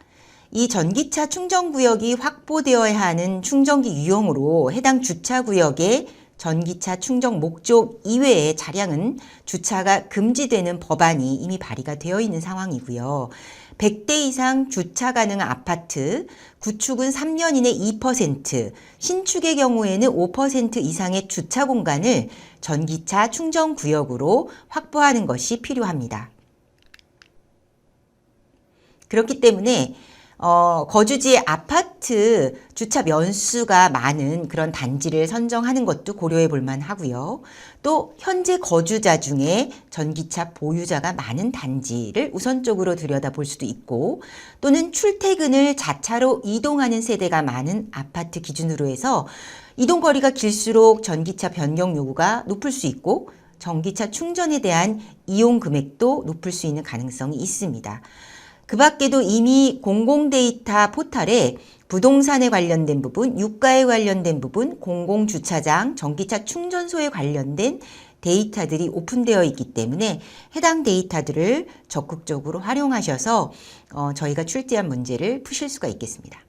Speaker 10: 이 전기차 충전구역이 확보되어야 하는 충전기 유형으로 해당 주차구역에 전기차 충전 목적 이외의 차량은 주차가 금지되는 법안이 이미 발의가 되어 있는 상황이고요. 100대 이상 주차 가능한 아파트, 구축은 3년 이내 2%, 신축의 경우에는 5% 이상의 주차 공간을 전기차 충전 구역으로 확보하는 것이 필요합니다. 그렇기 때문에 거주지 아파트 주차 면수가 많은 그런 단지를 선정하는 것도 고려해 볼 만하고요. 또 현재 거주자 중에 전기차 보유자가 많은 단지를 우선적으로 들여다볼 수도 있고, 또는 출퇴근을 자차로 이동하는 세대가 많은 아파트 기준으로 해서 이동거리가 길수록 전기차 변경 요구가 높을 수 있고 전기차 충전에 대한 이용 금액도 높을 수 있는 가능성이 있습니다. 그 밖에도 이미 공공데이터 포털에 부동산에 관련된 부분, 유가에 관련된 부분, 공공주차장, 전기차 충전소에 관련된 데이터들이 오픈되어 있기 때문에 해당 데이터들을 적극적으로 활용하셔서 저희가 출제한 문제를 푸실 수가 있겠습니다.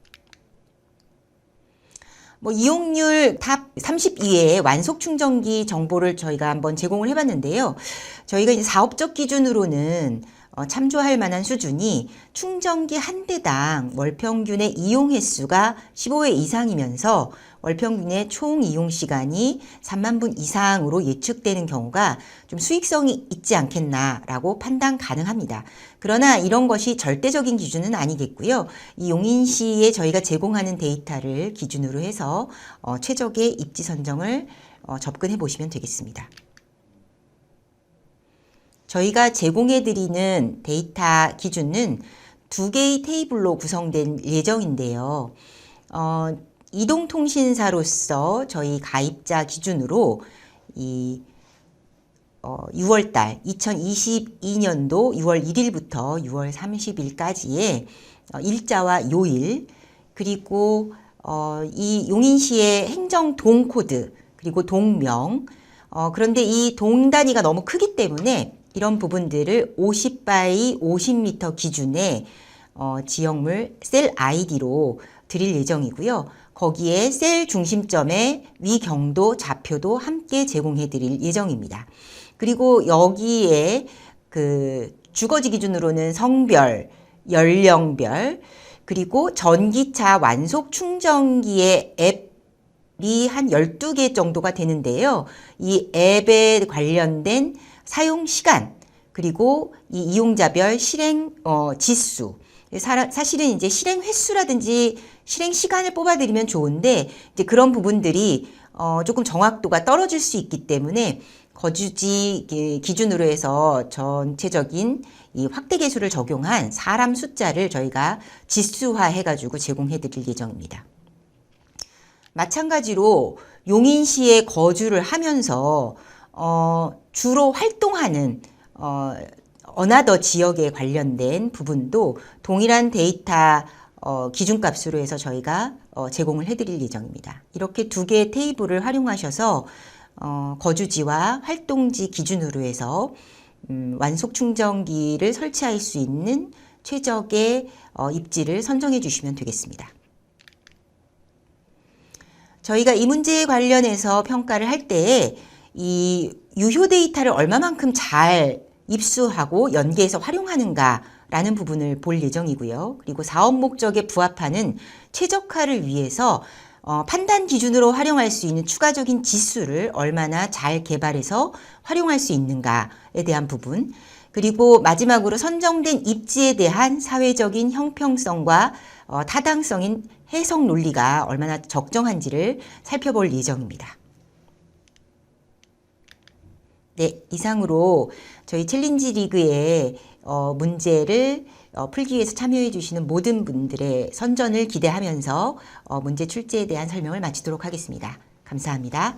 Speaker 10: 이용률 탑 30위의 완속 충전기 정보를 저희가 한번 제공을 해봤는데요. 저희가 이제 사업적 기준으로는 참조할 만한 수준이 충전기 한 대당 월평균의 이용 횟수가 15회 이상이면서 월평균의 총 이용 시간이 3만 분 이상으로 예측되는 경우가 좀 수익성이 있지 않겠나라고 판단 가능합니다. 그러나 이런 것이 절대적인 기준은 아니겠고요. 이 용인시에 저희가 제공하는 데이터를 기준으로 해서 최적의 입지 선정을 접근해 보시면 되겠습니다. 저희가 제공해드리는 데이터 기준은 2개의 테이블로 구성된 예정인데요. 이동통신사로서 저희 가입자 기준으로 6월달 2022년도 6월 1일부터 6월 30일까지의 일자와 요일, 그리고 이 용인시의 행정동 코드, 그리고 동명, 그런데 이 동 단위가 너무 크기 때문에 이런 부분들을 50x 50m 기준의 지역물 셀 아이디로 드릴 예정이고요. 거기에 셀 중심점에 위경도 좌표도 함께 제공해 드릴 예정입니다. 그리고 여기에 그 주거지 기준으로는 성별, 연령별, 그리고 전기차 완속 충전기의 앱이 한 12개 정도가 되는데요. 이 앱에 관련된 사용 시간, 그리고 이 이용자별 실행 지수, 사실은 이제 실행 횟수라든지 실행 시간을 뽑아드리면 좋은데 이제 그런 부분들이 조금 정확도가 떨어질 수 있기 때문에 거주지 기준으로 해서 전체적인 이 확대 계수를 적용한 사람 숫자를 저희가 지수화해가지고 제공해드릴 예정입니다. 마찬가지로 용인시에 거주를 하면서 주로 활동하는 어나더 지역에 관련된 부분도 동일한 데이터 기준값으로 해서 저희가 제공을 해드릴 예정입니다. 이렇게 2개의 테이블을 활용하셔서 거주지와 활동지 기준으로 해서 완속 충전기를 설치할 수 있는 최적의 입지를 선정해 주시면 되겠습니다. 저희가 이 문제에 관련해서 평가를 할 때에 이 유효 데이터를 얼마만큼 잘 입수하고 연계해서 활용하는가라는 부분을 볼 예정이고요. 그리고 사업 목적에 부합하는 최적화를 위해서 판단 기준으로 활용할 수 있는 추가적인 지수를 얼마나 잘 개발해서 활용할 수 있는가에 대한 부분, 그리고 마지막으로 선정된 입지에 대한 사회적인 형평성과 타당성인 해석 논리가 얼마나 적정한지를 살펴볼 예정입니다. 네, 이상으로 저희 챌린지 리그의 문제를 풀기 위해서 참여해 주시는 모든 분들의 선전을 기대하면서 문제 출제에 대한 설명을 마치도록 하겠습니다. 감사합니다.